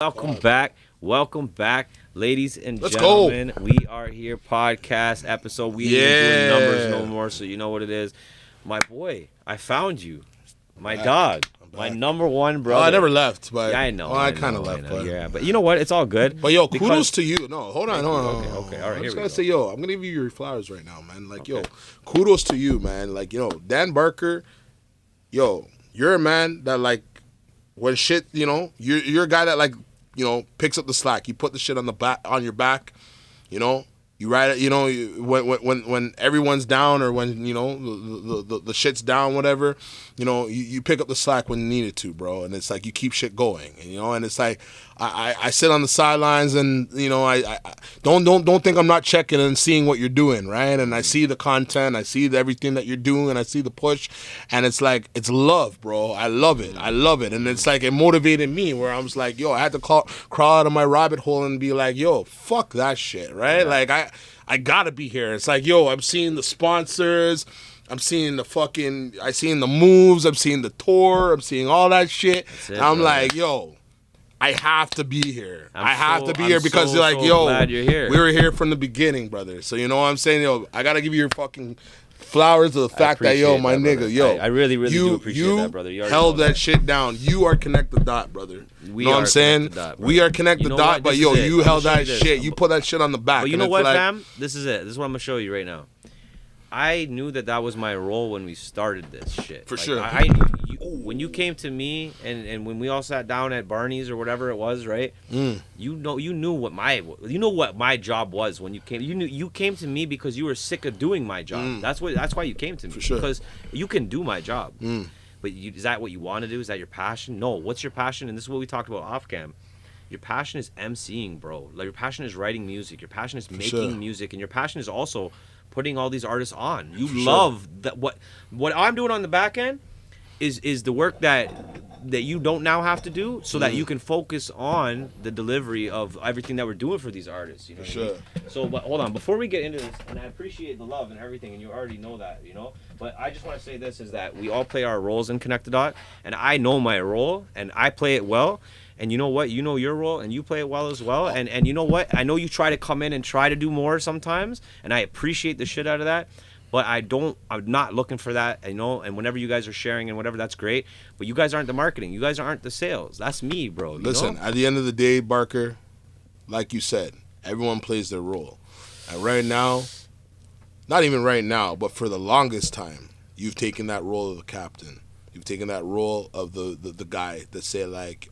Welcome back, ladies and Let's go. gentlemen. We are here, podcast episode. We ain't even doing numbers no more, so you know what it is. My boy, I found you. My back. dog, I'm my back. number one Oh, brother. I never left, but Yeah, I know. I kind of left, but yeah, but you know what? It's all good. But yo, because- kudos to you. No, hold on, hold on. Okay, all right, I'm here just we gonna go. say, yo, I'm gonna give you your flowers right now, man. Like, yo, Okay. kudos to you, man. Like, Dan Barker, yo, you're a man that like when shit, you're a guy that like, picks up the slack. You put the shit on your back, you know. You ride it, when everyone's down or when the shit's down, whatever, you pick up the slack when you need it to, bro. And it's like you keep shit going, and it's like I sit on the sidelines and I don't think I'm not checking and seeing what you're doing, right? And I see the content, I see everything that you're doing, and I see the push, and it's like it's love, bro. I love it, and it's like it motivated me where I was like, yo, I had to crawl out of my rabbit hole and be like, yo, fuck that shit, right? Yeah. Like I gotta be here. It's like, yo, I'm seeing the sponsors, I'm seeing the moves, I'm seeing the tour, I'm seeing all that shit. it, And I'm brother. like, yo, I have to be here. I'm I have so- to be I'm here because so, you're like, so yo, glad you're here. we were here from the beginning, brother. So you know what I'm saying? Yo, I gotta give you your fucking flowers to the fact that, yo, appreciate my that, nigga, brother. yo. I really do appreciate that, brother. You already held know that shit down. You are connect the dot, brother. We know what are I'm saying? connect the dot, We brother. are connect You the know dot, what? but This yo, is it. you I'm held gonna show that you this. shit. You put that shit on the back. But you and know it's what, like, fam? This is it. This is what I'm gonna show you right now. I knew that was my role when we started this shit. For sure. When you came to me and when we all sat down at Barney's or whatever it was, right? You knew what my job was when you came. You came to me because you were sick of doing my job. That's why you came to me. For sure. Because you can do my job. But is that what you want to do? Is that your passion? No. What's your passion? And this is what we talked about off cam. Your passion is emceeing, bro. Like your passion is writing music. Your passion is making sure. music, and your passion is also putting all these artists on. You sure. love that. What I'm doing on the back end is the work that you don't now have to do, so that you can focus on the delivery of everything that we're doing for these artists. You know. For what I mean? sure. So, but hold on, before we get into this, and I appreciate the love and everything, and you already know that, But I just want to say this is that we all play our roles in Connect the Dot, and I know my role, and I play it well. And you know what? You know your role, and you play it well as well. And you know what? I know you try to come in and try to do more sometimes, and I appreciate the shit out of that. But I'm not looking for that, and whenever you guys are sharing and whatever, that's great. But you guys aren't the marketing. You guys aren't the sales. That's me, bro. Listen, at the end of the day, Barker, like you said, everyone plays their role. And right now, not even right now, but for the longest time, you've taken that role of the captain. You've taken that role of the guy that say like,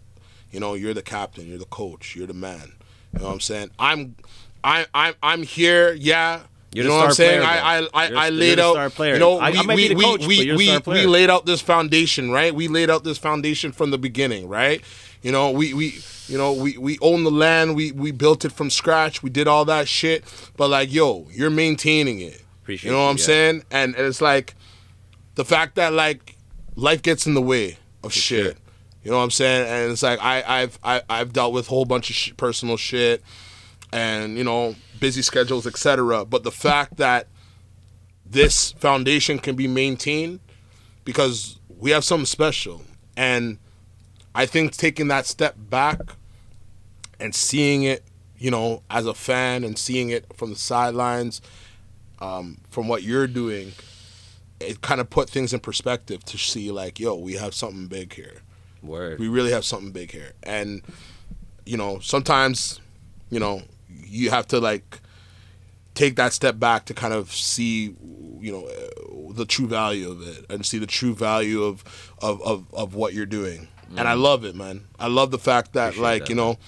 you're the captain, you're the coach, you're the man. You know what I'm saying? I'm here, yeah. You're You the know what I'm star saying? player, I you're laid the out. star player. I might be the coach, but you're the star player. We laid out this foundation, right? We laid out this foundation from the beginning, right? We own the land. We built it from scratch. We did all that shit. But like, yo, you're maintaining it. Appreciate you know what I'm yeah. saying? And it's like the fact that like life gets in the way of shit. sure. You know what I'm saying? And it's like I've dealt with a whole bunch of personal shit, and busy schedules, etc. But the fact that this foundation can be maintained because we have something special, and I think taking that step back and seeing it, as a fan and seeing it from the sidelines, from what you're doing, it kind of put things in perspective to see like, yo, we have something big here. Word. We really have something big here. And, sometimes, you have to like take that step back to kind of see, the true value of it and see the true value of what you're doing. And I love it, man. I love the fact that Appreciate like, that.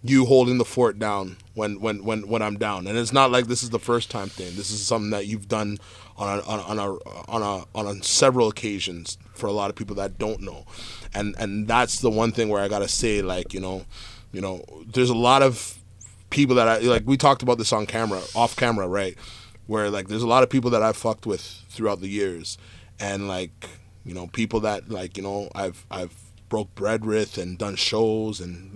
You holding the fort down when I'm down. And it's not like this is the first time thing. This is something that you've done on several occasions for a lot of people that don't know. And that's the one thing where I gotta say, like, there's a lot of people that I like. We talked about this off camera, right? Where like there's a lot of people that I've fucked with throughout the years, and like people that like I've broke bread with and done shows, and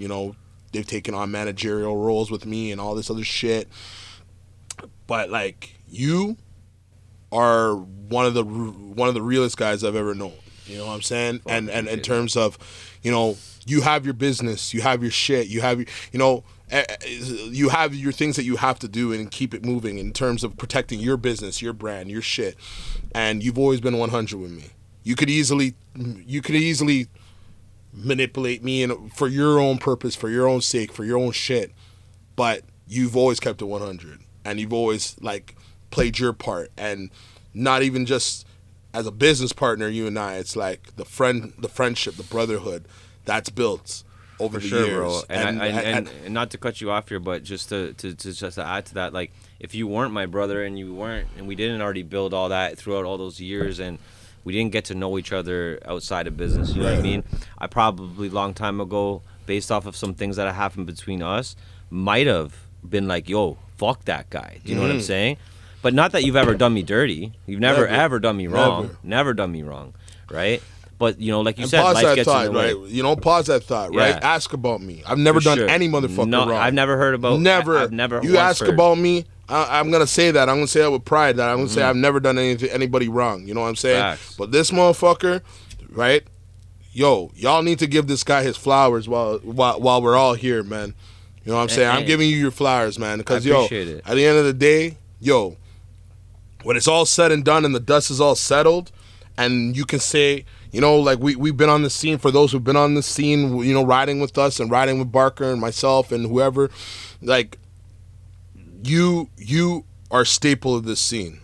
they've taken on managerial roles with me and all this other shit. But like you are one of the realest guys I've ever known. You know what I'm saying? And in terms of, you have your business, you have your shit, you have you have your things that you have to do and keep it moving in terms of protecting your business, your brand, your shit. And you've always been 100 with me. You could easily manipulate me and for your own purpose, for your own sake, for your own shit. But you've always kept it 100, and you've always like played your part, and not even just as a business partner, you and I. It's like the friendship, the brotherhood that's built over the years. Bro. And not to cut you off here, but just to add to that, like if you weren't my brother and we didn't already build all that throughout all those years, and we didn't get to know each other outside of business, you know what I mean? I probably long time ago, based off of some things that happened between us, might have been like, yo, fuck that guy. Do you know what I'm saying? But not that you've ever done me dirty. You've never ever done me wrong. Never done me wrong, right? But, you know, like you and said, pause life that gets thought, in the way. right? You know, pause that thought, Yeah. right? Ask about me. I've never done any motherfucker wrong. I've never heard about. Never. I've never. You ask about me, I'm gonna say that. I'm gonna say that with pride. That I'm gonna say I've never done anybody wrong. You know what I'm saying? Facts. But this motherfucker, right? Yo, y'all need to give this guy his flowers while we're all here, man. You know what I'm saying? I'm giving you your flowers, man. Because yo, at the end of the day, yo, when it's all said and done and the dust is all settled, and you can say, you know, like we've been on the scene, for those who've been on the scene, you know, riding with us and riding with Barker and myself and whoever, like you are a staple of this scene.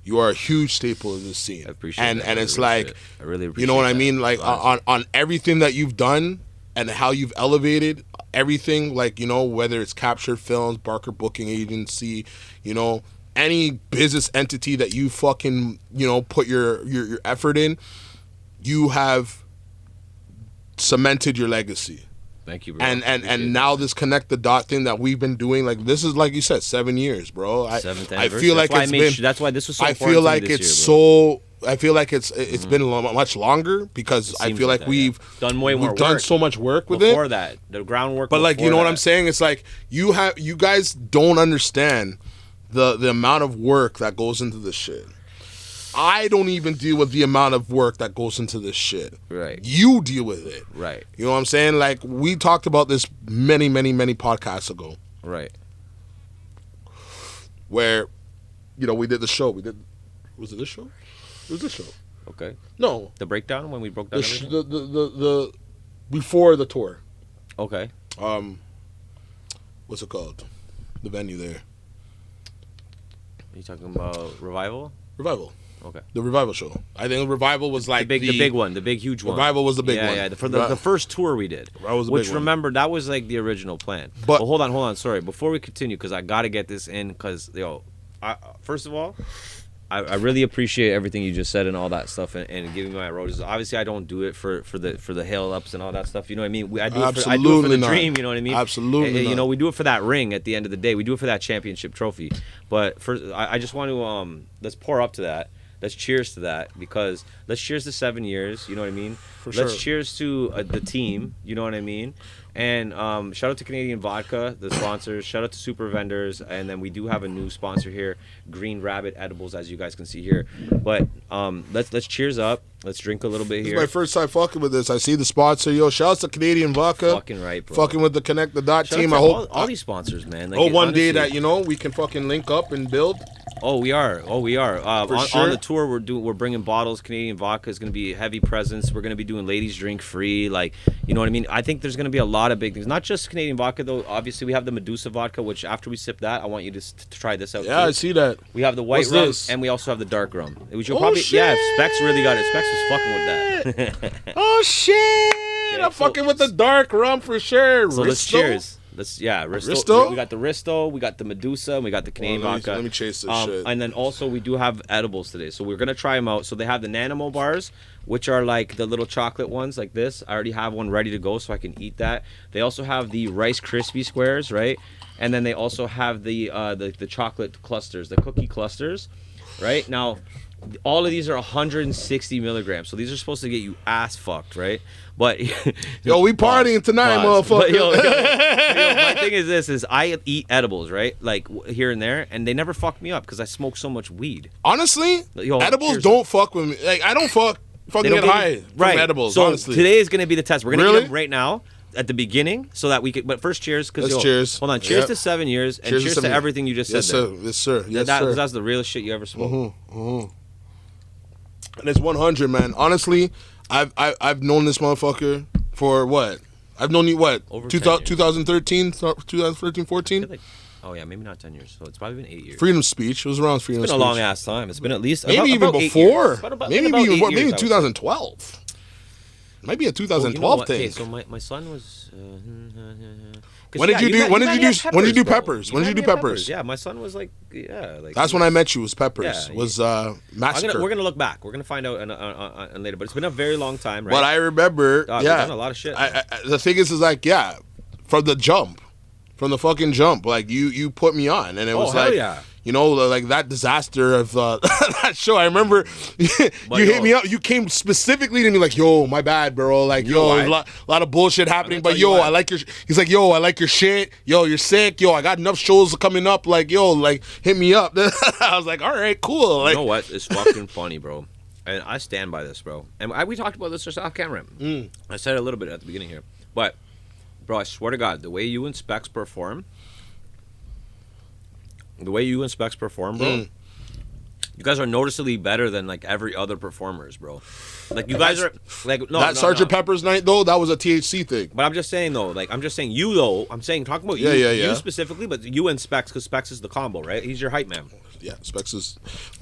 You are a huge staple of this scene. I appreciate that. And it's like, I really appreciate you know what that. I mean? Like on everything that you've done and how you've elevated everything, like, you know, whether it's Captured Films, Barker Booking Agency, you know, any business entity that you fucking, you know, put your effort in, you have cemented your legacy. Thank you, bro. And now this Connect the Dot thing that we've been doing, like, this is, like you said, 7 years, bro. I feel like that's why this was so I important feel like to me it's this year, bro. I feel like it's been much longer because I feel like we've done way more work. done so much work with before that, the groundwork. But like, you know what I'm saying? It's like you guys don't understand the amount of work that goes into this shit. I don't even deal with the amount of work that goes into this shit. Right. You deal with it. Right. You know what I'm saying? Like, we talked about this many podcasts ago. Right. Where, you know, we did the show. Was it this show? It was this show. Okay. No. The breakdown when we broke down everything? The before the tour. Okay. What's it called? The venue there. Are you talking about Revival? Revival. Okay. The Revival show. I think Revival was like the big one, the big huge one. Revival was the big one. Yeah, for the first tour we did. Was the which big one. Remember, that was like the original plan. But hold on, sorry. Before we continue, because I got to get this in, because, yo, first of all, I really appreciate everything you just said and all that stuff, and giving me my roses. Obviously, I don't do it for the hail ups and all that stuff. You know what I mean? I do it for the dream. You know what I mean? Absolutely. You know, we do it for that ring at the end of the day. We do it for that championship trophy. But first, I just want to let's pour up to that. Let's cheers to that, because let's cheers to 7 years. You know what I mean? Let's cheers to the team. You know what I mean? And shout out to Canadian Vodka, the sponsors. Shout out to Super Vendors, and then we do have a new sponsor here, Green Rabbit Edibles, as you guys can see here. But let's cheers up. Let's drink a little bit here. This is my first time fucking with this. I see the sponsor. Yo, shout out to Canadian Vodka. Fucking right, bro. Fucking with the Connect the Dot team. I hope all these sponsors, man. Like, one day that, you know, we can fucking link up and build. Oh, we are. Sure. On the tour, we're bringing bottles. Canadian Vodka is going to be a heavy presence. We're going to be doing ladies drink free. Like, you know what I mean? I think there's going to be a lot of big things. Not just Canadian Vodka, though. Obviously, we have the Medusa Vodka, which after we sip that, I want you to try this out. Yeah, too. I see that. We have the white rum, this? and we also have the dark rum. Which shit. Yeah, Specs really got it. Specs was fucking with that. Oh, shit. I'm fucking with the dark rum for sure. So let's cheers. Risto. We got the Risto, we got the Medusa, and we got the Canadian Vodka. Let me chase this shit. And then also we do have edibles today, so we're gonna try them out. So they have the Nanimo bars, which are like the little chocolate ones like this. I already have one ready to go, so I can eat that. They also have the Rice Krispie squares, right? And then they also have the chocolate clusters, the cookie clusters, right? Now, all of these are 160 milligrams, so these are supposed to get you ass fucked, right? But yo, we partying tonight, motherfucker. But, yo, my thing is this: is I eat edibles, right? Like here and there, and they never fuck me up because I smoke so much weed. Honestly, edibles don't fuck with me. Like, I don't fuck fucking get high from edibles, so honestly. today is going to be the test. We're going to Really? eat them right now at the beginning so that we can. But first, cheers. Let's cheers. Hold on. Cheers to 7 years and cheers to everything you just said. Yes, sir. Yes, sir. Yes, sir. That's the realest shit you ever smoked. And it's 100, man. Honestly, I've known this motherfucker for what? I've known you what? Over 2013, 14? Oh yeah, maybe not 10 years. So it's probably been 8 years. Freedom speech. It was around freedom It's speech. been a long ass time. It's been at least maybe about even 8 before. years. Maybe 2012. Might be a 2012 thing. Okay, so my son was. When did you do peppers? When did you do peppers? Yeah, my son was like That's when I met you. Was peppers? Yeah, was massacre. We're gonna look back. We're gonna find out later. But it's been a very long time, right? But I remember. We've done a lot of shit. The thing is like from the jump, from the fucking jump, like you put me on, and it was like. Yeah. You know, like that disaster of that show. I remember you hit me up. You came specifically to me like, "Yo, my bad, bro. Like, there's a lot of bullshit happening. But yo, I like your." He's like, "Yo, I like your shit. Yo, you're sick. Yo, I got enough shows coming up. Like, yo, like hit me up." I was like, "All right, cool." Like, you know what? It's fucking funny, bro. And I stand by this, bro. And we talked about this just off camera. I said it a little bit at the beginning here, but bro, I swear to God, the way you and Specs perform. The way you and Specs perform, bro, you guys are noticeably better than like every other performers, bro. Like you guys are like Sgt. Pepper's night though, that was a THC thing. But I'm just saying though, you though. I'm saying talking about you, you specifically, but you and Specs because Specs is the combo, right? He's your hype man. Yeah, Specs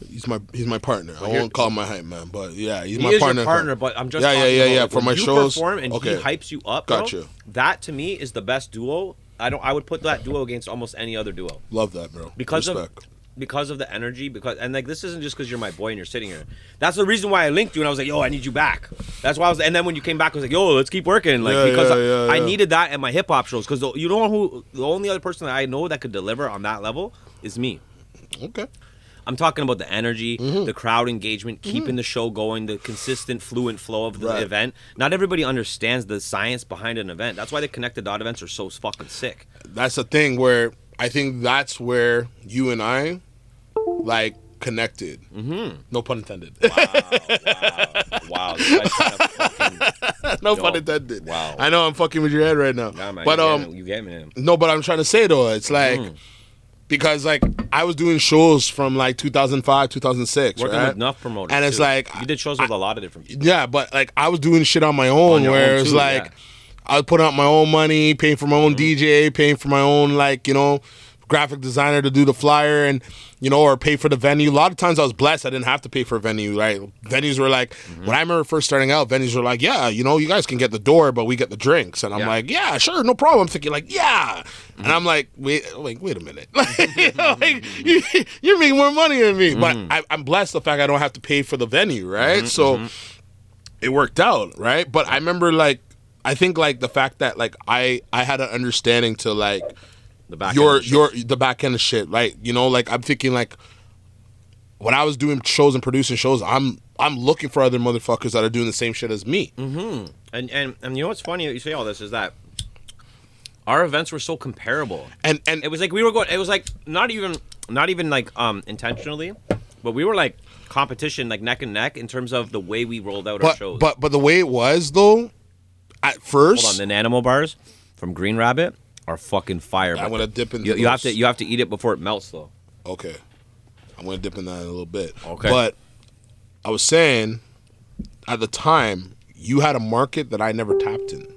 he's my partner. I won't call him my hype man, but yeah, he's my is partner. Your partner, but I'm just like, for my you shows. Perform and he hypes you up. Gotcha. Bro, that to me is the best duo. I would put that duo against almost any other duo. Love that, bro. Because of the energy, and like this isn't just because you're my boy and you're sitting here. That's the reason why I linked you and I was like, yo, I need you back. That's why I was. And then when you came back, I was like, yo, let's keep working. Like I needed that at my hip hop shows because you know who the only other person that I know that could deliver on that level is me. Okay. I'm talking about the energy, the crowd engagement, keeping the show going, the consistent, fluent flow of the event. Not everybody understands the science behind an event. That's why the connected dot events are so fucking sick. That's the thing where I think that's where you and I, like, connected. No pun intended. Wow. No pun intended. Wow. I know I'm fucking with your head right now. Nah, man, but you get me. No, but I'm trying to say though, it's like. Because like I was doing shows from like 2005, 2006, working right? with enough promoters, and it's like you did shows with a lot of different people. Yeah, but like I was doing shit on my own, where it was like I was putting out my own money, paying for my own DJ, paying for my own like graphic designer to do the flyer, and or pay for the venue. A lot of times I was blessed; I didn't have to pay for a venue. Right? Venues were like when I remember first starting out, venues were like, yeah, you guys can get the door, but we get the drinks, and I'm like, yeah, sure, no problem. I'm thinking like, yeah. And I'm like, wait a minute. You're making more money than me. But I'm blessed the fact I don't have to pay for the venue, right? So it worked out, right? But I remember I think the fact that I had an understanding to the back the back end of shit, right? I'm thinking when I was doing shows and producing shows, I'm looking for other motherfuckers that are doing the same shit as me. And you know what's funny that you say all this is that our events were so comparable, and it was like we were going. It was like not even intentionally, but we were like competition, like neck and neck in terms of the way we rolled out our shows. But the way it was though, at first, hold on, the Nanimo bars from Green Rabbit are fucking fire. I'm gonna dip in. You have to eat it before it melts though. Okay, I'm gonna dip in that in a little bit. Okay, but I was saying at the time you had a market that I never tapped in.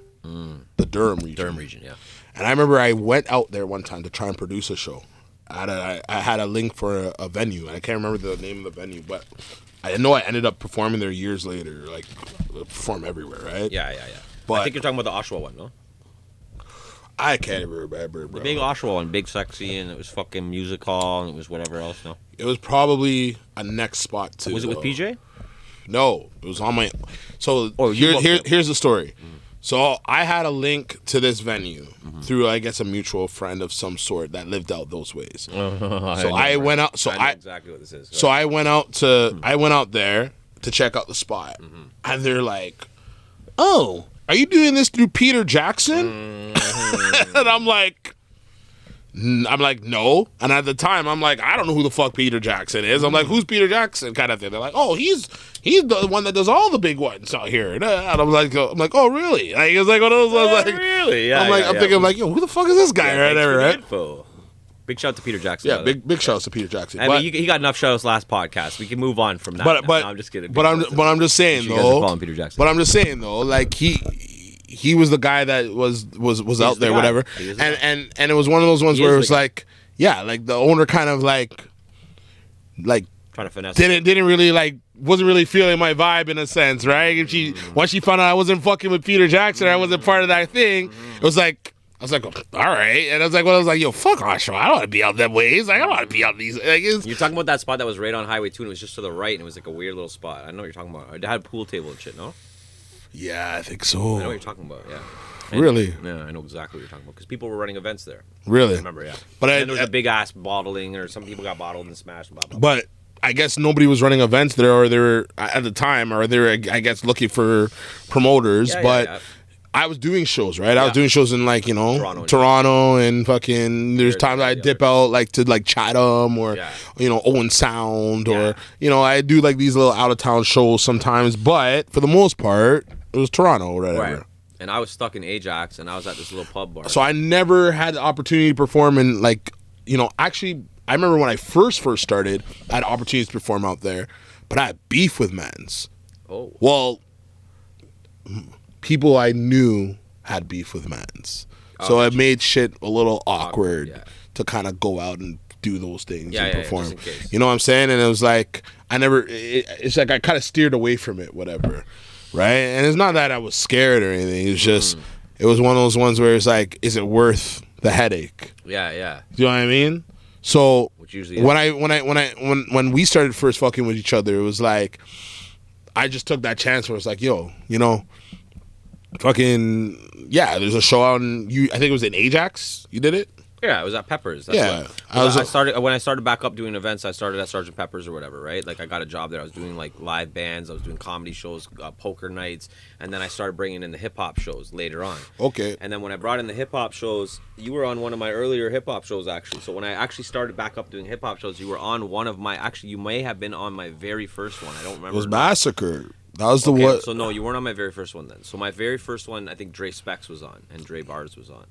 The Durham region. Yeah. And I remember I went out there one time to try and produce a show. I had a link for a venue. I can't remember the name of the venue, but I know I ended up performing there years later. Perform everywhere, right? Yeah. But I think you're talking about the Oshawa one, no? I can't even remember, bro. The big Oshawa one, big sexy, and it was fucking music hall, and it was whatever else, no? It was probably a next spot too. Was it with PJ? No, it was on my. So here's the story. So I had a link to this venue through, I guess, a mutual friend of some sort that lived out those ways. I went out. So I know exactly what this is. So I went out there to check out the spot, and they're like, "Oh, are you doing this through Peter Jackson?" And I'm like, I'm like, no. And at the time, I'm like, I don't know who the fuck Peter Jackson is. I'm like, who's Peter Jackson? Kind of thing. They're like, oh, he's the one that does all the big ones out here. And I'm like, oh, really? Like, it's like one of those ones. Like, really? Yeah. I'm thinking, like, yo, who the fuck is this guy right there, right? Info. Big shout out to Peter Jackson. Yeah, big shout out to Peter Jackson. I mean, he got enough shows last podcast. We can move on from that. But no, I'm just kidding. But I'm just saying though. Peter Jackson. But I'm just saying though, like he was the guy that was out there, whatever. And it was one of those ones where it was like, yeah, like the owner kind of like trying to finesse. Didn't really like, wasn't really feeling my vibe in a sense, right? If once she found out I wasn't fucking with Peter Jackson, I wasn't part of that thing. It was like, I was like, all right. And I was like, yo, fuck Oshawa. I don't want to be out that ways. Like, I don't want to be out these. Like, you're talking about that spot that was right on Highway 2 and it was just to the right and it was like a weird little spot. I know what you're talking about. It had a pool table and shit, no? Yeah, I think so. I know what you're talking about, yeah. Really? Yeah, I know exactly what you're talking about because people were running events there. Really? I remember, yeah. But there was a big ass bottling, or some people got bottled and smashed. Blah, blah, blah. But I guess nobody was running events there, or they were at the time, or they were, I guess, looking for promoters. But I was doing shows, right? I was doing shows in like, Toronto and fucking. There's times I dip out like to like Chatham or Owen Sound or I do like these little out of town shows sometimes. But for the most part, it was Toronto or whatever. Right. And I was stuck in Ajax, and I was at this little pub bar. So I never had the opportunity to perform in like, actually, I remember when I first started, I had opportunities to perform out there, but I had beef with Mans. Oh. Well, people I knew had beef with Mans. So it made shit a little awkward to kind of go out and do those things and perform. Just in case. You know what I'm saying? And it was like, it's like I kind of steered away from it, whatever. Right? And it's not that I was scared or anything. It's just, it was one of those ones where it's like, is it worth the headache? Yeah. Do you know what I mean? So which usually when we started first fucking with each other, it was like, I just took that chance where it's like, yo, fucking, yeah, there's a show out in, I think it was in Ajax. You did it? Yeah, I was at Peppers. That's when I started back up doing events, I started at Sergeant Pepper's or whatever, right? Like I got a job there. I was doing like live bands. I was doing comedy shows, poker nights, and then I started bringing in the hip hop shows later on. Okay. And then when I brought in the hip hop shows, you were on one of my earlier hip hop shows actually. So when I actually started back up doing hip hop shows, you were on one of my. Actually, you may have been on my very first one. I don't remember. It was Massacre. That was the one. So no, you weren't on my very first one then. So my very first one, I think Dre Specs was on, and Dre Bars was on.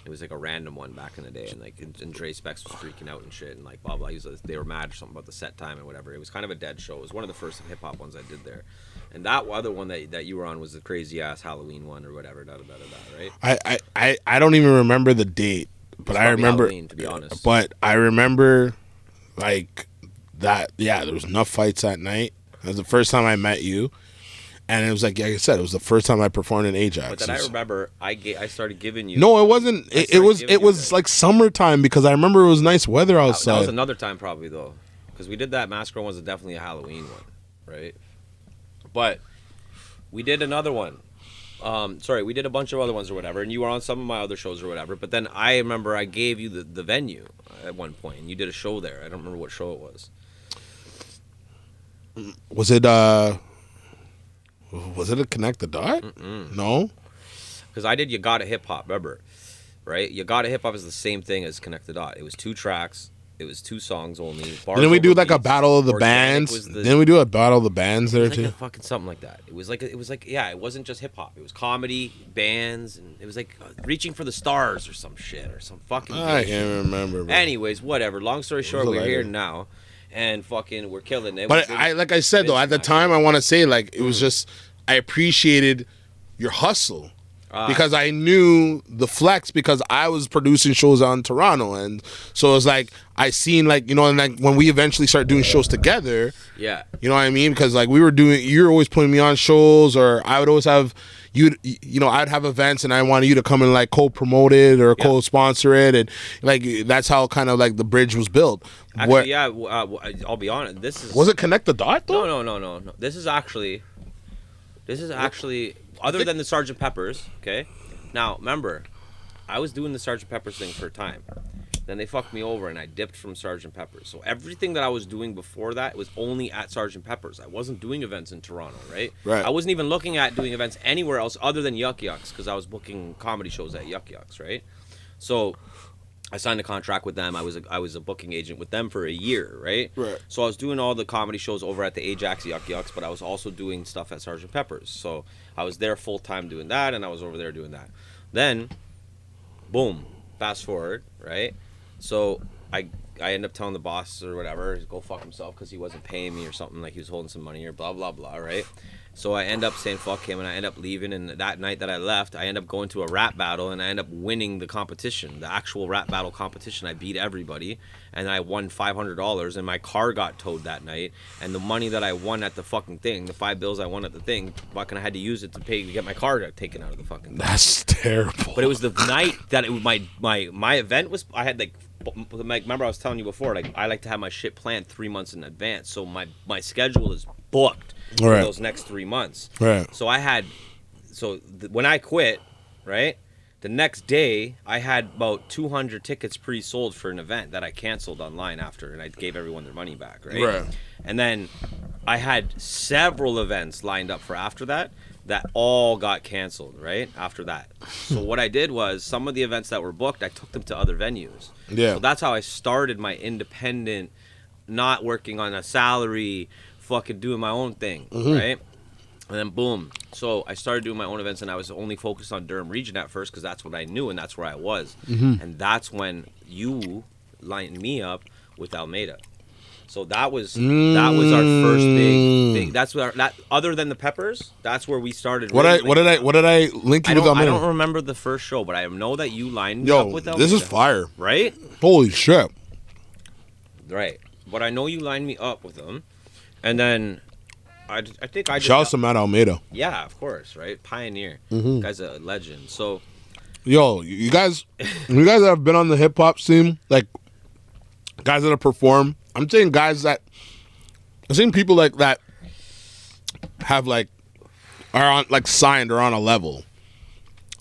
It was like a random one back in the day, and like and Dre Specs was freaking out and shit, and like blah blah. They were mad or something about the set time and whatever. It was kind of a dead show. It was one of the first hip hop ones I did there, and that other one that you were on was the crazy ass Halloween one or whatever. Right? I don't even remember the date, but I remember. Halloween, to be honest. But I remember, like that. Yeah, there was enough fights that night. It was the first time I met you. And it was like I said, it was the first time I performed in Ajax. But then I remember I started giving you. No, it wasn't. It was like summertime because I remember it was nice weather outside. That was another time probably though, because we did that Massacre one was definitely a Halloween one, right? But we did another one. We did a bunch of other ones or whatever, and you were on some of my other shows or whatever. But then I remember I gave you the venue at one point, and you did a show there. I don't remember what show it was. Was it a Connect the Dot? No, because I did You Gotta Hip Hop. Remember, right? You Gotta Hip Hop is the same thing as Connect the Dot. It was 2 tracks. It was 2 songs only. Didn't we do like a battle of the bands? Didn't we do a battle of the bands there too? Fucking something like that. It was like it wasn't just hip hop. It was comedy, bands, and it was like Reaching for the Stars or some shit or some fucking. I can't remember. Bro. Anyways, whatever. Long story short, we're here now, and fucking we're killing it. But like I said though, at the time, I want to say like it was just I appreciated your hustle. Because I knew the flex because I was producing shows on Toronto, and so it was like I seen like and like when we eventually started doing shows together, you know what I mean? Because like you're always putting me on shows, or I would always have I'd have events and I wanted you to come and like co-promote it or co-sponsor it, and like that's how kind of like the bridge was built. Actually, I'll be honest. Was it Connect the Dot though? No. This is actually. Other than the Sgt. Pepper's, okay? Now, remember, I was doing the Sgt. Pepper's thing for a time. Then they fucked me over and I dipped from Sgt. Pepper's. So everything that I was doing before that was only at Sgt. Pepper's. I wasn't doing events in Toronto, right? I wasn't even looking at doing events anywhere else other than Yuck Yucks because I was booking comedy shows at Yuck Yucks, right? So I signed a contract with them. I was a booking agent with them for a year, right? Right. So I was doing all the comedy shows over at the Ajax Yuck Yucks, but I was also doing stuff at Sergeant Pepper's. So I was there full time doing that, and I was over there doing that. Then, boom, fast forward, right? So I end up telling the boss or whatever to go fuck himself because he wasn't paying me or something, like he was holding some money or blah blah blah, right? So I end up saying fuck him, and I end up leaving. And that night that I left, I end up going to a rap battle, and I end up winning the competition, the actual rap battle competition. I beat everybody, and I won $500. And my car got towed that night, and the money that I won at the fucking thing, the $5 I won at the thing, fucking I had to use it to pay to get my car taken out of the fucking thing. That's terrible. But it was the night that it was my event was. I had like remember I was telling you before, like I like to have my shit planned 3 months in advance, so my schedule is booked for Right. those next 3 months. Right. So when I quit, right, the next day I had about 200 tickets pre-sold for an event that I canceled online after, and I gave everyone their money back, right? Right. And then I had several events lined up for after that all got canceled, right? After that. So what I did was some of the events that were booked, I took them to other venues. Yeah. So that's how I started my independent, not working on a salary, fucking doing my own thing, right? And then boom. So I started doing my own events, and I was only focused on Durham region at first because that's what I knew and that's where I was. And that's when you lined me up with Almeida. So that was our first big. That's where that other than the Peppers, that's where we started. What did I link you with? I don't remember the first show, but I know that you lined me up with Almeida. This is fire, right? Holy shit! Right, but I know you lined me up with them, and then I think I just shout out to Matt Almeida. Yeah, of course, right? Pioneer, guy's a legend. So, yo, you guys that have been on the hip hop scene, like guys that have performed. I'm saying guys that I've seen people like that have like are on like signed or on a level.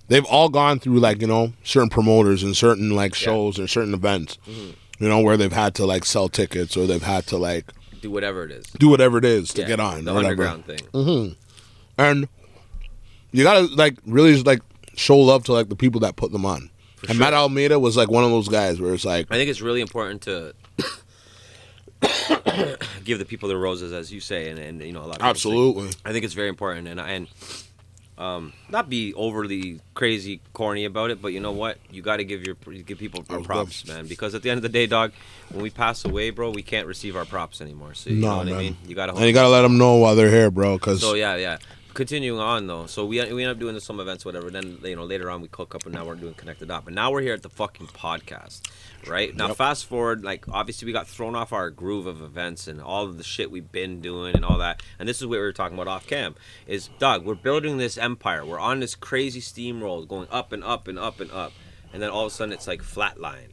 They've all gone through like, you know, certain promoters and certain like shows and certain events, you know, where they've had to like sell tickets or they've had to like do whatever it is to get on. The or underground thing. And you gotta like really like show love to like the people that put them on. For and sure. Matt Almeida was like one of those guys where it's like I think it's really important to give the people their roses, as you say, and you know, a lot of people absolutely. say. I think it's very important, and not be overly crazy corny about it, but you know what, you got to give people their props, man, because at the end of the day, dog, when we pass away, bro, we can't receive our props anymore. So you know what I mean? You got to let them know while they're here, bro. Cause so yeah. Continuing on though, so we end up doing some events, whatever. Then you know later on we cook up, and now we're doing Connected Up, and now we're here at the fucking podcast, right? Now fast forward, like obviously we got thrown off our groove of events and all of the shit we've been doing and all that, and this is what we were talking about off cam. Is dog, we're building this empire. We're on this crazy steamroll, going up and up and up and up, and then all of a sudden it's like flatlined.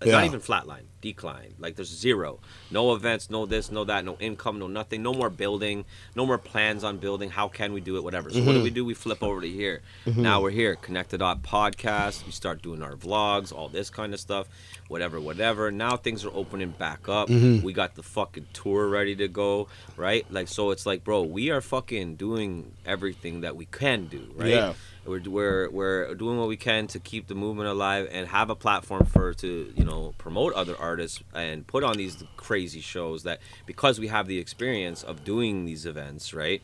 Not even flatline, decline. Like there's zero. No events, no this, no that, no income, no nothing. No more building, no more plans on building. How can we do it? Whatever. So what do? We flip over to here. Now we're here, Connected Up Podcast. We start doing our vlogs, all this kind of stuff. Whatever. Now things are opening back up. We got the fucking tour ready to go, right? Like so it's like, bro, we are fucking doing everything that we can do, right? Yeah. We're doing what we can to keep the movement alive and have a platform to you know promote other artists and put on these crazy shows that because we have the experience of doing these events, right,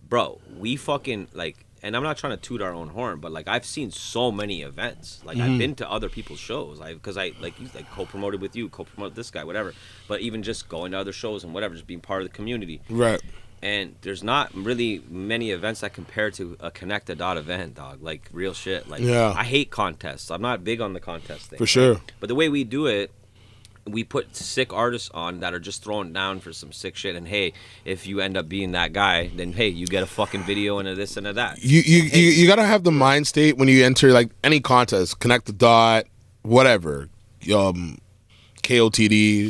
bro? We fucking like, and I'm not trying to toot our own horn, but like I've seen so many events. Like I've been to other people's shows, because I co-promoted with you, co-promoted this guy, whatever. But even just going to other shows and whatever, just being part of the community, right. And there's not really many events that compare to a Connected Dot event, dog. Like real shit. Like I hate contests. I'm not big on the contest thing. For sure. But the way we do it, we put sick artists on that are just throwing down for some sick shit. And hey, if you end up being that guy, then hey, you get a fucking video and a this and a that. You gotta have the mind state when you enter like any contest, Connected Dot, whatever, KOTD,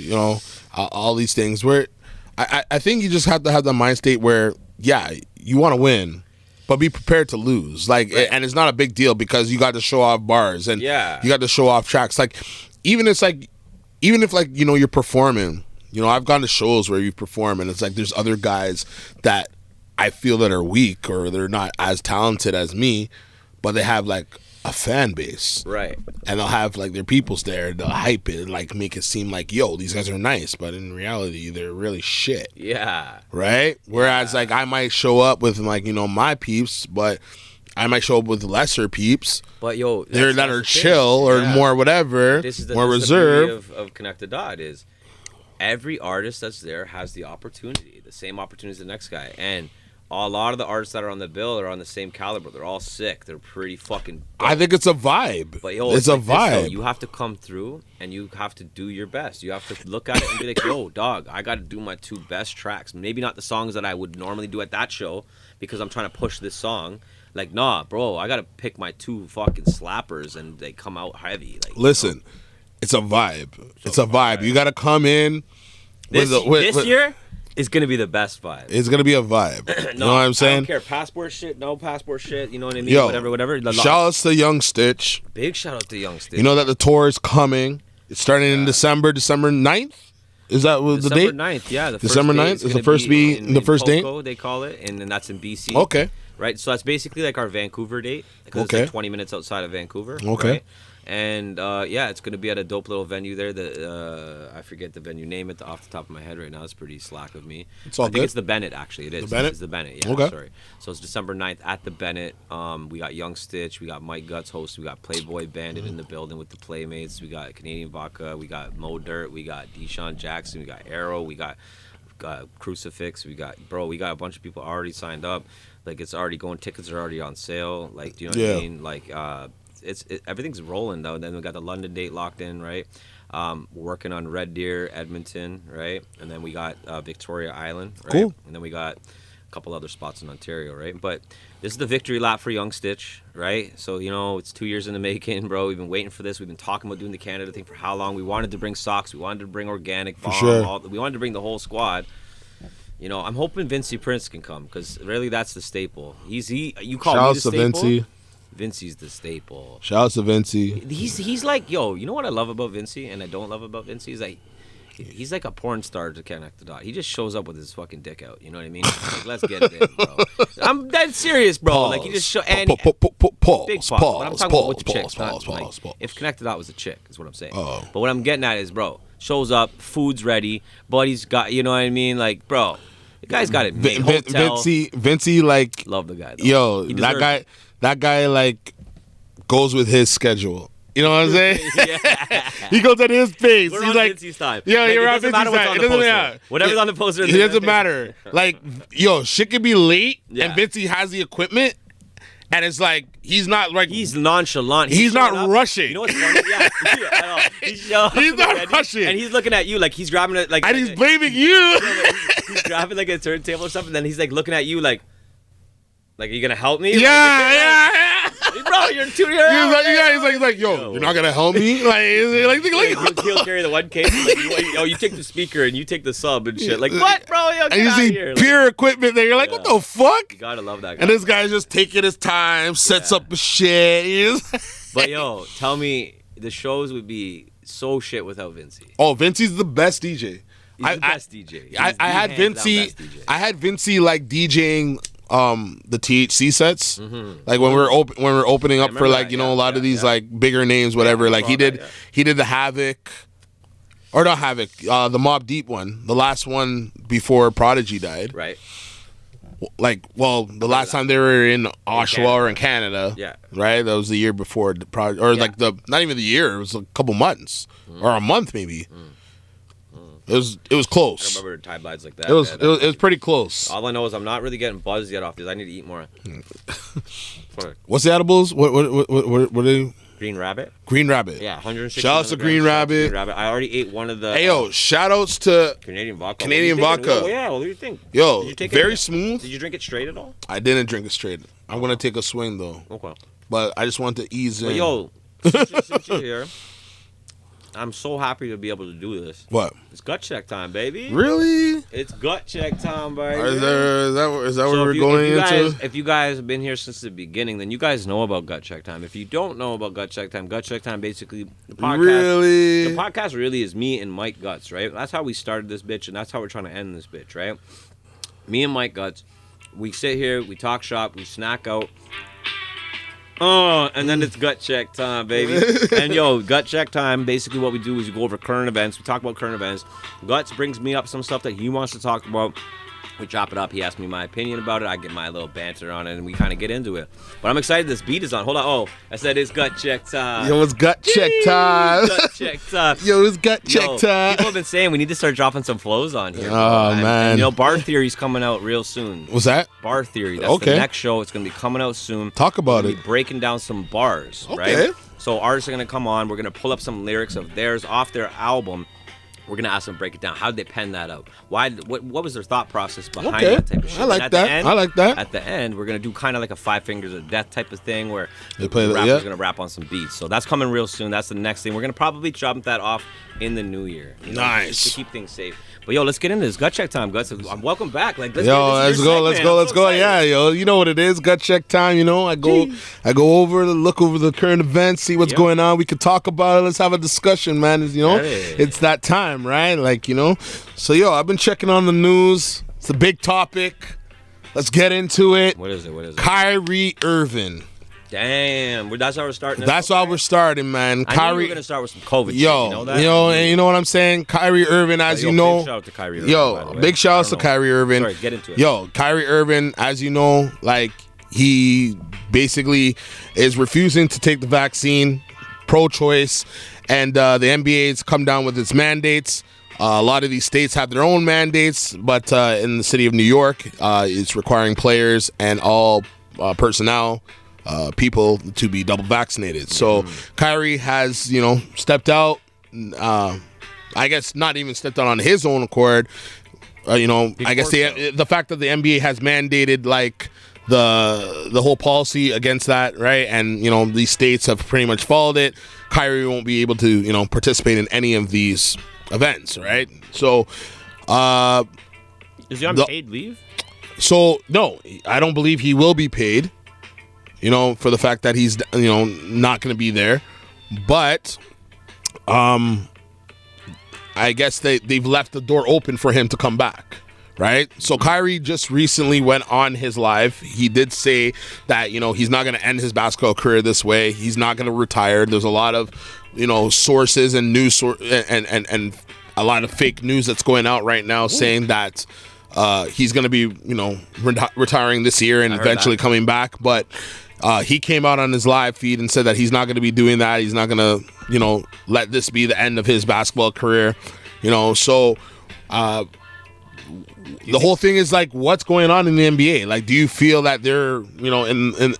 you know, all these things where. I think you just have to have the mind state where, yeah, you want to win, but be prepared to lose. Like, and it's not a big deal because you got to show off bars and you got to show off tracks. Like, even if like, you know, you're performing, you know, I've gone to shows where you perform and it's like there's other guys that I feel that are weak or they're not as talented as me, but they have like a fan base. Right. And they'll have like their peoples there. They'll hype it, like make it seem like, yo, these guys are nice, but in reality, they're really shit. Yeah. Right. Whereas like I might show up with like my peeps, but I might show up with lesser peeps. But yo, that are chill or more whatever, more reserved. Of Connect the Dot is every artist that's there has the opportunity, the same opportunity as the next guy, and a lot of the artists that are on the bill are on the same caliber. They're all sick. They're pretty fucking dope. I think it's a vibe. But yo, it's like a vibe. This, you have to come through and you have to do your best. You have to look at it and be like, yo, dog, I got to do my 2 best tracks. Maybe not the songs that I would normally do at that show because I'm trying to push this song. Like, nah, bro, I got to pick my 2 fucking slappers and they come out heavy. Like, listen, it's a vibe. It's a vibe. You got to come in. This year is going to be the best vibe. It's going to be a vibe. You know what I'm saying? I don't care. Passport shit, no passport shit. You know what I mean? Yo, whatever. Shout outs to Young Stitch. Big shout out to Young Stitch. You know that the tour is coming. It's starting in December 9th. Is that the date? December 9th, yeah. December 9th is the first the first date? They call it, and then that's in BC. Okay. Right, so that's basically like our Vancouver date. Because it's like 20 minutes outside of Vancouver. Okay. Right? And yeah, it's going to be at a dope little venue there. I forget the venue name off the top of my head right now. It's pretty slack of me. It's all I think good. It's the Bennett, actually. It is. The Bennett? It's the Bennett, yeah. Okay. Sorry. So it's December 9th at the Bennett. We got Young Stitch. We got Mike Gutz host. We got Playboy Bandit in the building with the Playmates. We got Canadian Vodka. We got Mo Dirt. We got Deshaun Jackson. We got Arrow. We got Crucifix. We got a bunch of people already signed up. Like, it's already going. Tickets are already on sale. Like, do you know what I mean? Like, everything's rolling though. Then we got the London date locked in, right? We're working on Red Deer, Edmonton, right? And then we got Victoria Island, right? Cool. And then we got a couple other spots in Ontario, right? But this is the victory lap for Young Stitch, right? So, it's 2 years in the making, bro. We've been waiting for this. We've been talking about doing the Canada thing for how long? We wanted to bring Socks. We wanted to bring Organic Bomb. For sure. We wanted to bring the whole squad. I'm hoping Vincey Prince can come because really that's the staple. You call me the staple. Vincey. Vincey's the staple. Shout out to Vincey. He's like, yo, you know what I love about Vincey and I don't love about Vincey is like he's like a porn star to Connect the Dot. He just shows up with his fucking dick out. You know what I mean? Like, let's get it in, bro. I'm dead serious, bro. Pause. Like he just show and big pause. But I'm talking about with chicks. Pause. If Connect the Dot was a chick, is what I'm saying. Oh. But what I'm getting at is, bro, shows up, food's ready, buddy's got, you know what I mean? Like, bro, the guy's got it made. Vincey, like, love the guy. Though. Yo, that guy, like, goes with his schedule. You know what I'm saying? Yeah. He goes at his pace. We're He's on like, Vincey's time. Yeah, like, you're on Vincey's time. It doesn't matter. Whatever's on the poster. It doesn't matter. Like, yo, shit can be late, and Vincey has the equipment, and it's like, he's not like... He's nonchalant. He's not rushing. You know what's funny? Yeah. I know. He's not rushing. And he's looking at you like he's grabbing it like... And he's blaming you. He's grabbing like a turntable or something, and then he's like looking at you like, are you gonna help me? Yeah. Bro, you're 2 years He's like, yo, you're not gonna help me? Like he'll carry the one case. Like, you take the speaker and you take the sub and shit. Like, what, bro? Yo, and you see here. pure equipment there. You're like, what the fuck? You gotta love that guy. And this guy's just taking his time, sets up the shit. But yo, tell me, the shows would be so shit without Vincey. Oh, Vincey's the best DJ. He's the best DJ. I had Vincey. I had Vincey like DJing the THC sets, like when we're opening up for like a lot of these like bigger names, whatever. Like he did the Havoc, or not Havoc, the Mobb Deep one, the last one before Prodigy died. Right. Like, well, the last time they were in Oshawa or in Canada, right? That was the year before the Prodigy, or like not even the year. It was a couple months or a month maybe. It was close. I remember time blides like that. It was pretty close. All I know is I'm not really getting buzzed yet off this. I need to eat more. What's the edibles? What are they? Green Rabbit. Green Rabbit. Yeah, 160. Shout outs to Green Rabbit. I already ate one of the. Hey yo, shout outs to Canadian vodka. Vodka. Oh, yeah, what do you think? Yo, very smooth. Did you drink it straight at all? I didn't drink it straight. I'm gonna take a swing though. Okay. But I just want to ease in. But yo, since you're here, I'm so happy to be able to do this. What? It's gut check time, baby. Really? It's gut check time, baby. Is that where we're going into? If you guys have been here since the beginning, then you guys know about gut check time. If you don't know about gut check time basically the podcast. Really? The podcast really is me and Mike Gutz, right? That's how we started this bitch, and that's how we're trying to end this bitch, right? Me and Mike Gutz, we sit here, we talk shop, we snack out. Oh, and then it's gut check time, baby. And yo, gut check time. Basically, what we do is we go over current events. We talk about current events. Guts brings me up some stuff that he wants to talk about. We chop it up. He asks me my opinion about it. I get my little banter on it, and we kind of get into it. But I'm excited. This beat is on. Hold on. Oh, I said it's gut check time. Yo, it's gut check time. Gut check time. Yo, it's gut check time. People have been saying we need to start dropping some flows on here. Oh, man. And, you know, Bar Theory's coming out real soon. What's that? Bar Theory. That's the next show. It's going to be coming out soon. Talk about it. We'll be breaking down some bars, Okay. right? So artists are going to come on. We're going to pull up some lyrics of theirs off their album. We're going to ask them to break it down. How did they pen that out? Why? What was their thought process behind that type of shit? I like that. I like that. At the end, we're going to do kind of like a Five Fingers of Death type of thing where They play the that, rapper's yeah. going to rap on some beats. So that's coming real soon. That's the next thing. We're going to probably jump that off in the new year. You know, Nice. just to keep things safe. But yo, let's get into this gut check time, Guts. Welcome back. Like, Let's go. Yeah, yo, you know what it is, gut check time. You know, I go look over the current events, see what's going on. We could talk about it. Let's have a discussion, man. You know, it's that time, right? Like, you know. So yo, I've been checking on the news. It's a big topic. Let's get into it. What is it? Kyrie Irving. Damn, that's how we're starting. That's how we're starting, man. I knew we were gonna start with some COVID. Yo, shit, you know that? And you know what I'm saying? Kyrie Irving, as you know. Big shout out to Kyrie Irving. Big shout out to Kyrie Irving. Sorry, get into it. Yo, Kyrie Irving, as you know, like he basically is refusing to take the vaccine, pro-choice, and the NBA's come down with its mandates. A lot of these states have their own mandates, but in the city of New York, it's requiring players and all personnel. People to be double vaccinated. So Kyrie has, stepped out. I guess not even stepped out on his own accord. I guess the fact that the NBA has mandated like the whole policy against that, right? And these states have pretty much followed it. Kyrie won't be able to participate in any of these events, right? So, is he on paid leave? So no, I don't believe he will be paid. For the fact that he's, not going to be there. But, I guess they've left the door open for him to come back, right? So Kyrie just recently went on his live. He did say that, he's not going to end his basketball career this way. He's not going to retire. There's a lot of, sources and news and a lot of fake news that's going out right now saying that he's going to be, retiring this year and eventually coming back. But he came out on his live feed and said that he's not going to be doing that. He's not going to, let this be the end of his basketball career. So the whole thing is like, what's going on in the NBA? Like, do you feel that they're, in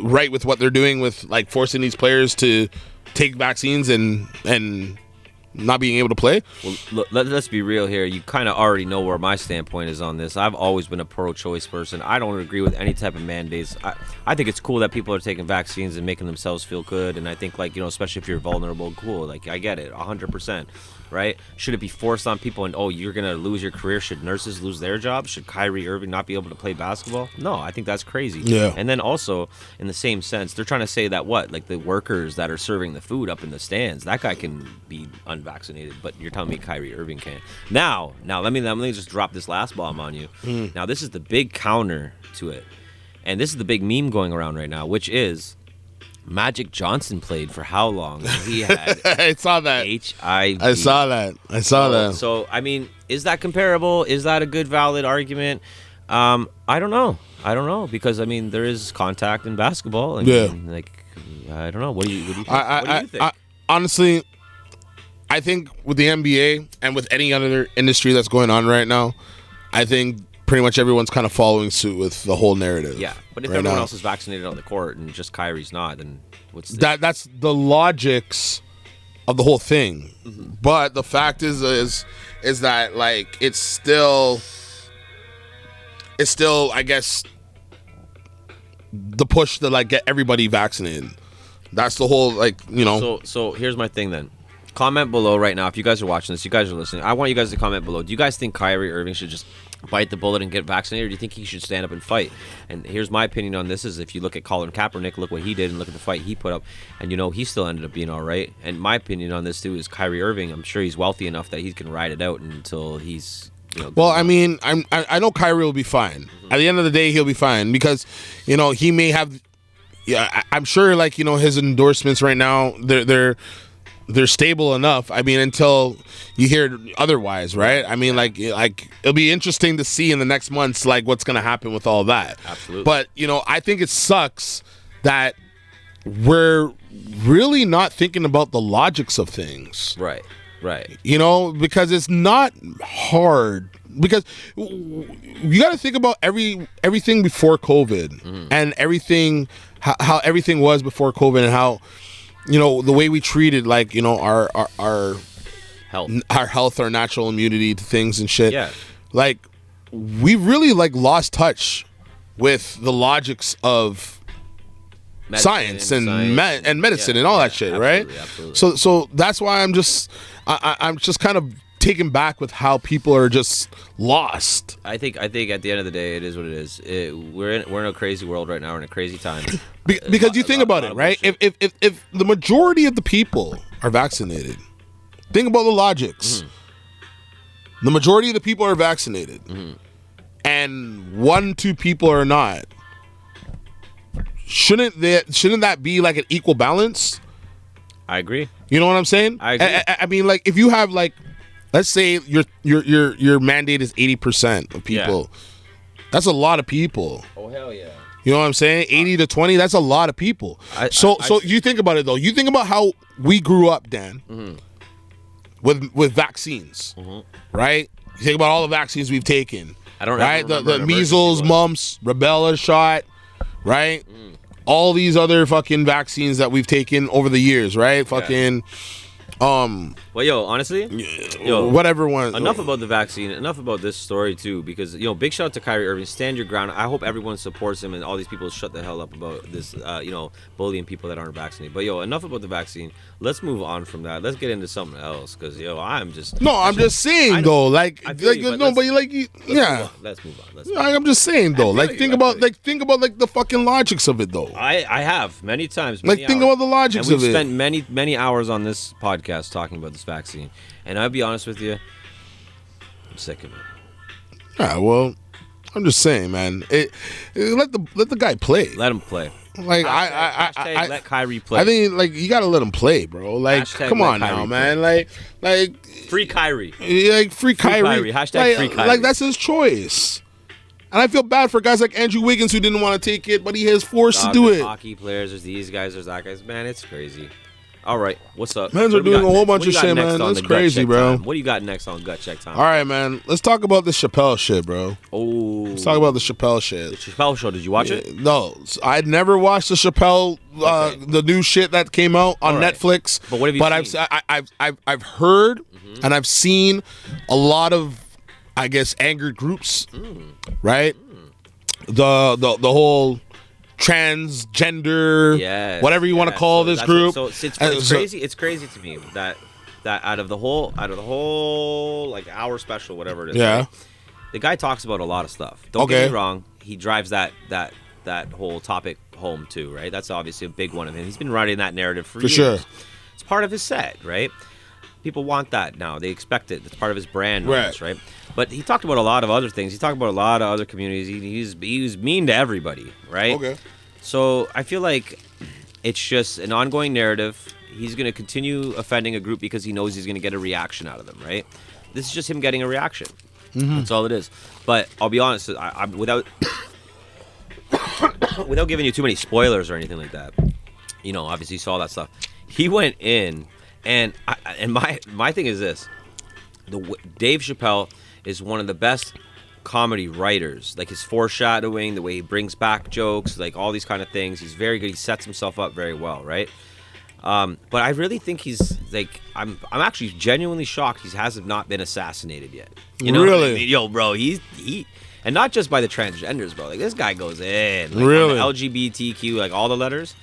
right with what they're doing with like forcing these players to take vaccines and not being able to play? Well, let's be real here. You kind of already know where my standpoint is on this. I've always been a pro-choice person. I don't agree with any type of mandates. I think it's cool that people are taking vaccines and making themselves feel good. And I think, like, especially if you're vulnerable, cool. Like, I get it, 100%. Right? Should it be forced on people and, you're going to lose your career? Should nurses lose their jobs? Should Kyrie Irving not be able to play basketball? No, I think that's crazy. Yeah. And then also, in the same sense, they're trying to say that like the workers that are serving the food up in the stands, that guy can be unvaccinated, but you're telling me Kyrie Irving can't. Now, let me just drop this last bomb on you. Now, this is the big counter to it. And this is the big meme going around right now, which is Magic Johnson played for how long? He had I saw that. HIV. I saw that. So, I mean, is that comparable? Is that a good, valid argument? I don't know. Because, I mean, there is contact in basketball. And, like, I don't know. What do you think? What do you think? Honestly, I think with the NBA and with any other industry that's going on right now, I think pretty much everyone's kind of following suit with the whole narrative. Yeah, but if everyone else is vaccinated on the court and just Kyrie's not, then what's that's the logics of the whole thing. Mm-hmm. But the fact is that like it's still I guess the push to like get everybody vaccinated. That's the whole So here's my thing then. Comment below right now if you guys are watching this, you guys are listening. I want you guys to comment below. Do you guys think Kyrie Irving should just bite the bullet and get vaccinated, or do you think he should stand up and fight? And here's my opinion on this: is if you look at Colin Kaepernick, look what he did, and look at the fight he put up, and he still ended up being all right. And my opinion on this too is Kyrie Irving. I'm sure he's wealthy enough that he can ride it out until he's. Well, I mean, I know Kyrie will be fine. Mm-hmm. At the end of the day, he'll be fine because, he may have yeah, I'm sure like, you know, his endorsements right now, they're stable enough. I mean, until you hear otherwise, right? I mean, like it'll be interesting to see in the next months, like what's going to happen with all that. Absolutely. But, you know, I think it sucks that we're really not thinking about the logics of things. Right. You know, because it's not hard. Because you got to think about everything before COVID and everything, how everything was before COVID and how, you know, the way we treated, like, you know, our health, our natural immunity to things and shit. Yeah. Like, we really like lost touch with the logics of science and medicine and all that shit, right? Absolutely. So that's why I'm just kind of taken back with how people are just lost. I think at the end of the day, it is what it is. We're in a crazy world right now. We're in a crazy time. Because you think about it, right? If the majority of the people are vaccinated, think about the logics. The majority of the people are vaccinated, and 1-2 people are not. Shouldn't that be like an equal balance? I agree. You know what I'm saying? I agree. I mean, like, if you have, like, let's say your mandate is 80% of people. Yeah. That's a lot of people. Oh, hell yeah. You know what I'm saying? 80 to 20, that's a lot of people. So you think about it, though. You think about how we grew up, Dan, with vaccines, right? You think about all the vaccines we've taken. I don't right? The measles, mumps, rubella shot, right? All these other fucking vaccines that we've taken over the years, right? Fucking well, yo, honestly, whatever one. Enough about the vaccine. Enough about this story too, because, you know, big shout out to Kyrie Irving. Stand your ground. I hope everyone supports him, and all these people shut the hell up about this. You know, bullying people that aren't vaccinated. But yo, enough about the vaccine. Let's move on from that. Let's get into something else, because yo, I'm just saying though, like let's move on. Let's move on. I'm just saying though, like think about like the fucking logics of it though. I have many times. Think about the logics of it. We've spent many hours on this podcast talking about this vaccine, and I'll be honest with you, I'm sick of it. Yeah, well, I'm just saying, man. Let the guy play. Let him play. Like I let Kyrie play. I think like you gotta let him play, bro. Like come on now, man. Like free Kyrie. Like free Kyrie. Hashtag free Kyrie. Like that's his choice. And I feel bad for guys like Andrew Wiggins who didn't want to take it, but he has forced to do it. Hockey players, there's these guys, there's that guys. Man, it's crazy. All right, what's up? Men's are doing a whole bunch of shit, man. That's crazy, bro. What do you got next on Gut Check Time? All right, man. Let's talk about the Chappelle shit, bro. Oh. Let's talk about the Chappelle shit. The Chappelle show, did you watch it? No. I'd never watched the Chappelle, the new shit that came out on Netflix. But what have you seen? I've heard and I've seen a lot of, I guess, angered groups, right? The whole transgender, whatever you want to call this group. So it's crazy. It's crazy to me that out of the whole like hour special, whatever it is. Yeah. Right, the guy talks about a lot of stuff. Don't get me wrong. He drives that whole topic home too, right? That's obviously a big one of him. He's been writing that narrative for years. Sure. It's part of his set, right? People want that now. They expect it. It's part of his brand, almost, right? But he talked about a lot of other things. He talked about a lot of other communities. He was mean to everybody, right? Okay. So I feel like it's just an ongoing narrative. He's going to continue offending a group because he knows he's going to get a reaction out of them, right? This is just him getting a reaction. That's all it is. But I'll be honest, I'm without giving you too many spoilers or anything like that. You know, obviously you saw that stuff. He went in, and my thing is this: Dave Chappelle is one of the best comedy writers. Like his foreshadowing, the way he brings back jokes, like all these kind of things. He's very good. He sets himself up very well, right? But I really think he's like, I'm actually genuinely shocked he hasn't not been assassinated yet. You know, really? I mean, yo, bro, he, and not just by the transgenders, bro. Like this guy goes in, like, really, on the LGBTQ, like all the letters.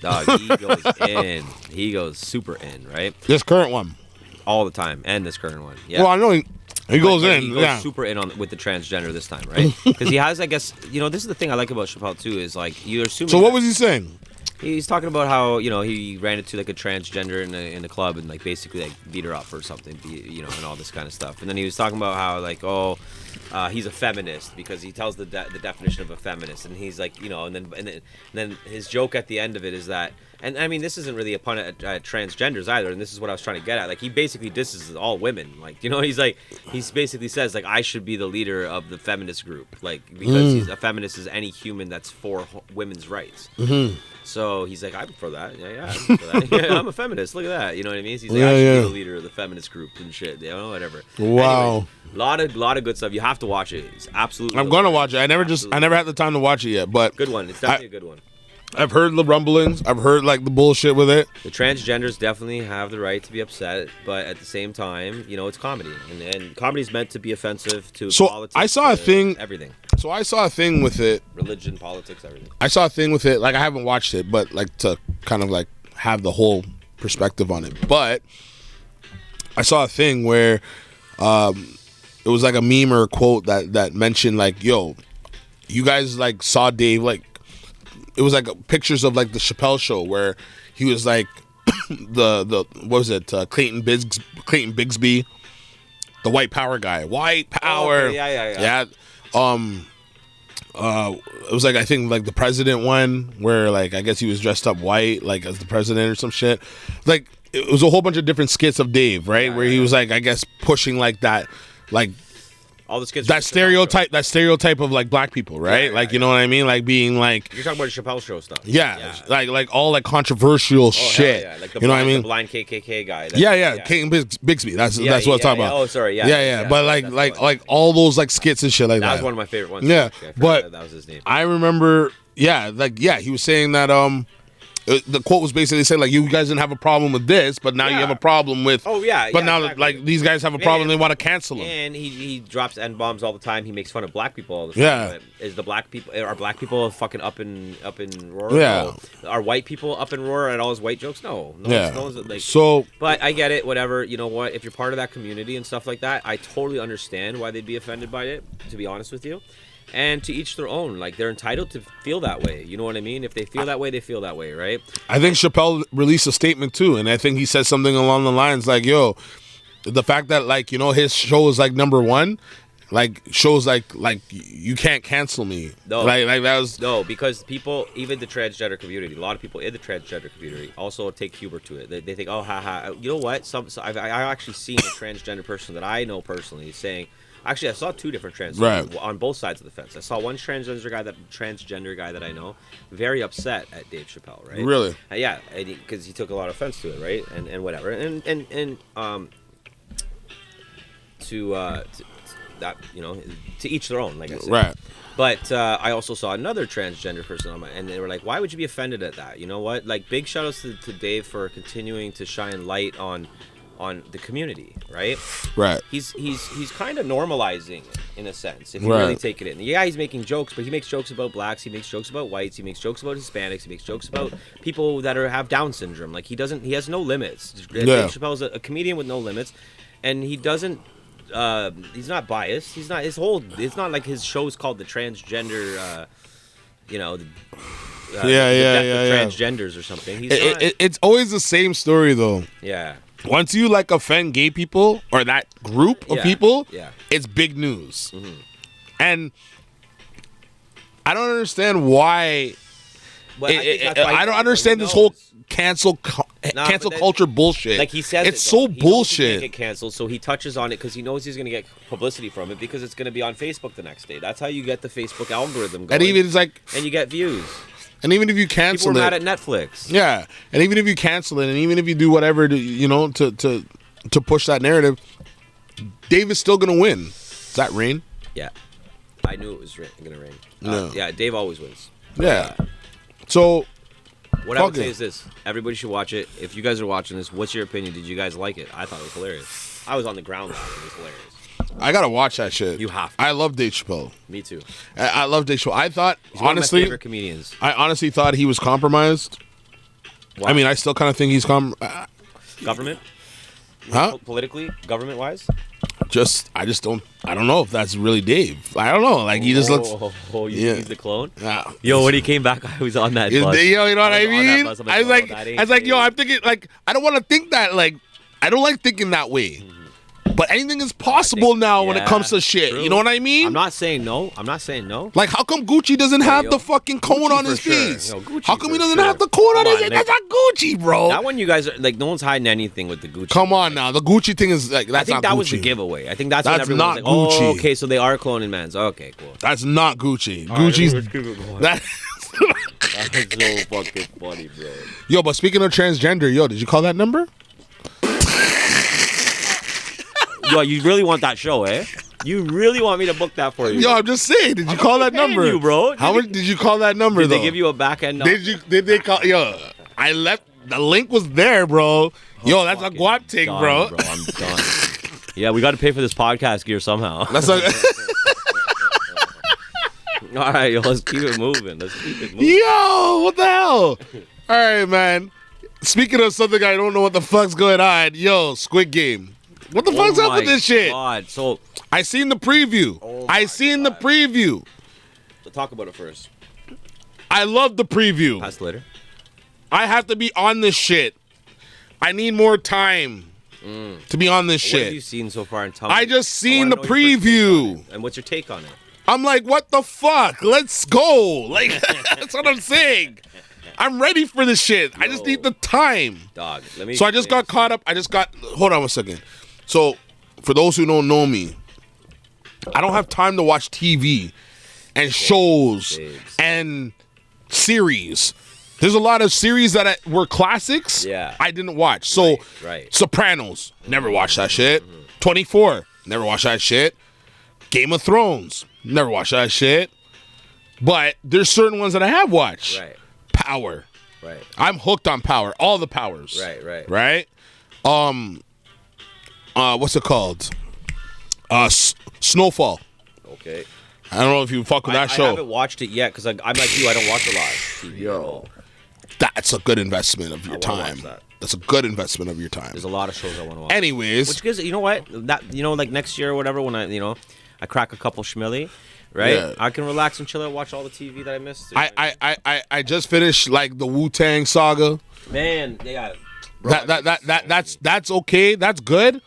Dog, he goes in. He goes super in, right? This current one, all the time, and this current one. Yeah. Well, I know he goes in. He goes super in with the transgender this time, right? Because he has, I guess, you know, this is the thing I like about Chappelle too, is like you're assuming. So what was he saying? He's talking about how, you know, he ran into like a transgender in the club and like basically like beat her up or something, you know, and all this kind of stuff. And then he was talking about how like, he's a feminist because he tells the definition of a feminist, and he's like, and then his joke at the end of it is that, and I mean, this isn't really a pun at transgenders either, and this is what I was trying to get at. Like, he basically disses all women. Like, he basically says, like, I should be the leader of the feminist group, like, because he's a feminist is any human that's for women's rights. So he's like, I'm for that. Yeah, I'm for that. Yeah, I'm a feminist. Look at that. You know what I mean? He's like, I should be the leader of the feminist group and shit. Whatever. Wow. Anyways, lot of good stuff. You have to watch it. It's absolutely. I'm gonna watch it. I never had the time to watch it yet, but good one. It's definitely a good one. I've heard the rumblings. I've heard like the bullshit with it. The transgenders definitely have the right to be upset, but at the same time, it's comedy, and comedy is meant to be offensive to politics. I saw a thing. Everything. So I saw a thing with it. Religion, politics, everything. I saw a thing with it. Like, I haven't watched it, but like to kind of like have the whole perspective on it. But I saw a thing where it was like a meme or a quote that mentioned like, yo, you guys like saw Dave, like it was like pictures of like the Chappelle show where he was like the what was it, Clayton Bigsby, the white power guy. White power. Oh, okay. Yeah. It was like, I think like the president one where like I guess he was dressed up white like as the president or some shit. Like, it was a whole bunch of different skits of Dave, right? Where he was like, I guess, pushing like that, like all the skits, that stereotype of like black people, right? You know what I mean? Like being like, you're talking about the Chappelle show stuff. Yeah. Like all like controversial shit. Like the you know what I mean? The blind KKK guy. Clayton Bigsby. That's what I'm talking about. Oh, sorry. Yeah. But like all those like skits and shit like that. That was one of my favorite ones. Yeah, but that was his name. I remember. He was saying that the quote was basically saying like, you guys didn't have a problem with this, but now you have a problem with. Oh yeah. But now exactly. like these guys have a problem, they want to cancel him. And he drops N-bombs all the time. He makes fun of black people all the time. Yeah. Are black people fucking up in roar? Yeah. No. Are white people up in roar at all his white jokes? No. No one's like. So. But I get it. Whatever. You know what? If you're part of that community and stuff like that, I totally understand why they'd be offended by it. To be honest with you. And to each their own. Like, they're entitled to feel that way. You know what I mean? If they feel that way, they feel that way, right? I think Chappelle released a statement too, and I think he said something along the lines like, yo, the fact that like, his show is like #1, like shows like you can't cancel me. No. Like that was no, because people, even the transgender community, a lot of people in the transgender community also take humor to it. They think, oh, haha. You know what? I've actually seen a transgender person that I know personally saying. Actually, I saw two different transgenders on both sides of the fence. I saw one transgender guy that I know very upset at Dave Chappelle, right? Really? Yeah, because he took a lot of offense to it, right? And whatever. And to that, to each their own, like I said. Right. But I also saw another transgender person and they were like, why would you be offended at that? You know what? Like, big shout outs to Dave for continuing to shine light on the community, right? Right. He's kind of normalizing it, in a sense, if you really take it in. Yeah, he's making jokes, but he makes jokes about blacks, he makes jokes about whites, he makes jokes about Hispanics, he makes jokes about people that have Down syndrome. Like, he has no limits. Dave Chappelle's a comedian with no limits, and he doesn't. He's not biased. He's not. It's not like his show's called the transgender. Transgenders or something. It's always the same story though. Yeah. Once you like offend gay people or that group of people, it's big news. Mm-hmm. And I don't understand why. I don't understand this whole cancel culture bullshit. Like he says, it's so bullshit. He get canceled, so he touches on it because he knows he's going to get publicity from it because it's going to be on Facebook the next day. That's how you get the Facebook algorithm going. And even it's like, and you get views. And even if you cancel people are mad at Netflix. Yeah, and even if you cancel it, and even if you do whatever to push that narrative, Dave is still gonna win. Is that rain? Yeah, I knew it was gonna rain. Yeah, Dave always wins. Yeah. So what I would say is this: everybody should watch it. If you guys are watching this, what's your opinion? Did you guys like it? I thought it was hilarious. I was on the ground laughing. It was hilarious. I gotta watch that shit. You have to. I love Dave Chappelle. Me too. I love Dave Chappelle. I thought, he's honestly, one of my favorite comedians. I honestly thought he was compromised. Why? I mean, I still kind of think he's government. Huh? Politically, government-wise. I don't know if that's really Dave. I don't know. Like, he just looks. Oh, you think he's the clone? Yo, when he came back, I was on that bus. Yo, you know what I mean? I was like, yo, I'm thinking, like, I don't want to think that, like, I don't like thinking that way. Mm-hmm. But anything is possible now when it comes to shit. true. You know what I mean? I'm not saying no. I'm not saying no. Like, how come Gucci doesn't have yo, the fucking cone Gucci on for his sure. face? Yo, Gucci How come he for doesn't sure. have the cone on Come his on, face? Nick. That's not Gucci, bro. That one, you guys are like, no one's hiding anything with the Gucci. Come on now. The Gucci thing is like, that's I think not that Gucci. was the giveaway. I think that's when That's everyone was not like, Gucci. oh, okay, so they are cloning mans. Okay, cool. That's not Gucci. All right, Gucci's let's keep it going. that. That's so fucking funny, bro. Yo, but speaking of transgender, yo, did you call that number? Yo, you really want that show, eh? You really want me to book that for you? Yo, I'm just saying. Did you call that paying number, you, bro. How much did you call that number? Did though? they give you a back end number? Did they call? Yo, I left. The link was there, bro. Yo, that's a Fucking guap thing, done, bro. I'm done. Yeah, we got to pay for this podcast gear somehow. That's a. All right, yo, let's keep it moving. Yo, what the hell? All right, man. Speaking of something I don't know what the fuck's going on, yo, Squid Game. What the fuck's up with this shit? God. So I seen the preview. I seen the preview. talk about it first. I love the preview. Pass later. I have to be on this shit. I need more time to be on this What have shit. you seen so far? And tell me. I just seen wanna the know your first take on preview. it. And what's your take on it? I'm like, what the fuck? Let's go. Like, that's what I'm saying. I'm ready for this shit. I just Yo. need the time. Dog, let me. So I just got caught up. Hold on one second. So, for those who don't know me, I don't have time to watch TV and shows babes. and series. There's a lot of series that were classics. Yeah. I didn't watch. So, Right. Sopranos, never watched that shit. 24, never watched that shit. Game of Thrones, never watched that shit. But there's certain ones that I have watched. Right. Power. Right. I'm hooked on Power. All the Powers. Right. Right? What's it called? Snowfall. Okay. I don't know if you fuck with that I show. haven't watched it yet because I'm like you. I don't watch a lot of TV at all. That's a good investment of your wanna watch time. that. That's a good investment of your time. There's a lot of shows I want to watch. Anyways, Which gives, you know what? That, like next year or whatever, when I crack a couple schmilly, right? Yeah. I can relax and chill out, watch all the TV that I missed. I just finished like the Wu-Tang saga. Man, yeah. That's okay. That's good.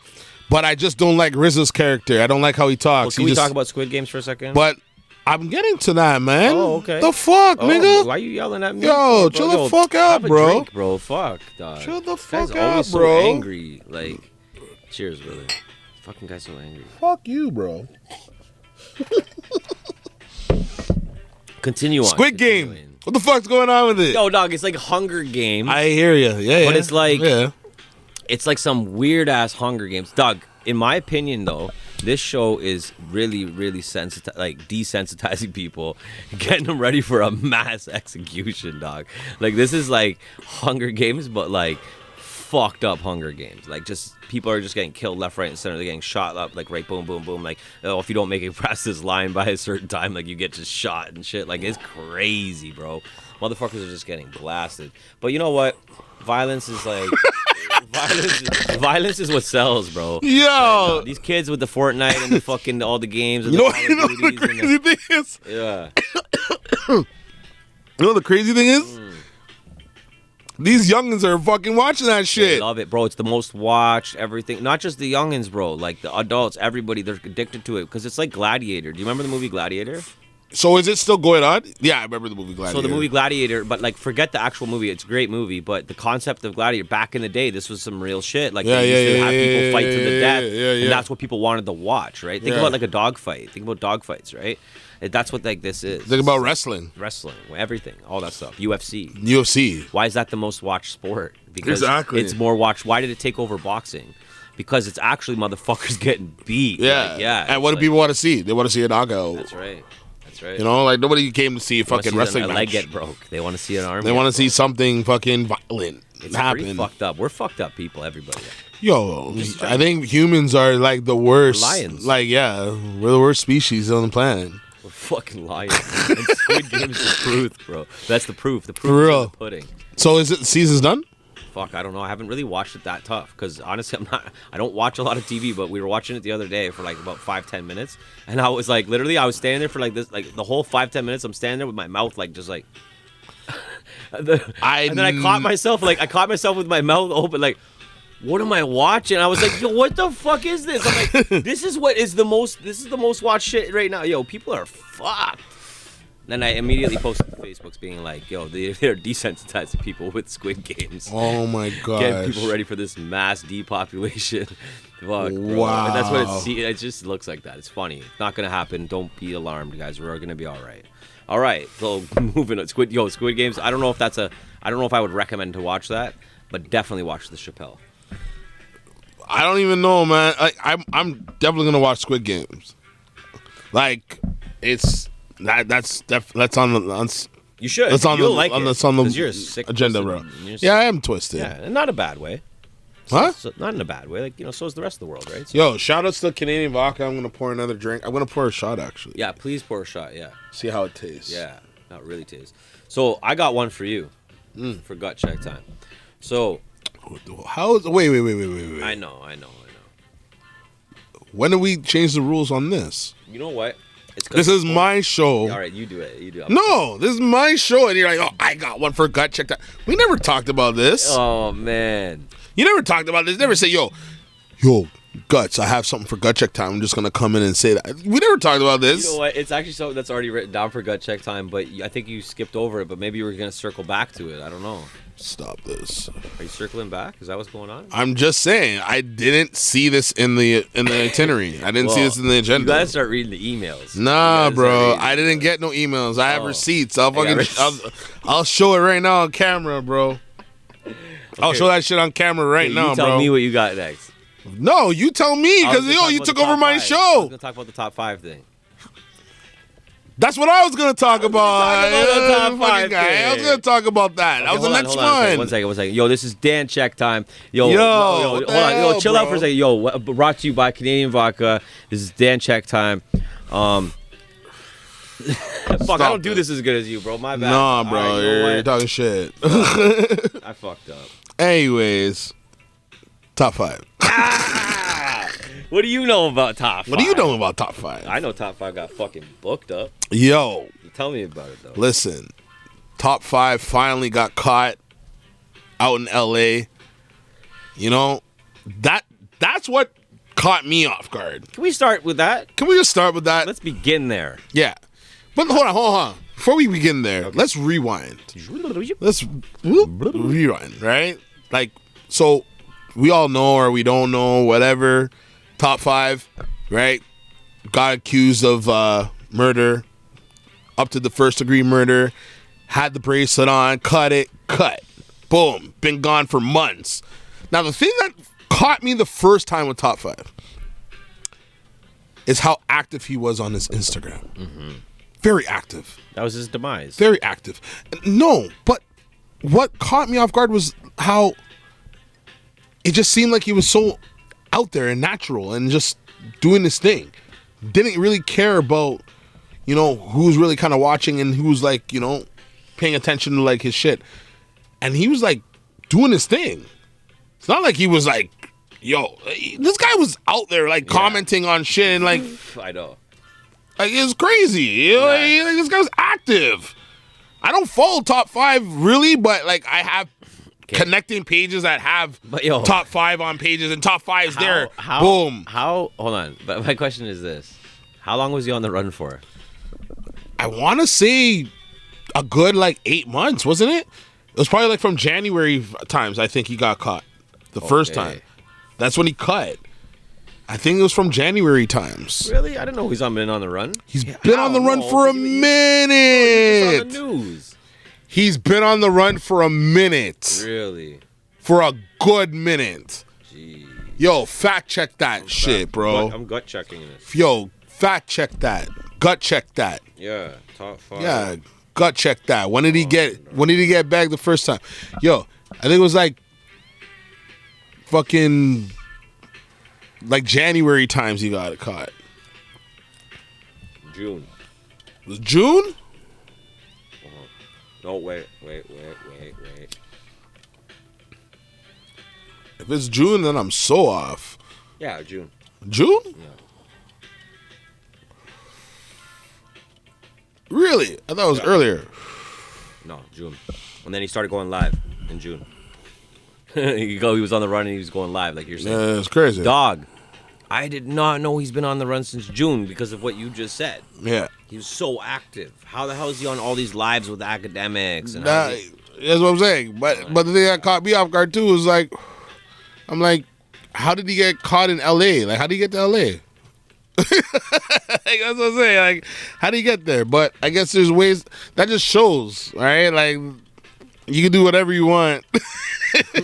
But I just don't like RZA's character. I don't like how he talks. Well, can we talk about Squid Games for a second? But I'm getting to that, man. Oh, okay. The fuck, nigga? Why are you yelling at me? Yo, for, chill bro? the fuck out, have a bro. Drink, bro. Fuck, dog. Chill the This fuck guy's out, always bro. So angry. Like, cheers, brother. Fucking guy's so angry. Fuck you, bro. Continue on. Squid Continuing. Game. What the fuck's going on with it? Yo, dog, it's like Hunger Games. I hear you. Yeah, But yeah. it's like- yeah. It's like some weird ass Hunger Games. Doug, in my opinion though, this show is really, really desensitizing people, getting them ready for a mass execution, dog. Like this is like Hunger Games, but like fucked up Hunger Games. Like just people are just getting killed left, right, and center. They're getting shot up, like right, boom, boom, boom. Like, oh, if you don't make it past this line by a certain time, like you get just shot and shit. Like it's crazy, bro. Motherfuckers are just getting blasted. But you know what? Violence is like violence is what sells, bro. Yo. These kids with the Fortnite and the fucking all the games and You the know, Call you know of the Duties and crazy thing is? yeah. You know the crazy thing is? These youngins are fucking watching that They shit. love it, bro. It's the most watched everything. Not just the youngins, bro. Like the adults, everybody, they're addicted to it because it's like Gladiator. Do you remember the movie Gladiator? So is it still going on? Yeah, I remember the movie Gladiator. So the movie Gladiator, but like forget the actual movie. It's a great movie, but the concept of Gladiator back in the day, this was some real shit. Like Yeah, they used to have yeah, people fight to the yeah, death, yeah, yeah. and that's what people wanted to watch, right? Think Yeah. about like a dog fight. Think about dog fights, right? That's what like this is. Think about wrestling. Wrestling, everything, all that stuff. UFC. UFC. Why is that the most watched sport? Because Exactly. it's more watched. Why did it take over boxing? Because it's actually motherfuckers getting beat. Yeah. Like, yeah. And what do like, people want to see? They want to see a knockout. That's right. That's right. You know, like nobody came to see a They wanna fucking see wrestling a match. leg get broke. They want to see an arm. They get want to see broke. something fucking violent It's pretty happen. fucked up. We're fucked up people. Everybody. Yo, I think humans are like the worst. Lions. Like, yeah, we're the worst species on the planet. We're fucking liars. And Squid Game's the truth, bro. That's the proof. The proof For is in real. the pudding. So is it the season's done? Fuck, I don't know. I haven't really watched it that tough because honestly, I don't watch a lot of TV. But we were watching it the other day for like about 5-10 minutes, and I was like, literally, I was standing there for like this, like the whole 5-10 minutes. I'm standing there with my mouth like just like. And then I caught myself with my mouth open, like, what am I watching? I was like, yo, what the fuck is this? I'm like, this is the most watched shit right now. Yo, people are fucked. Then I immediately posted to Facebook's being like, yo, they're desensitizing people with Squid Games. Oh my god. Getting people ready for this mass depopulation. Fuck, bro. Wow. And that's what it just looks like that. It's funny. It's not gonna happen. Don't be alarmed, guys. We're gonna be all right. All right. So moving on. Squid Games. I don't know if I would recommend to watch that, but definitely watch the Chappelle. I don't even know, man. I'm definitely gonna watch Squid Games. Like, it's that's on the you should. That's on You'll the like on it, the, on the 'cause you're a sick agenda, person. bro. You're Yeah, I sick. am twisted. Yeah, and not a bad way. Huh? So, not in a bad way. Like, so is the rest of the world, right? So, Yo, shout outs to Canadian vodka. I'm gonna pour another drink. I'm gonna pour a shot actually. yeah, please pour a shot. Yeah. See how it tastes. Yeah, not really tastes. So I got one for you for gut check time. So How is? Wait. I know. When do we change the rules on this? You know what? This is my show. All right, you do it. You do it. No, this is my show, and you're like, oh, I got one for gut check time. We never talked about this. Oh man. You never talked about this. Never say, yo, Guts, I have something for gut check time. I'm just gonna come in and say that. We never talked about this. You know what? It's actually something that's already written down for gut check time, but I think you skipped over it. But maybe you were gonna circle back to it. I don't know. Stop this. Are you circling back? Is that what's going on? I'm just saying, I didn't see this in the itinerary. I didn't see this in the agenda. You gotta start reading the emails. Nah, bro. I didn't get no emails. I have receipts. I'll show it right now on camera, bro. Okay. I'll show that shit on camera right now, bro. You tell me what you got next. No, you tell me, because you took over my show. I was gonna talk about the top 5 thing. That's what I was gonna talk about. I was gonna talk about that. That was the next one. One second. Yo, this is Dan check time. Yo, hold on. Yo, chill bro. out for a second. Yo, brought to you by Canadian Vodka. This is Dan check time. Fuck, I don't do this as good as you, bro. My bad. Nah, bro, Right, you're talking shit. I fucked up. Anyways, top 5. What do you know about top 5? What do you know about top 5? I know top 5 got fucking booked up. Yo, Tell me about it though. listen, top 5 finally got caught out in L.A. You know, that's what caught me off guard. Can we start with that? Can we just start with that? Let's begin there. Yeah. But hold on. Before we begin there, let's rewind. Let's rewind, right? Like, so we all know or we don't know, whatever. Top 5, right? Got accused of murder, up to the first-degree murder. Had the bracelet on, cut. Boom. Been gone for months. Now, the thing that caught me the first time with top 5 is how active he was on his Instagram. Mm-hmm. Very active. That was his demise. Very active. No, but what caught me off guard was how it just seemed like he was so out there and natural and just doing this thing. Didn't really care about, who's really kind of watching and who's like, paying attention to like his shit. And he was like doing his thing. It's not like he was like, yo, this guy was out there like commenting on shit and like, I know. Like, it was crazy. This guy was active. I don't follow top 5 really, but like I have connecting pages that have top 5 on pages and top 5's there. Boom. Hold on. But my question is this. How long was he on the run for? I want to say a good like 8 months, wasn't it? It was probably like from January times I think he got caught. The first time. That's when he cut. I think it was from January times. Really? I didn't know he's been on the run. He's been on the run for a minute. On the news. He's been on the run for a minute. Really? For a good minute. Jeez. Yo, fact check that shit, bro. I'm gut checking this. Yo, fact check that. Gut check that. Yeah, top 5. Yeah, gut check that. When did he get bagged the first time? Yo, I think it was like fucking like January times he got caught. June. Was it June? No, wait. If it's June, then I'm so off. Yeah, June. June? Yeah. Really? I thought it was earlier. No, June. And then he started going live in June. He was on the run and he was going live, like you're saying. Yeah, it's crazy. Dog, I did not know he's been on the run since June because of what you just said. Yeah. He was so active. How the hell is he on all these lives with academics? And That's what I'm saying. But the thing that caught me off guard too was like, I'm like, how did he get caught in L.A.? Like, how did he get to L.A.? Like, that's what I'm saying. Like, how do you get there? But I guess there's ways. That just shows, right? Like, you can do whatever you want.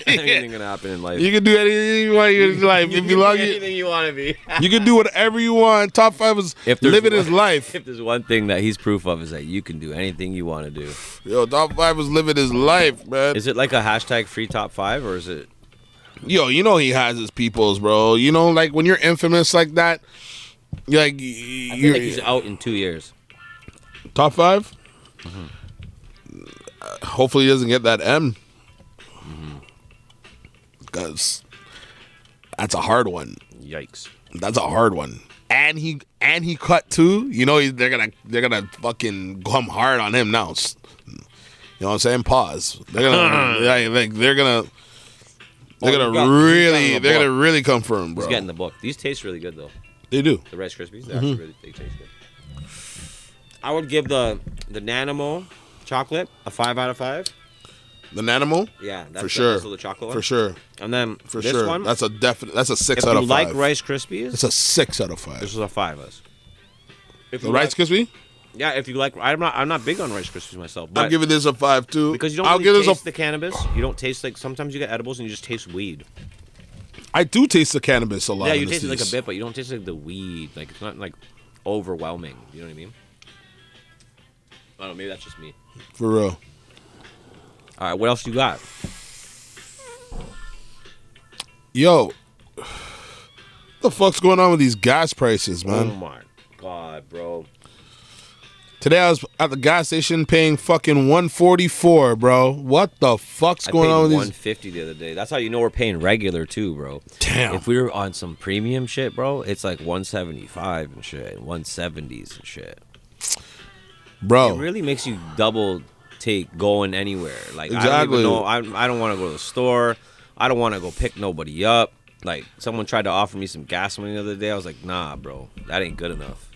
anything can happen in life. You can do anything you want in your life. If you love anything you want to be. You can do whatever you want. Top 5 is living his life. If there's one thing that he's proof of is that you can do anything you want to do. Yo, Top 5 is living his life, man. Is it like a hashtag free top 5 or is it? Yo, you know he has his peoples, bro. You know, like when you're infamous like that, you're like, I feel like he's out in 2 years. Top 5? Mm-hmm. Hopefully he doesn't get that M. Because that's a hard one. Yikes. That's a hard one. And he cut too. You know they're gonna fucking come hard on him now. You know what I'm saying? Pause. They're gonna really confirm, bro. He's getting the book. These taste really good though. They do. The Rice Krispies, they taste good. I would give the Nanimo chocolate a 5 out of 5. The Nanimo? Yeah, that's for sure. Also the chocolate one. For sure. And then for this sure. one, that's a 6 If out of 5. you like Rice Krispies, it's a 6 out of 5. This is a 5. The Rice Krispie? Yeah, if you like, I'm not big on Rice Krispies myself. But I'm giving this a 5 too. Because you don't really taste the cannabis. You don't taste like sometimes you get edibles and you just taste weed. I do taste the cannabis a lot. Yeah, you taste it like a bit, but you don't taste like the weed. Like it's not like overwhelming. You know what I mean? I don't know. Maybe that's just me. For real. All right, what else you got? Yo, what the fuck's going on with these gas prices, man? Oh my god, bro. Today I was at the gas station paying fucking $144, bro. What the fuck's going on with these? $150 the other day. That's how you know we're paying regular too, bro. Damn. If we were on some premium shit, bro, it's like 175 and shit, 170s and shit. Bro, it really makes you double take going anywhere. Like exactly. I don't even know. I don't want to go to the store. I don't want to go pick nobody up. Like someone tried to offer me some gas money the other day. I was like, nah, bro, that ain't good enough.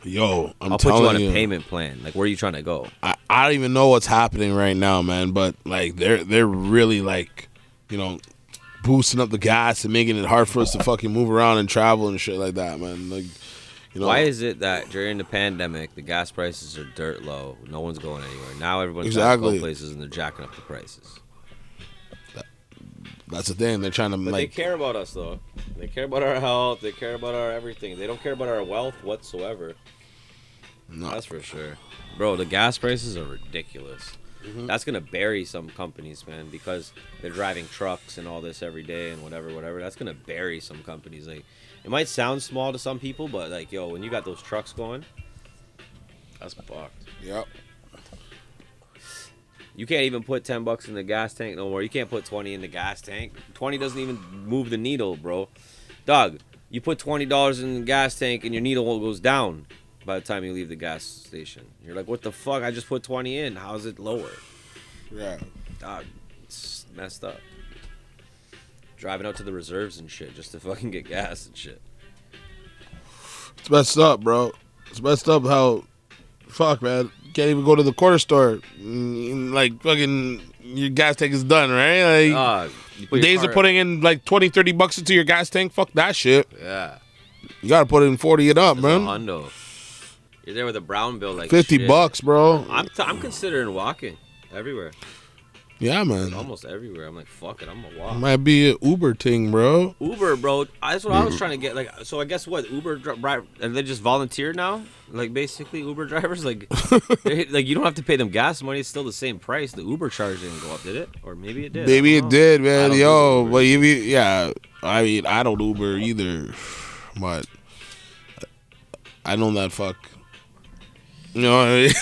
Yo, I'll put you on a payment plan. Like, where are you trying to go? I don't even know what's happening right now, man. But like, they're really like, you know, boosting up the gas and making it hard for us to fucking move around and travel and shit like that, man. Like, you know, why is it that during the pandemic the gas prices are dirt low? No one's going anywhere. Now everyone's trying to go places and they're jacking up the prices. That's the thing. They're trying to but like. They care about us though. They care about our health. They care about our everything. They don't care about our wealth whatsoever. No. That's for sure. Bro, the gas prices are ridiculous. Mm-hmm. That's gonna bury some companies, man, because they're driving trucks and all this every day and whatever. That's gonna bury some companies. Like, it might sound small to some people, but like, yo, when you got those trucks going, that's fucked. Yep. You can't even put $10 in the gas tank no more. You can't put 20 in the gas tank. 20 doesn't even move the needle, bro. Dog, you put $20 in the gas tank and your needle goes down by the time you leave the gas station. You're like, what the fuck? I just put 20 in. How's it lower? Yeah. Dog, it's messed up. Driving out to the reserves and shit just to fucking get gas and shit. It's messed up, bro. It's messed up how, fuck, man. You can't even go to the corner store. Like, fucking, your gas tank is done, right? Like, days of putting in like $20-$30 into your gas tank, fuck that shit. Yeah. You gotta put in 40 and up, it's man. A hundo. You're there with a brown bill like $50, bro. I'm considering walking everywhere. Yeah, man. Almost everywhere. I'm like, fuck it, I'm gonna walk. Might be an Uber thing, bro. Uber, bro. That's what I was trying to get. Like, so I guess what Uber driver, and they just volunteer now. Like, basically, Uber drivers, like, like you don't have to pay them gas money. It's still the same price. The Uber charge didn't go up, did it? Or maybe it did. Maybe it did, man. Yo, but yeah. I mean, I don't Uber either, but I know that fuck. You know what I mean?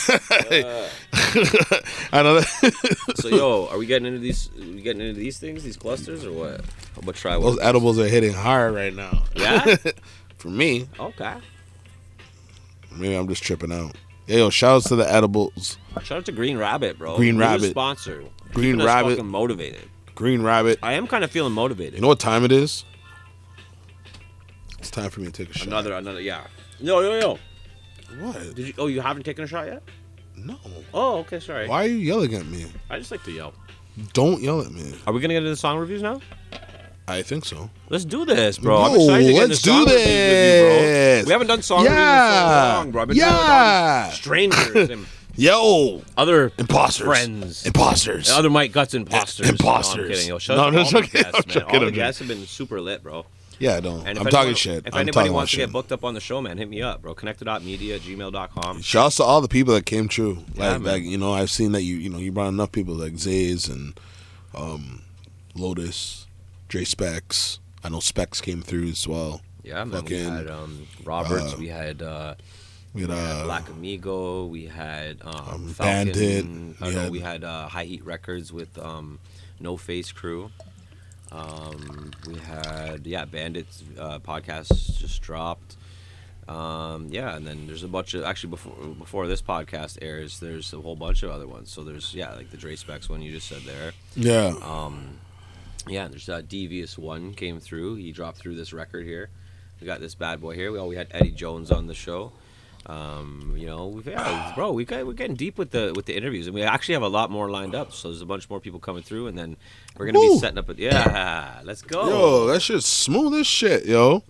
I know that. So, yo, are we getting into these? We getting into these things, these clusters, or what? How about try those edibles are hitting hard right now. Yeah. For me. Okay. Maybe I'm just tripping out. Yeah, yo, shout outs to the edibles. Shout out to Green Rabbit, bro. Green New Rabbit sponsor. Green Keeping us Rabbit. fucking motivated. Green Rabbit. I am kind of feeling motivated. You know what time it is? It's time for me to take a shot. Another, yeah. Yo. What? You haven't taken a shot yet? No. Oh, okay, sorry. Why are you yelling at me? I just like to yell. Don't yell at me. Are we gonna get into the song reviews now? I think so. Let's do this, bro. I'm No, excited to get into let's song do reviews with you, bro. We haven't done song reviews in so long, bro. I've been doing it on strangers and other imposters, friends, imposters, other Mike Gutz imposters. Imposters. No, I'm kidding. Yo, shout No, out to no, all my it's okay. guests, I'm man. joking, All the I'm guests have been super lit, bro. Yeah, no. And I'm talking shit. If I'm anybody talking wants to shit. get booked up on the show, man, hit me up, bro. Connected.media@gmail.com. Shouts to all the people that came true. Yeah, Like you know, I've seen that you brought enough people like Zays and Lotus, Dre Specs. I know Specs came through as well. Yeah, man. We had Roberts. We had Black Amigo. We had Falcon. Bandit. We had High Heat Records with No Face Crew. We had Bandits podcast just dropped. And then there's a bunch of before this podcast airs, there's a whole bunch of other ones. So there's like the Dre Specs one you just said there. Yeah. There's Devious One came through. He dropped through this record here. We got this bad boy here. We had Eddie Jones on the show. We're getting deep with the interviews, and we actually have a lot more lined up. So there's a bunch more people coming through, and then we're gonna be setting up. Let's go. Yo, that shit's smooth as shit, yo.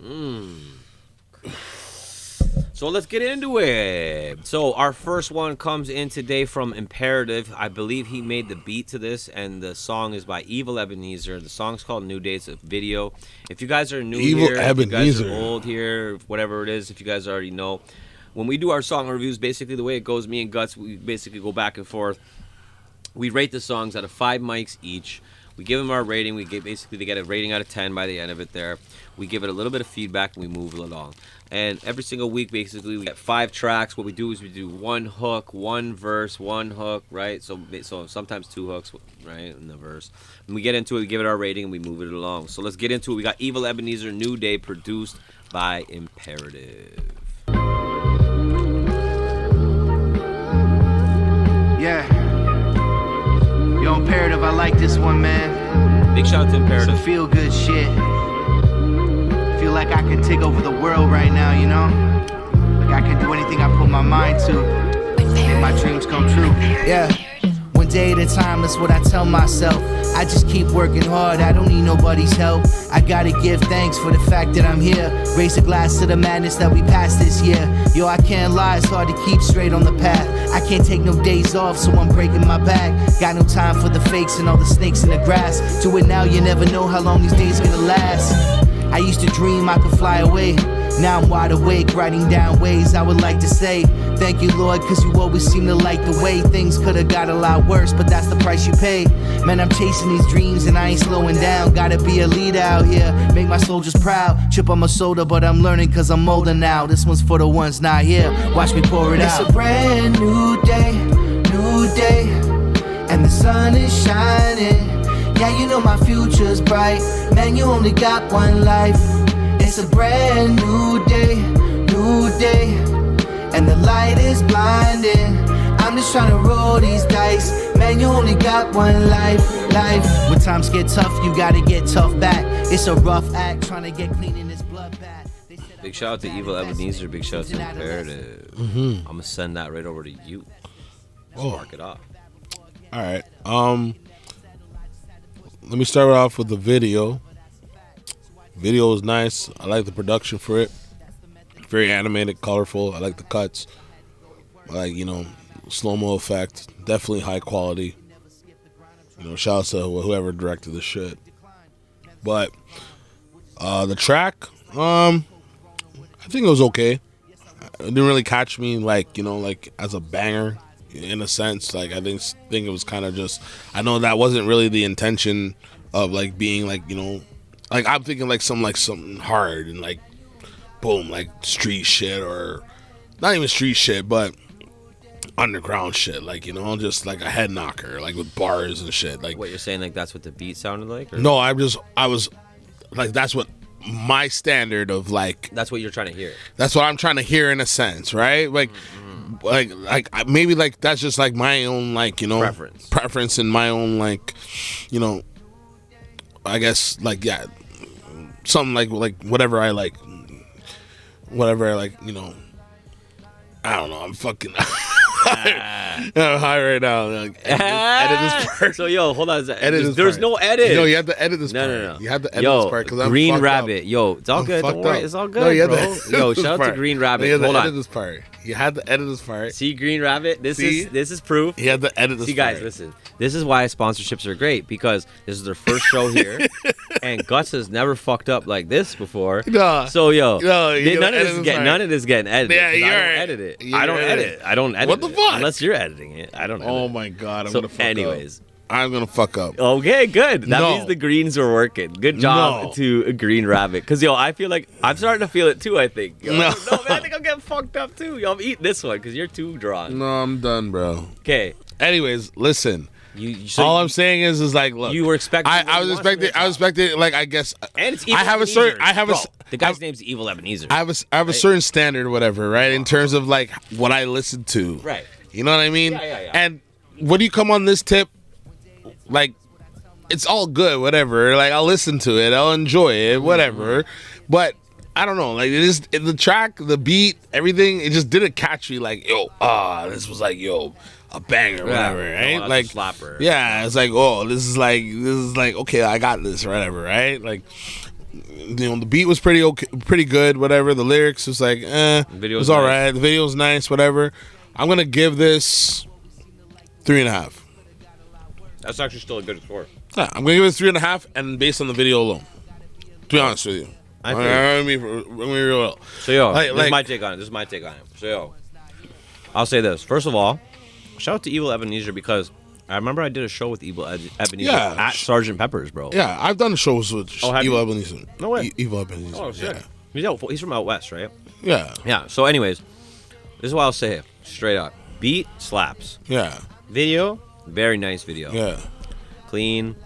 So let's get into it. So our first one comes in today from Imperative. I believe he made the beat to this, and the song is by Evil Ebenezer. The song's called New Day. It's a video. If you guys are new here, if you guys are old here, whatever it is, if you guys already know, when we do our song reviews, basically the way it goes, me and Gutz, we basically go back and forth. We rate the songs out of 5 mics each. We give them our rating. They get a rating out of 10 by the end of it there. We give it a little bit of feedback, and we move it along. And every single week, basically, we get 5 tracks. What we do is we do 1 hook, 1 verse, 1 hook, right? So sometimes 2 hooks, right, in the verse. When we get into it, we give it our rating, and we move it along. So let's get into it. We got Evil Ebenezer, New Day, produced by Imperative. Yeah. Yo, Imperative, I like this one, man. Big shout out to Imperative. Some feel good shit. Feel like I can take over the world right now, you know? Like I can do anything I put my mind to. Make my dreams come true. Yeah. One day at a time, that's what I tell myself. I just keep working hard, I don't need nobody's help. I gotta give thanks for the fact that I'm here. Raise a glass to the madness that we passed this year. Yo, I can't lie, it's hard to keep straight on the path. I can't take no days off, so I'm breaking my back. Got no time for the fakes and all the snakes in the grass. Do it now, you never know how long these days gonna last. I used to dream I could fly away. Now I'm wide awake, writing down ways I would like to say thank you, Lord, cause you always seem to like the way things could've got a lot worse, but that's the price you pay. Man, I'm chasing these dreams and I ain't slowing down. Gotta be a leader out here, make my soldiers proud. Chip on my soda, but I'm learning cause I'm older now. This one's for the ones not here, watch me pour it out. It's a brand new day, and the sun is shining. Yeah, you know my future's bright. Man, you only got one life. It's a brand new day, and the light is blinding. I'm just trying to roll these dice. Man, you only got one life. When times get tough, you gotta get tough back. It's a rough act, trying to get clean in this bloodbath. Big shout out to Evil Ebenezer. Big shout out to Imperative. I'm gonna send that right over to you. Spark it up. All right. Let me start off with the video. Video is nice. I like the production for it. Very animated, colorful. I like the cuts. I like, slow-mo effect. Definitely high quality. Shout out to whoever directed the shit. But the track, I think it was okay. It didn't really catch me like as a banger in a sense. Like I think it was kind of just, I know that wasn't really the intention of like being like, like I'm thinking like something hard and like boom, like street shit, or not even street shit, but underground shit, like just like a head knocker, like with bars and shit. Like what you're saying, like that's what the beat sounded like? Or? No, I was like, that's what my standard of like. That's what you're trying to hear. That's what I'm trying to hear in a sense, right? Like, like maybe like that's just like my own like preference and my own like I guess like something like whatever I like, you know. I don't know. I'm fucking. I'm high right now. Like, edit this part. So yo, hold on. There's part. no edit. No, you have to edit this part. No. You have to edit this part because I'm Green fucked Rabbit. Up. Yo, it's all good. Don't worry. Up. It's all good, no, you bro. have to Yo, shout out to Green Rabbit. You have to Hold edit on. this part. You had to edit this part. See Green Rabbit. This is proof. You had to edit this. See, guys, part. listen. This is why sponsorships are great because this is their first show here, and Gutz has never fucked up like this before. No. So yo, No, none of this getting edited. Yeah, I you're don't right. edit it. You're I don't right. edit. I don't edit. What the it. fuck? Unless you're editing it. I don't. Edit Oh it. my god, I'm So gonna fuck anyways. up. I'm gonna fuck up. Okay, good. That No. means the greens are working. Good job No. to a Green Rabbit. Cause yo, I feel like I'm starting to feel it too. I think. Yo, No. man, I think I'm getting fucked up too. Yo, I'm eating this one because you're too drawn. No, I'm done, bro. Okay. Anyways, listen. So all I'm saying is like, look. you were expecting. I was expecting. Like, I guess. And it's Evil I have a Ebenezer. certain. I have Bro, a. the guy's name's Evil Ebenezer. I have a certain standard, whatever, right? In terms of like what I listen to. Right. You know what I mean? Yeah. And when you come on this tip, like, it's all good, whatever. Like, I'll listen to it, I'll enjoy it, whatever. But I don't know, like, it is the track, the beat, everything. It just didn't catch me. Like, this was like, a banger, whatever, right? that's Like, a slapper. yeah, it's like, this is like, okay, I got this, whatever, right? Like, you know, the beat was pretty good, whatever. The lyrics was like, it was all right. The video was nice, whatever. I'm gonna give this 3.5. That's actually still a good score. Yeah, I'm gonna give it 3.5, and based on the video alone. To be honest with you, I let me be real. So yo, Like- this is my take on it. So yo, I'll say this. First of all, shout out to Evil Ebenezer because I remember I did a show with Evil Ebenezer at Sergeant Pepper's, bro. Yeah, I've done shows with have Evil you? Ebenezer. No way. Evil Ebenezer. Oh shit. Yeah. He's from out west, right? Yeah. Yeah. So anyways, this is what I'll say straight up. Beat slaps. Yeah. Video, very nice video. Yeah. Clean.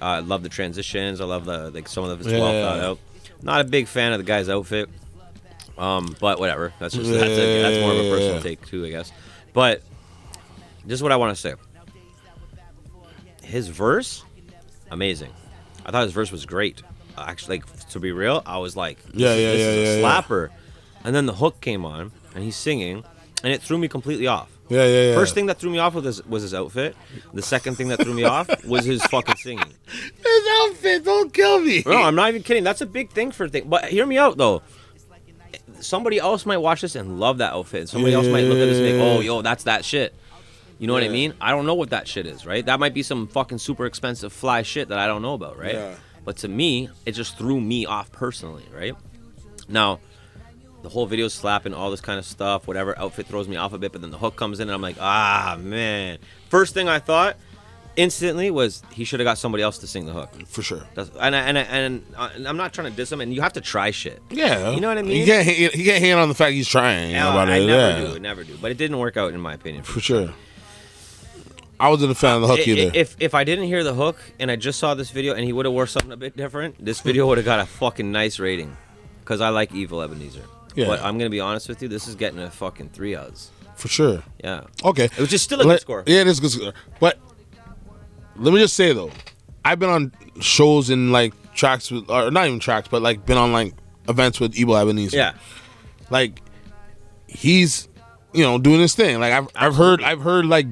I love the transitions. I love some of it's Yeah. well thought out. Not a big fan of the guy's outfit. But whatever. That's just Yeah. that's more of a personal take too, I guess. But this is what I want to say. His verse, amazing. I thought his verse was great. Actually, like, to be real, I was like, this is a slapper. And then the hook came on, and he's singing, and it threw me completely off. Yeah. First thing that threw me off was his outfit. The second thing that threw me off was his fucking singing. His outfit, don't kill me. No, I'm not even kidding. That's a big thing for thing. But hear me out though. Somebody else might watch this and love that outfit. And somebody else might look at this and think, that's that shit. You know what I mean? I don't know what that shit is, right? That might be some fucking super expensive fly shit that I don't know about, right? Yeah. But to me, it just threw me off personally, right? Now, the whole video's slapping, all this kind of stuff, whatever. Outfit throws me off a bit, but then the hook comes in and I'm like, man. First thing I thought instantly was he should have got somebody else to sing the hook. For sure. And I'm not trying to diss him, and you have to try shit. Yeah. You know what I mean? He can't hate on the fact he's trying. I never do. But it didn't work out in my opinion. For sure. I wasn't a fan of the hook either. If I didn't hear the hook and I just saw this video and he would have wore something a bit different, this video would have got a fucking nice rating. Because I like Evil Ebenezer. Yeah. But I'm going to be honest with you, this is getting a fucking 3 odds. For sure. Yeah. Okay. Which is still a good score. Yeah, it is a good score. But let me just say, though, I've been on shows and, like, tracks with, or not even tracks, but, like, been on, like, events with Evil Ebenezer. Yeah. Like, he's, doing his thing. Like, I've heard, like,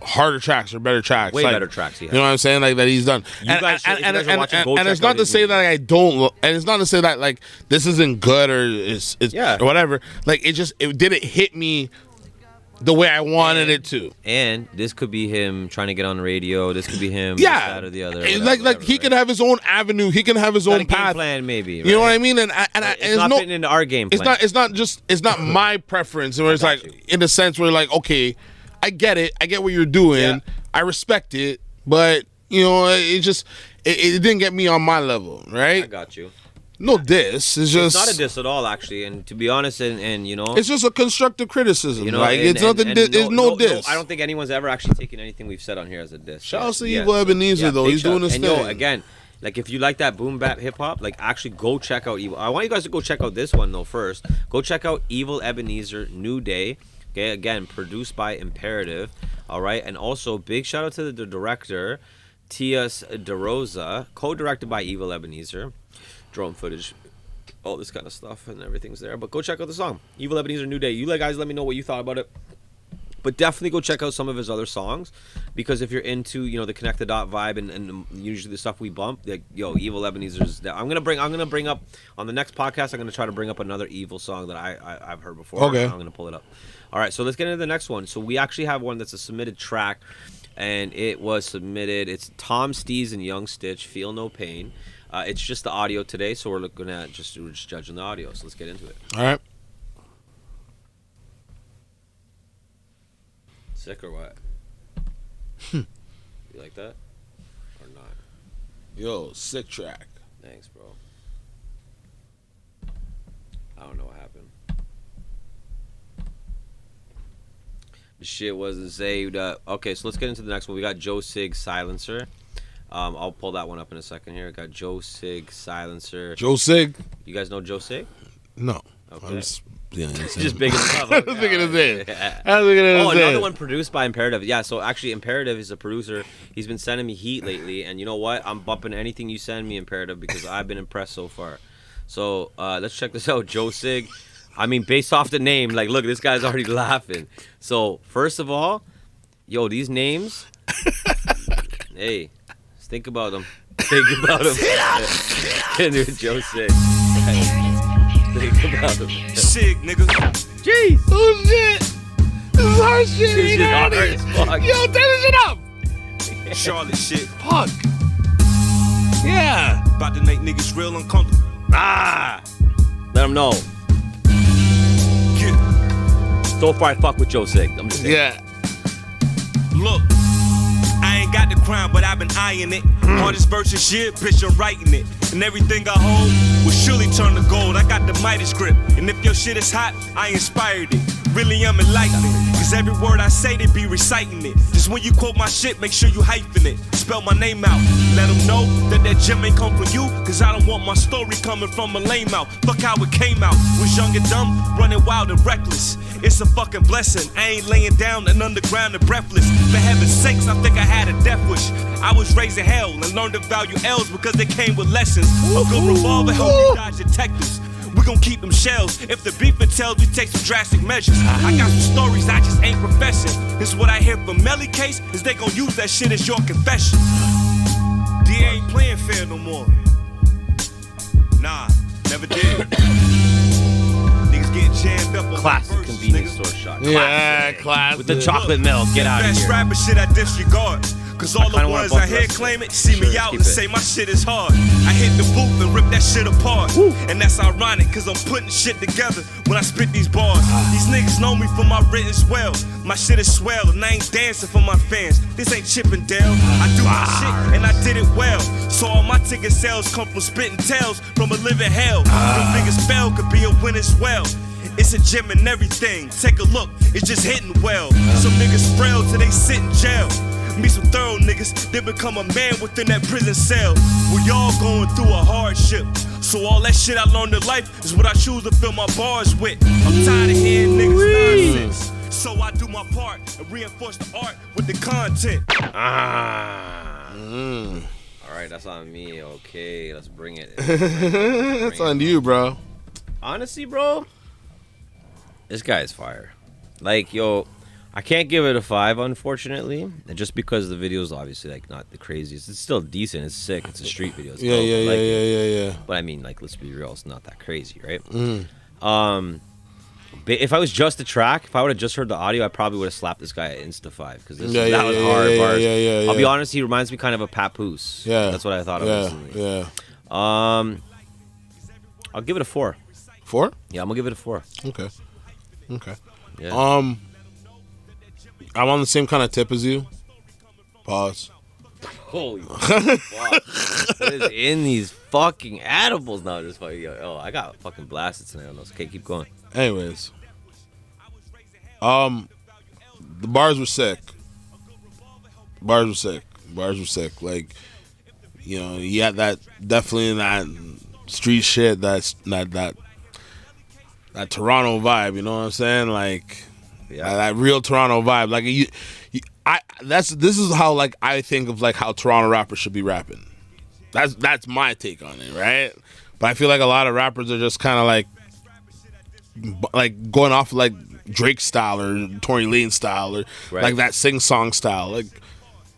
harder tracks or better tracks. Way like, better tracks, he has. You know what I'm saying? Like, that he's done. If you guys are watching, go and check it's not out to his say movie. that I don't, and it's not to say that, like, this isn't good or it's or whatever. Like, it didn't hit me the way I wanted it to. And this could be him trying to get on the radio. This could be him. Yeah. This, that, or the other. Like he can have his own avenue. He can have his own path. Game plan, maybe. You know what I mean? And it's not fitting into our game plan. It's not my preference. Where it's like, in the sense where, like, okay, I get it. I get what you're doing. Yeah. I respect it. But, it didn't get me on my level, right? I got you. No diss. It's just not a diss at all, actually. And to be honest, and it's just a constructive criticism. Like, and, it's nothing. There's no diss. I don't think anyone's ever actually taken anything we've said on here as a diss. Shout out to Evil Ebenezer, though. Big He's doing his and thing. Again, like, if you like that boom bap hip hop, like, actually go check out Evil. I want you guys to go check out this one though first. Go check out Evil Ebenezer New Day. Okay, again, produced by Imperative. All right, and also big shout out to the director, Tias DeRosa, co-directed by Evil Ebenezer. Drone footage, all this kind of stuff, and everything's there. But go check out the song. Evil Ebenezer, New Day. You guys let me know what you thought about it. But definitely go check out some of his other songs, because if you're into, you know, the Connect the Dot vibe and usually the stuff we bump, like, yo, Evil Ebenezer's. I'm gonna bring up on the next podcast. I'm gonna try to bring up another Evil song that I've heard before. Okay. I'm gonna pull it up. All right, so let's get into the next one. So we actually have one that's a submitted track, and it was submitted. It's Tom Stees and Young Stitch, Feel No Pain. It's just the audio today, so we're looking at we're just judging the audio. So let's get into it. All right. Sick or what? You like that or not? Yo, sick track. Thanks, bro. I don't know what happened. The shit wasn't saved up. Okay, so let's get into the next one. We got Joe Sig Silencer. I'll pull that one up in a second here. Got Joe Sig Silencer. Joe Sig? You guys know Joe Sig? No. Okay. Yeah, Just big as I was thinking of it. Another one produced by Imperative. Yeah, so actually Imperative is a producer. He's been sending me heat lately, and you know what? I'm bumping anything you send me, Imperative, because I've been impressed so far. So let's check this out. Joe Sig. I mean, based off the name, like, look, this guy's already laughing. So first of all, yo, these names. Hey, think about them. Think about them. Joe Sig. Think about him. Sig, nigga. Jeez. Oh, shit. This is hard shit. This is hard as fuck. Yo, turn this shit up. Charlotte shit. Fuck. Yeah. About to make niggas real uncomfortable. Ah. Let him know. Get. So far, I fuck with Joe Sig. I'm just saying. Yeah. Look. I ain't got the crown, but I've been eyeing it. Hardest verse of shit, bitch, I'm writing it. And everything I hold will surely turn to gold. I got the Midas grip. And if your shit is hot, I inspired it. Really, I'm enlightening. Cause every word I say, they be reciting it. Just when you quote my shit, make sure you hyphen it. Spell my name out. Let them know that gem ain't come from you. Cause I don't want my story coming from a lame mouth. Fuck how it came out. Was young and dumb, running wild and reckless. It's a fucking blessing. I ain't laying down and underground and breathless. For heaven's sakes, I think I had a death wish. I was raised in hell and learned to value L's because they came with lessons. A good revolver help you dodge detectives. We gon' keep them shells. If the beef entails, we take some drastic measures. I got some stories I just ain't professing. This what I hear from Melly case is they gon' use that shit as your confession. D ain't playing fair no more. Nah, never did. Niggas getting jammed up on Classic verses, convenience nigga. store shot. Yeah, classic. With the chocolate milk. Get out of Best here. rapper shit I disregard. Cause all the kinda wanna ones bump I the hear rest of claim it. it, see me Sure, out keep and it. say my shit is hard. I hit the booth and rip that shit apart. And that's ironic, cause I'm putting shit together when I spit these bars. These niggas know me for my written swell. My shit is swell and I ain't dancing for my fans. This ain't Chippendale. I do my shit and I did it well. So all my ticket sales come from spitting tales from a living hell. Them niggas fail could be a win as well. It's a gym and everything. Take a look, it's just hitting well. Some niggas frail till they sit in jail. Me some thorough niggas, they become a man within that prison cell. We all going through a hardship. So all that shit I learned in life is what I choose to fill my bars with. I'm tired of hearing niggas nonsense. So I do my part and reinforce the art with the content. All right, that's on me. Okay, let's bring it. That's on you, bro. Honestly, bro, this guy is fire. Like, yo, I can't give it a 5, unfortunately, and just because the video is obviously like not the craziest. It's still decent. It's sick. It's a street video. It's dope. I like it. Yeah. But I mean, like, let's be real. It's not that crazy, right? But if I was just the track, if I would have just heard the audio, I probably would have slapped this guy at Insta 5 because that was hard bars. I'll be honest, he reminds me kind of a Papoose. Yeah, that's what I thought of recently. Yeah. I'll give it a 4. 4? Yeah, I'm gonna give it a 4. Okay. Yeah. I'm on the same kind of tip as you. Pause. Holy fuck. What is in these fucking edibles now? Just fucking, oh, I got fucking blasted tonight on those. Okay, keep going. Anyways. The bars were sick. Like, you know, you had that, definitely that street shit, that Toronto vibe, you know what I'm saying? Like, Yeah. that real Toronto vibe. Like, this is how like I think of like how Toronto rappers should be rapping. That's my take on it, right? But I feel like a lot of rappers are just kind of like going off like Drake style or Tory Lanez style or like that sing song style. Like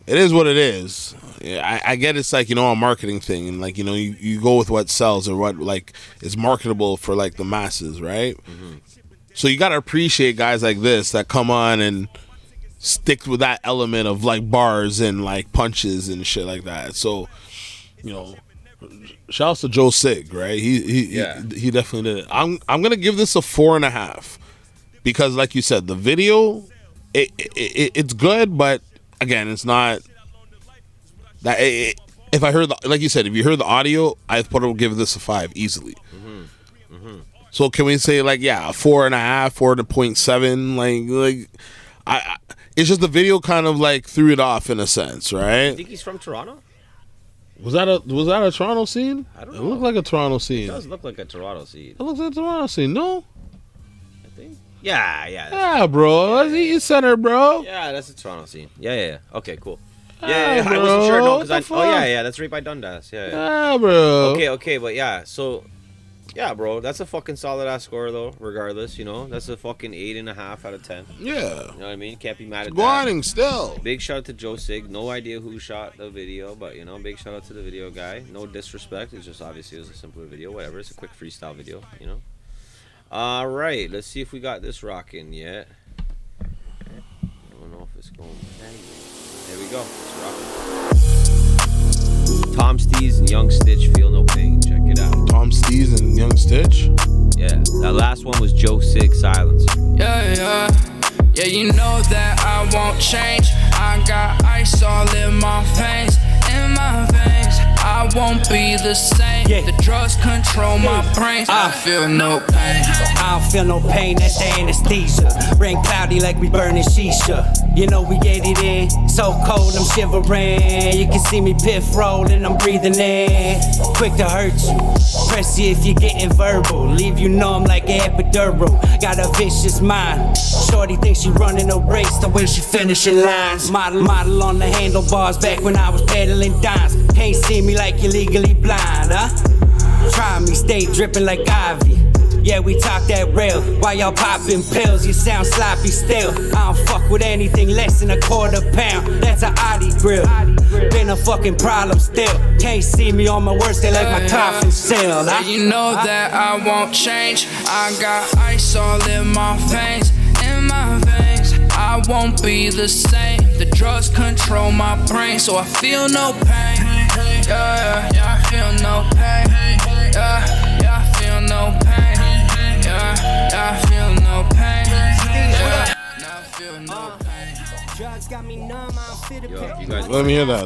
it is what it is. Yeah, I get it's like, you know, a marketing thing, and like, you know, you go with what sells or what like is marketable for like the masses, right? Mm-hmm. So you gotta appreciate guys like this that come on and stick with that element of like bars and like punches and shit like that. So, you know, shouts to Joe Sig, right? He definitely did it. I'm gonna give this a 4.5 because, like you said, the video it's good, but again, it's not that. If I heard like you said, if you heard the audio, I'd probably give this a 5 easily. Mm-hmm. Mm-hmm. So can we say like 4.5, 4.7? Like I it's just the video kind of like threw it off in a sense, right? You think he's from Toronto? Was that a Toronto scene? I don't know. It looked like a Toronto scene. It does look like a Toronto scene. It looks like a Toronto scene. No. I think. Yeah. Yeah, bro. That's Eaton Center, bro. Yeah, that's a Toronto scene. Yeah. Okay, cool. Yeah, Yeah. I bro. wasn't sure. No, because What the fuck? that's right by Dundas. Yeah. Yeah, bro. Okay, but yeah. So, yeah, bro, that's a fucking solid ass score though. Regardless, you know, that's a fucking 8.5 out of 10. Yeah. You know what I mean? Can't be mad at that. Grinding still. Big shout out to Joe Sig. No idea who shot the video, but you know, big shout out to the video guy. No disrespect. It's just obviously it was a simpler video. Whatever. It's a quick freestyle video. You know. All right. Let's see if we got this rocking yet. I don't know if it's going. There we go. It's rocking. Tom Steez and Young Stitch, Feel No Pain. Check it out. Tom Steez and Young Stitch. Yeah. That last one was Joe Sig, Silence. Yeah, you know that I won't change. I got ice all in my veins, I won't be the same. The drugs control my brain. I feel no pain. I don't feel no pain, that's the anesthesia. Rain cloudy like we burning shisha. You know we get it in, so cold I'm shivering. You can see me piff rolling, I'm breathing in. Quick to hurt you, press you if you're getting verbal. Leave you numb like an epidural. Got a vicious mind. Shorty thinks she running a race the way she finishing lines. Model on the handlebars back when I was peddling dimes. Can't see me like you're legally blind, huh? Try me, stay dripping like Ivy. Yeah, we talk that real. While y'all popping pills, you sound sloppy still. I don't fuck with anything less than a quarter pound. That's a Audi grill. Been a fucking problem still. Can't see me on my worst day like my coffin seal. Yeah, you know that I won't change. I got ice all in my veins, I won't be the same. The drugs control my brain, so I feel no pain. Yeah, I feel no pain. Yeah, I feel no pain. Yeah, I feel no pain. Yeah, I feel no pain. Drugs got me numb, I don't feel the Yo, you guys. Let me hear that.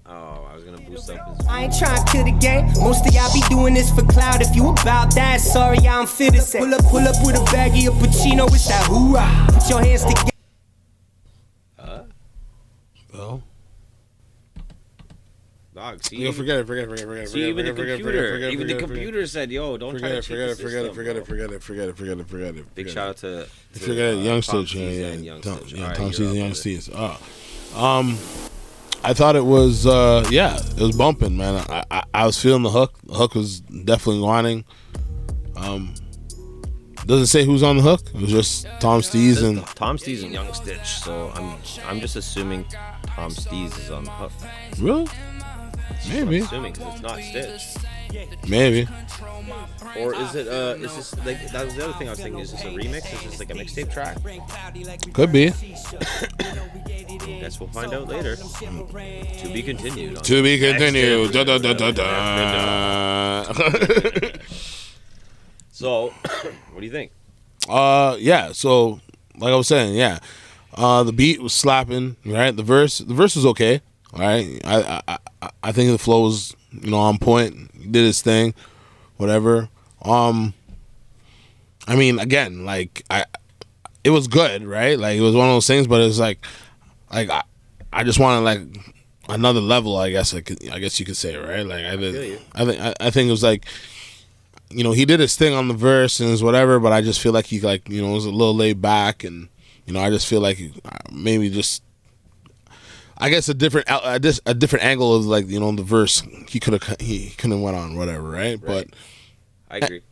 Oh, I was gonna boost up his. I ain't trying to kill the game. Most of y'all be doing this for clout. If you about that, sorry, I don't feel the same. Pull up with a baggie of Pacino, it's that hoorah. Put your hands together. Well, Dog, see, you forget it. see, even the computer said, "Yo, don't try to cheat the system, Forget it. Big shout out to Forget it, Young Stitch. Tom Steez and Young Stitch. I thought it was it was bumping, man. I was feeling the hook. The hook was definitely whining. Doesn't say who's on the hook. It was just Tom Steez and Young Stitch. So I'm just assuming Tom Steez is on the hook. Really? Maybe. I'm assuming because it's not Stitch. Maybe. Or is it? Is this like that was the other thing I was thinking? Is this a remix? Is this like a mixtape track? Could be. Guess we'll find out later. To be continued. To be continued. Da, da, da, da, da. So, what do you think? Yeah. So, like I was saying, yeah, the beat was slapping, right? The verse was okay, all right. I think the flow was, on point. He did his thing, whatever. I mean, again, like it was good, right? Like it was one of those things, but it's like I just wanted like another level, I guess you could say, right? Like I think it was like, he did his thing on the verse and his whatever, but I just feel like he was a little laid back, and I just feel like maybe just I guess a different angle of like, you know, the verse he couldn't went on whatever, right? But I agree.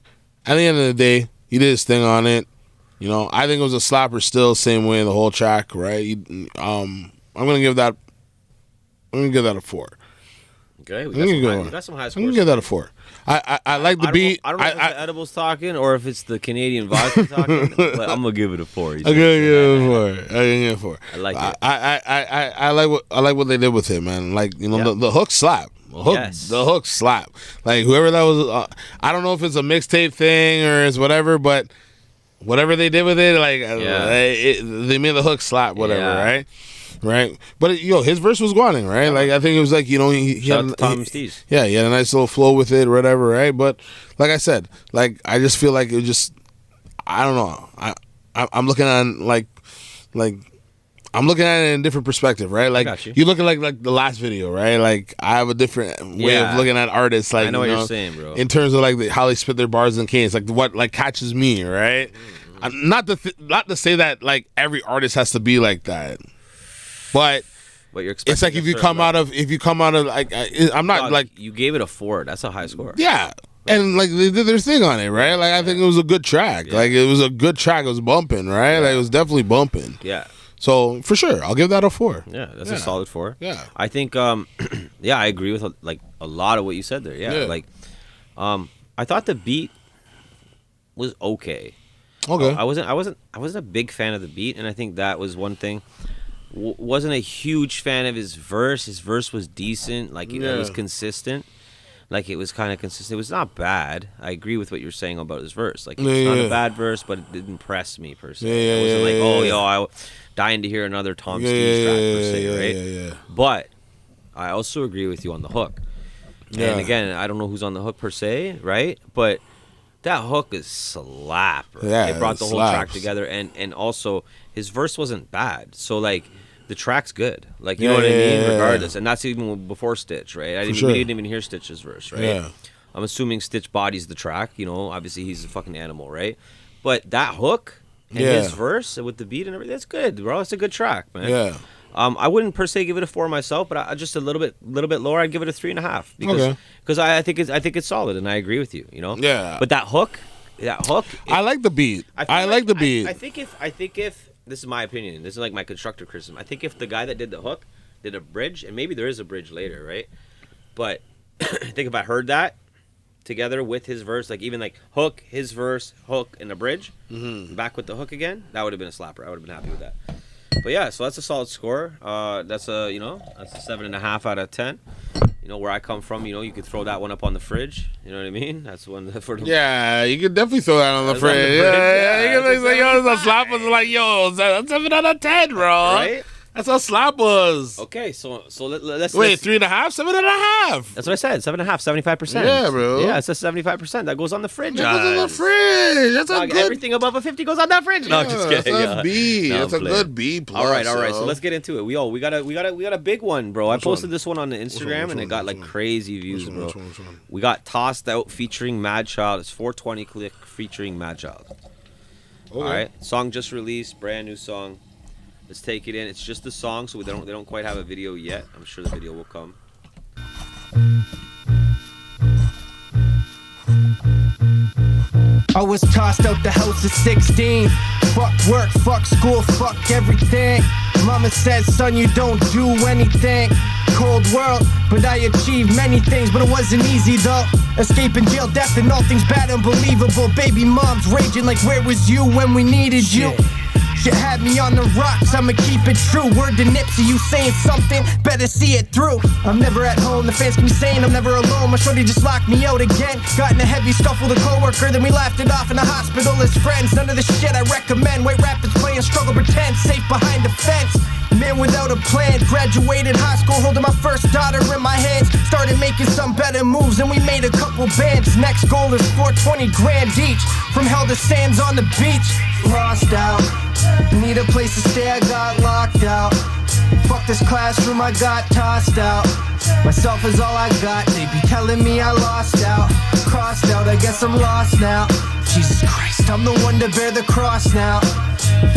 At the end of the day, he did his thing on it. You know, I think it was a slapper still, same way the whole track, right? I'm gonna give that a 4. Okay, we got some high scores. I'm gonna give that a 4. I like the beat. I don't know if it's the edibles talking or if it's the Canadian vodka talking, but I'm gonna give it a 4. I'm gonna give it a 4. I like it. I like what they did with it, man. Like, you know, the hook slap. The hook slap. Like, whoever that was, I don't know if it's a mixtape thing or it's whatever, but whatever they did with it, like, they made the hook slap, whatever, right? But his verse was guaning, right? Like, I think it was like, you know, he had he had a nice little flow with it, or whatever, right? But like I said, like, I just feel like it was just, I don't know. I'm looking at it I'm looking at it in a different perspective, right? Like, you look at like the last video, right? Like, I have a different way of looking at artists. Like, I know what you're saying, bro. In terms of like how they spit their bars and cadence, like what like catches me, right? Not to say that like every artist has to be like that, but you're it's like if you come out of like I'm not like you gave it a 4. That's a high score. Yeah. And like they did their thing on it, right? Like, I think it was a good track. Yeah. Like, it was a good track. It was bumping, right? Like, it was definitely bumping. Yeah. So for sure, I'll give that a 4. Yeah, that's a solid 4. Yeah. I think I agree with like a lot of what you said there. Yeah. Like I thought the beat was okay. Okay. I wasn't a big fan of the beat, and I think that was one thing. Wasn't a huge fan of his verse. His verse was decent. Like, it was consistent. Like, it was kind of consistent. It was not bad. I agree with what you're saying about his verse. Like, it's not a bad verse, but it didn't impress me per se. I wasn't I dying to hear another Tom Steves track per se, right? Yeah. But I also agree with you on the hook. Yeah. And again, I don't know who's on the hook per se, right? But that hook is slap. Right? Yeah, it brought the whole slaps. track together, and also his verse wasn't bad. So like, the track's good. Like, you know what I mean? Regardless, and that's even before Stitch, right? We didn't even hear Stitch's verse, right? Yeah. I'm assuming Stitch bodies the track. You know, obviously he's a fucking animal, right? But that hook and his verse with the beat and everything, that's good, bro. It's a good track, man. Yeah. I wouldn't per se give it a 4 myself, but I just a little bit lower. I'd give it a 3.5 because I think it's solid, and I agree with you. You know. Yeah. But that hook. I like the beat. I like the beat. I think if this is my opinion, this is like my constructive criticism. I think if the guy that did the hook did a bridge, and maybe there is a bridge later, right? But I think if I heard that together with his verse, like even like hook, his verse, hook, and a bridge, back with the hook again, that would have been a slapper. I would have been happy with that. But yeah, so that's a solid score. That's a 7.5 out of 10. You know, where I come from, you know, you could throw that one up on the fridge. You know what I mean? That's one for the... Yeah, you could definitely throw that on the fridge. Yeah, you could say, yo, the slap was like, yo, 7 out of 10, bro. Right? That's how slap was. Okay, so let's... Wait, 3.5? 7.5. That's what I said, 7.5, 75%. Yeah, bro. Yeah, it's a 75%. That goes on the fridge. That goes on the fridge. That's a good... Everything above a 50 goes on that fridge. No, just kidding. That's a B. That's a good B+. All right. So let's get into it. We got a big one, bro. I posted this one on the Instagram, and it got like crazy views, bro. Which one? We got Tossed Out featuring Mad Child. It's 420 click featuring Mad Child. Okay. All right. Song just released, brand new song. Let's take it in. It's just the song, so they don't quite have a video yet. I'm sure the video will come. I was tossed out the house at 16. Fuck work, fuck school, fuck everything. Mama said, son, you don't do anything. Cold world, but I achieved many things, but it wasn't easy though. Escaping jail, death, and all things bad, unbelievable. Baby moms raging like, where was you when we needed you? Shit had me on the rocks, I'ma keep it true. Word to Nipsey, you saying something, better see it through. I'm never at home, the fans keep me saying I'm never alone. My shorty just locked me out again. Got in a heavy scuffle with a coworker, then we laughed it off in the hospital as friends. None of the shit I recommend. White rappers playing struggle pretend, safe behind the fence. Man without a plan, graduated high school, holding my first daughter in my hands. Started making some better moves, and we made a couple bands. Next goal is 420 grand each. From hell to sands on the beach. Lost out, need a place to stay, I got locked out. Fuck this classroom, I got tossed out. Myself is all I got, they be telling me I lost out. Crossed out, I guess I'm lost now. Jesus Christ, I'm the one to bear the cross now.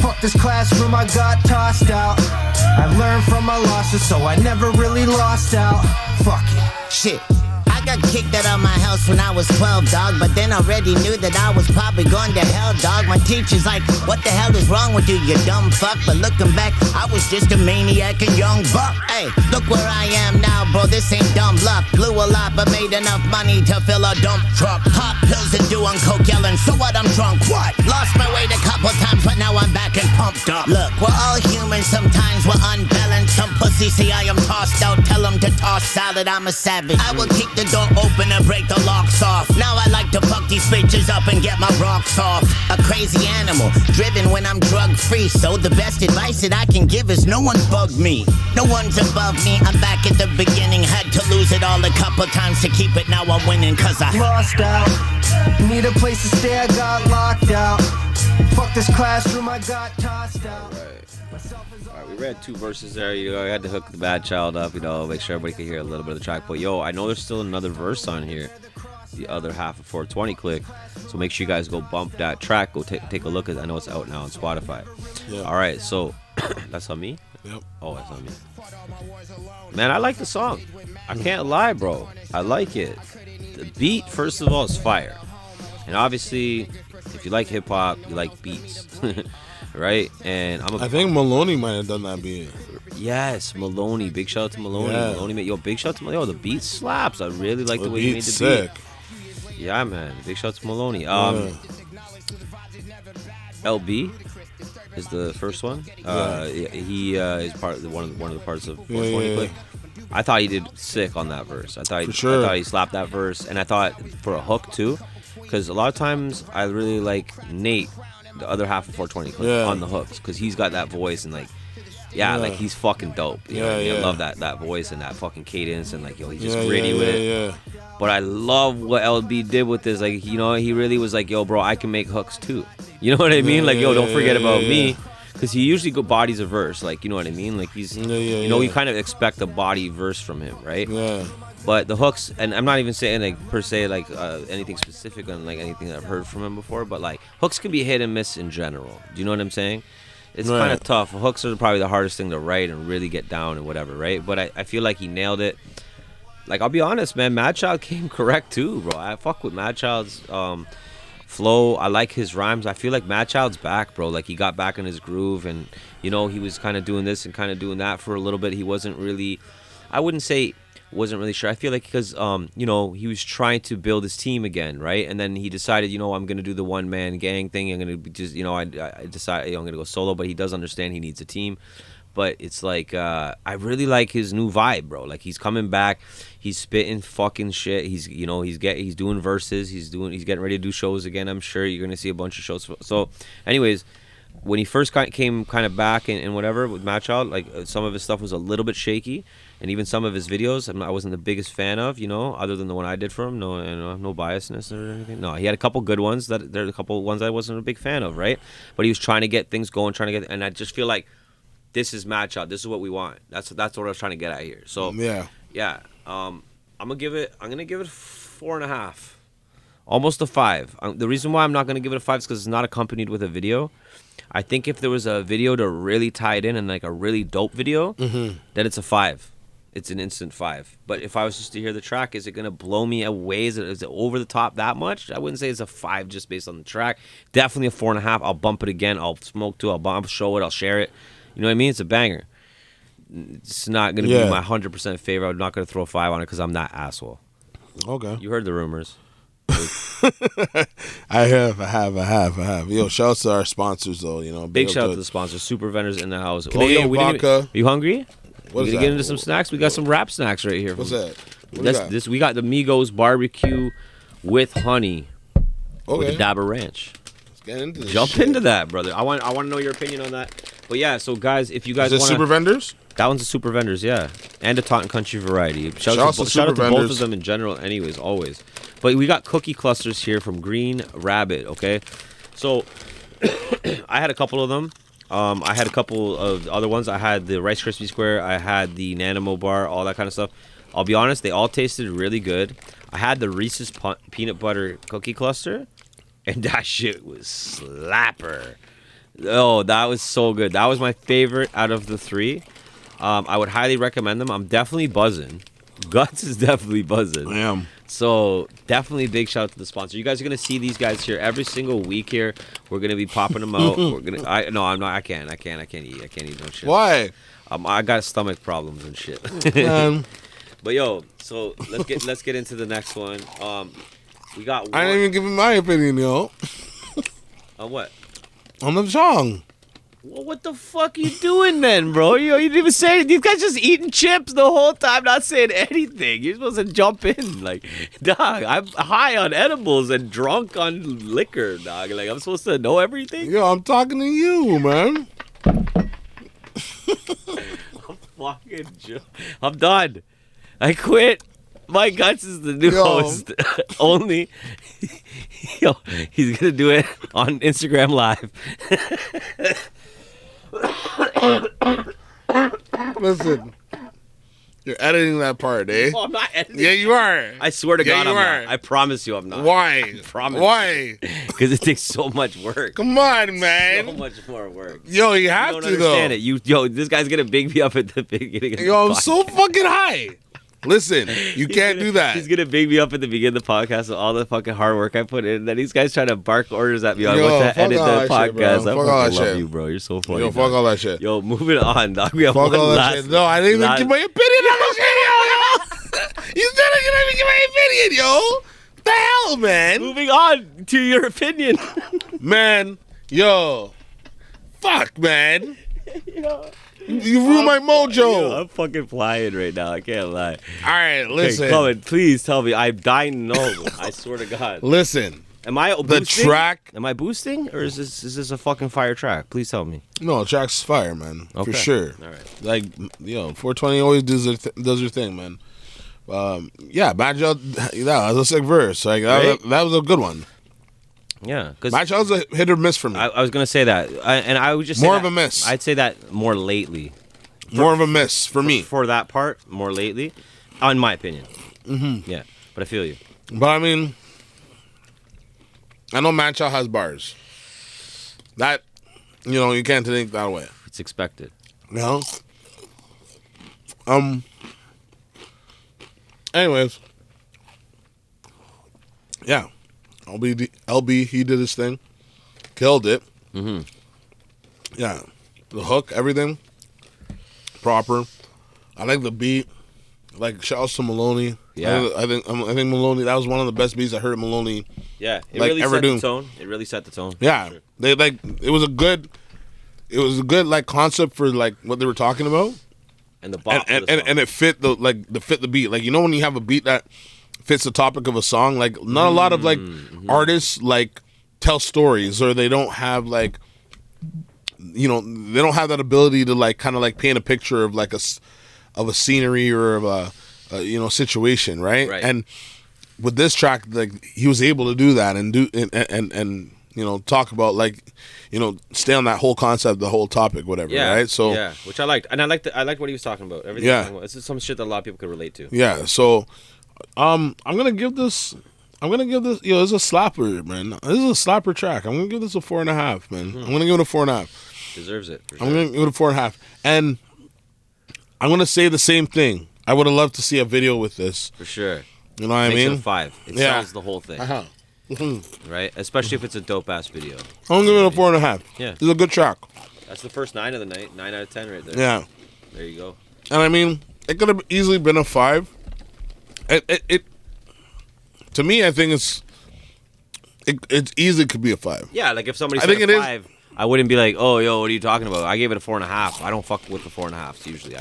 Fuck this classroom, I got tossed out. I learned from my losses, so I never really lost out. Fuck it. Shit. I got kicked out of my house when I was 12, dog. But then already knew that I was probably going to hell, dog. My teacher's like, what the hell is wrong with you, you dumb fuck? But looking back, I was just a maniac and young buck. Hey, look where I am now, bro, this ain't dumb luck. Blew a lot, but made enough money to fill a dump truck. Pop pills and doing coke, yelling, so what, I'm drunk, what? Lost my weight a couple times, but now I'm back and pumped up. Look, we're all human, sometimes we're unbalanced. Some pussy see I am tossed out, tell them to toss salad, I'm a savage. I will kick the door open and break the locks off. Now I like to fuck these bitches up and get my rocks off. A crazy animal, driven when I'm drug free. So the best advice that I can give is no one bug me. No one's above me, I'm back at the beginning. Had to lose it all a couple times to keep it, now I'm winning cause I lost out. Need a place to stay, I got locked out. Fuck this classroom, I got tossed out. Alright, we read 2 verses there. You know, I had to hook the bad child up, you know, make sure everybody could hear a little bit of the track. But yo, I know there's still another verse on here, the other half of 420 click. So make sure you guys go bump that track. Go take a look at it. I know it's out now on Spotify. Yeah. Alright, so that's on me? Yep. Oh, that's on me. Man, I like the song. I can't lie, bro. I like it. The beat, first of all, is fire. And obviously, if you like hip hop, you like beats. Right? And I think Maloney might have done that beat. Yes, Maloney. Big shout out to Maloney. Yeah. Maloney made, yo, big shout out to Maloney. Yo, the beat slaps. I really like the way he made the sick. beat. Yeah, man. Big shout out to Maloney. LB is the first one. He is part of one of the parts of 420 Click. I thought he did sick on that verse. I thought he slapped that verse, and I thought for a hook too, because a lot of times I really like Nate, the other half of 420 Click, on the hooks, because he's got that voice and like like he's fucking dope. You know what I mean? I love that voice and that fucking cadence, and like, yo, he's just gritty with it. But I love what LB did with this. Like, you know, he really was like, yo, bro, I can make hooks too. You know what I mean? Like, yo, don't forget about me. Because he usually bodies a verse. Like, you know what I mean? Like, he's, you know, you kind of expect a body verse from him, right? Yeah. But the hooks, and I'm not even saying, like, per se, like, anything specific on, like, anything that I've heard from him before. But, like, hooks can be hit and miss in general. Do you know what I'm saying? It's kind of tough. Hooks are probably the hardest thing to write and really get down and whatever, right? But I feel like he nailed it. Like, I'll be honest, man, Madchild came correct too, bro. I fuck with Madchild's flow. I like his rhymes. I feel like Madchild's back, bro. Like, he got back in his groove, and, you know, he was kind of doing this and kind of doing that for a little bit. He wasn't really, I wouldn't say wasn't really sure. I feel like because, you know, he was trying to build his team again, right? And then he decided, you know, I'm going to do the one-man gang thing. I'm going to just, you know, I decided, you know, I'm going to go solo, but he does understand he needs a team. But it's like, I really like his new vibe, bro. Like, he's coming back. He's spitting fucking shit. He's, you know, he's doing verses. He's getting ready to do shows again. I'm sure you're gonna see a bunch of shows. So, anyways, when he first came kind of back and whatever with Madchild, like, some of his stuff was a little bit shaky, and even some of his videos I wasn't the biggest fan of, you know, other than the one I did for him. No biasness or anything. No, he had a couple good ones. There are a couple ones I wasn't a big fan of, right? But he was trying to get things going, and I just feel like this is Madchild. This is what we want. That's what I was trying to get at here. So yeah. I'm gonna give it 4.5, almost a 5. The reason why I'm not gonna give it a 5 is because it's not accompanied with a video. I think if there was a video to really tie it in and like a really dope video, then it's a 5. It's an instant 5. But if I was just to hear the track, is it gonna blow me away? Is it over the top that much? I wouldn't say it's a 5 just based on the track. Definitely a 4.5. I'll bump it again. I'll smoke to. I'll show it. I'll share it. You know what I mean? It's a banger. It's not going to be my 100% favorite. I'm not going to throw a 5 on it because I'm that asshole. Okay. You heard the rumors. I have. Yo, shout out to our sponsors, though. You know, big shout out to the sponsors. Super vendors in the house. Canadian vodka. Are you hungry? What's we that? Get into some snacks? We got some wrap snacks right here. What's that? We got the Migos barbecue with honey with the Dabber Ranch. Get into this Jump shit. into that, brother. I want to know your opinion on that. But yeah, so guys, if you guys want Super Vendors? That one's a Super Vendors, yeah. And a Taunton Country variety. Shout out to both of them in general, anyways, always. But we got cookie clusters here from Green Rabbit, okay? So I had a couple of them. I had a couple of other ones. I had the Rice Krispie Square. I had the Nanimo Bar, all that kind of stuff. I'll be honest, they all tasted really good. I had the Reese's Peanut Butter Cookie Cluster, and that shit was slapper. Oh, that was so good. That was my favorite out of the three. I would highly recommend them. I'm definitely buzzing. Gutz is definitely buzzing. I am. So definitely big shout out to the sponsor. You guys are gonna see these guys here every single week here. We're gonna be popping them out. We're gonna. I'm not. I can't eat. I can't eat no shit. Why? I got stomach problems and shit. But yo, so let's get into the next one. We got. One. I didn't even give him my opinion, yo. On what? On the song. Well, what the fuck you doing then, bro? You didn't even say it. These guys just eating chips the whole time, not saying anything. You're supposed to jump in. Like, dog, I'm high on edibles and drunk on liquor, dog. Like, I'm supposed to know everything? Yo, I'm talking to you, man. I'm done. I quit. My Gutz is the new host. Only. Yo, he's going to do it on Instagram Live. Listen, you're editing that part, eh? Oh, I'm not editing. Yeah, you are. I swear to God, you I'm are. not. I promise you I'm not. Why? I promise. Why? Because it takes so much work. Come on, man. So much more work. Yo, you have you to, don't though. understand it. Yo, this guy's going to big me up at the beginning of the Yo, I'm podcast. so fucking high. Listen, you can't do that. He's gonna big me up at the beginning of the podcast with all the fucking hard work I put in. And then these guys trying to bark orders at me on Yo, what to fuck edit all the that shit, bro. podcast. I Fuck all fucking that love shit. you, bro. You're so funny. Yo, fuck dog. all that shit. Yo, moving on, dog. We have Fuck one all that last. shit. No, I didn't even give my opinion on this video, yo. You said I didn't even give my opinion, yo. What the hell, man? Moving on to your opinion. Man, yo. Fuck, man. You ruined my mojo. Yo, I'm fucking flying right now. I can't lie. All right, listen. Okay, Colin, please tell me. I'm dying to know. I swear to God. Listen. Am I The boosting? track. Am I boosting, or is this a fucking fire track? Please tell me. No, the track's fire, man. Okay. For sure. All right. Like, 420 always does her thing, man. Yeah, Bad Child, that was a sick verse. Like, that was a good one. Yeah, because Bad Child's a hit or miss for me. I was gonna say that, and I would just say More that, of a miss. I'd say that more lately. More of a miss for me. For that part, more lately, in my opinion. Mm-hmm. Yeah, but I feel you. But I mean, I know Mad Child has bars. That, you can't take that away. It's expected. You know? Anyways. Yeah. LB, he did his thing. Killed it. Mm-hmm. Yeah. The hook, everything. Proper. I like the beat. Like, shout out to Maloney. Yeah. I think Maloney, that was one of the best beats I heard Maloney. Yeah, it Like, really ever set do. the tone. It really set the tone. Yeah. For sure. It was a good like concept for like what they were talking about. And the bop And it fit the beat. Like, when you have a beat that fits the topic of a song, like not a lot of like artists like tell stories, or they don't have like they don't have that ability to like kind of like paint a picture of like a scenery or of a situation, right? And with this track, like he was able to do that and talk about like stay on that whole concept, the whole topic, whatever, right? So yeah, which I liked, and I liked what he was talking about. Everything. Yeah. He was talking about. This is some shit that a lot of people could relate to. Yeah, so I'm gonna give this. This is a slapper, man. This is a slapper track. I'm gonna give this a 4.5, man. I'm gonna give it a 4.5. Deserves it. For sure. I'm gonna give it a 4.5, and I'm gonna say the same thing. I would have loved to see a video with this. For sure. You know what I Makes mean? it a 5. It Yeah. sells the whole thing. Mm-hmm. Right? Especially if it's a dope ass video. I'm gonna give it a 4.5. Yeah. It's a good track. That's the first 9 of the night. 9 out of 10 right there. Yeah. There you go. And I mean, it could have easily been a 5. It to me, I think it easily could be a 5. Yeah, like if somebody I said think a it is. 5, I wouldn't be like, oh, yo, what are you talking about? I gave it a 4.5. I don't fuck with the 4.5s usually.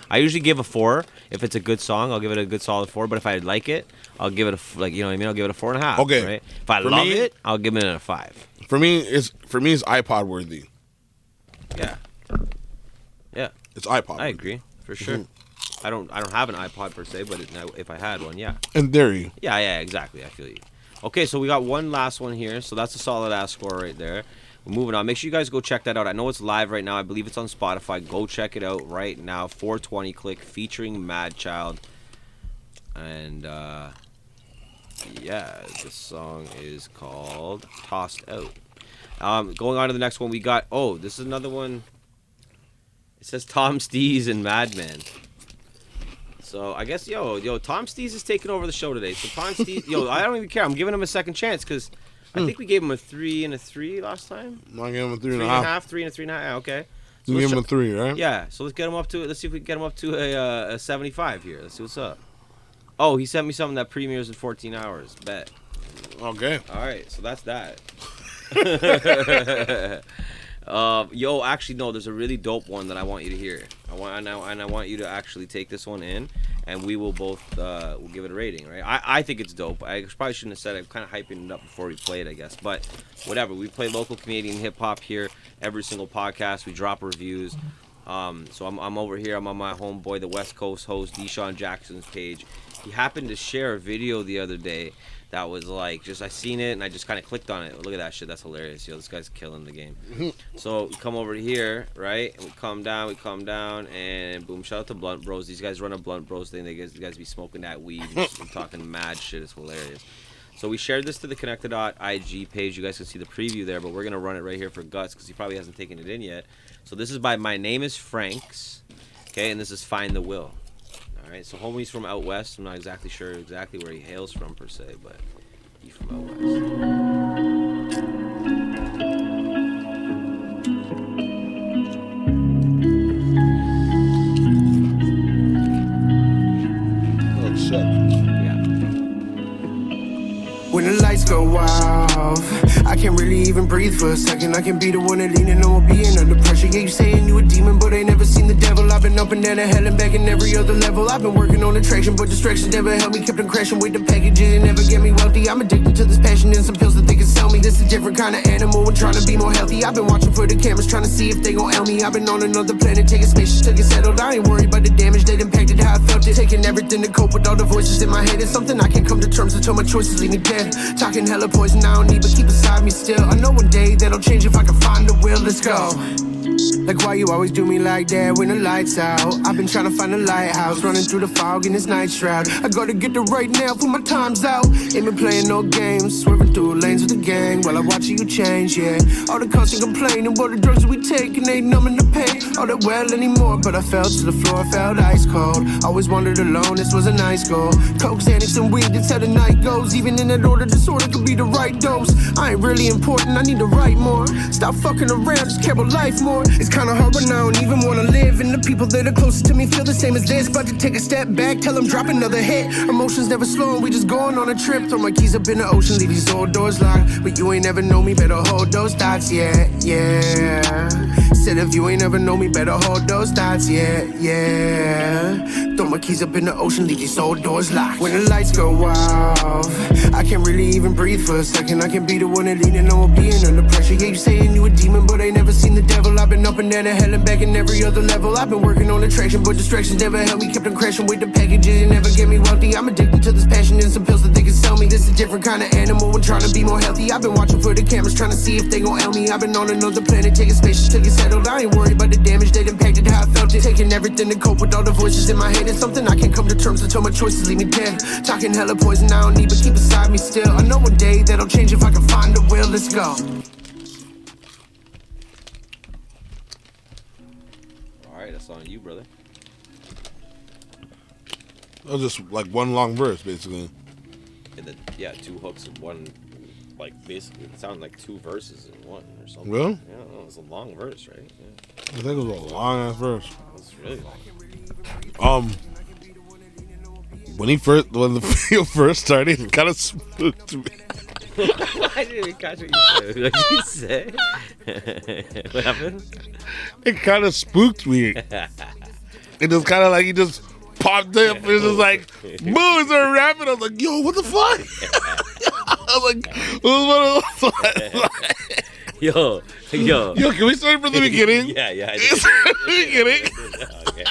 I usually give a 4 if it's a good song. I'll give it a good solid 4. But if I like it, I'll give it I'll give it a 4.5. Okay. Right? If I For love me- it, I'll give it a 5. For me, it's iPod worthy. Yeah. Yeah. It's iPod. I agree for sure. I don't have an iPod per se, but if I had one, yeah. In theory. Yeah, exactly. I feel you. Okay, so we got one last one here. So that's a solid ass score right there. We're moving on. Make sure you guys go check that out. I know it's live right now. I believe it's on Spotify. Go check it out right now. 420 Click featuring Mad Child. And yeah, the song is called Tossed Out. Going on to the next one, we got. Oh, this is another one. It says Tom Steez and Madman. So I guess Tom Steez is taking over the show today. So Tom Steez, I don't even care. I'm giving him a second chance because I think we gave him a 3 and a 3 last time. I gave him a 3 and 3.5, 3 and a 3.5. Yeah, okay. So you give him a 3, right? Yeah. So let's get him up to. Let's see if we can get him up to a 75 here. Let's see what's up. Oh, he sent me something that premieres in 14 hours. Bet. Okay. All right. So that's that. Actually, no. There's a really dope one that I want you to hear. I want you to actually take this one in, and we will both we'll give it a rating, right? I think it's dope. I probably shouldn't have said it. I'm kind of hyping it up before we play it, I guess. But whatever. We play local Canadian hip hop here every single podcast. We drop reviews. So I'm over here. I'm on my homeboy, the West Coast host, Deshaun Jackson's page. He happened to share a video the other day that was like, I seen it and I just kind of clicked on it. Look at that shit. That's hilarious. This guy's killing the game. So we come over here, right? And we come down, and boom, shout out to Blunt Bros. These guys run a Blunt Bros thing. These guys be smoking that weed and talking mad shit. It's hilarious. So we shared this to the Connected.IG page. You guys can see the preview there, but we're going to run it right here for Gutz because he probably hasn't taken it in yet. So this is by My Name is Franks, okay? And this is Find the Will. All right, so homie's from out west. I'm not exactly sure where he hails from per se, but he's from out west. Oh shit. Yeah. When the lights go off, I can't really even breathe for a second. I can be the one that leaning on being under pressure. Yeah, you saying you a demon, but ain't never seen the devil. I've been up and down to hell and back in every other level. I've been working on attraction, but distractions never helped me. Kept on crashing with the packages and never get me wealthy. I'm addicted to this passion and some pills that they can sell me. This is a different kind of animal and trying to be more healthy. I've been watching for the cameras, trying to see if they gon' L me. I've been on another planet, taking spaceships to get settled. I ain't worried about the damage that impacted how I felt it. Taking everything to cope with all the voices in my head. It's something I can't come to terms until my choices leave me dead. Talking hella poison I don't need, but keep inside me still. I know one day that'll change if I can find the will. Let's go. Like why you always do me like that when the lights out? I've been trying to find a lighthouse, running through the fog in this night shroud. I gotta get the right now for my time's out. Ain't been playing no games, swerving through lanes with the gang while I watch you change, yeah. All the constant complaining, what the drugs that we taking ain't numbing the pain. All that well anymore, but I fell to the floor, felt ice cold. Always wandered alone, this was a nice goal. Coke, Xanax, and weed, that's how the night goes. Even in that order, disorder could be the right dose. I ain't really important, I need to write more. Stop fucking around, just care about life more. It's kinda hard, but I don't even wanna live. And the people that are closest to me feel the same as this. About to take a step back, tell them drop another hit. Emotions never slow, we just going on a trip. Throw my keys up in the ocean, leave these old doors locked. But you ain't never know me, better hold those thoughts, yeah, yeah. Said if you ain't ever know me, better hold those thoughts, yeah, yeah. Throw my keys up in the ocean, leave these old doors locked. When the lights go off, I can't really even breathe for a second. I can be the one that leaning on being under pressure. Yeah, you saying you a demon, but ain't never seen the devil. I've been up and down to hell and back in every other level. I've been working on attraction, but distractions never helped me. Kept on crashing with the packages and never get me wealthy. I'm addicted to this passion and some pills that they can sell me. This is a different kind of animal and trying to be more healthy. I've been watching for the cameras, trying to see if they gon' L me. I've been on another planet, taking spaceships to get settled. I ain't worried about the damage that impacted how I felt it. Taking everything to cope with all the voices in my head. It's something I can't come to terms until my choices leave me dead. Talking hella poison I don't need, but keep inside me still. I know one day that'll change if I can find the will. Let's go. Alright, that's on you, brother. That was just like one long verse, basically. And then, yeah, 2 hooks and one, like, basically, it sounded like 2 verses in one or something. Really? Yeah, I don't know, it's a long verse, right? Yeah. I think it was a long ass verse. It's really long. When the video first started, it kind of spooked me. I didn't even catch what you said. What did you say? What happened? It kind of spooked me. It was kind of like he just popped up and it was just like, boom, and started rapping. I was like, yo, what the fuck? I was like, it was one of those. Yo, can we start from the beginning? Yeah. Beginning. Okay.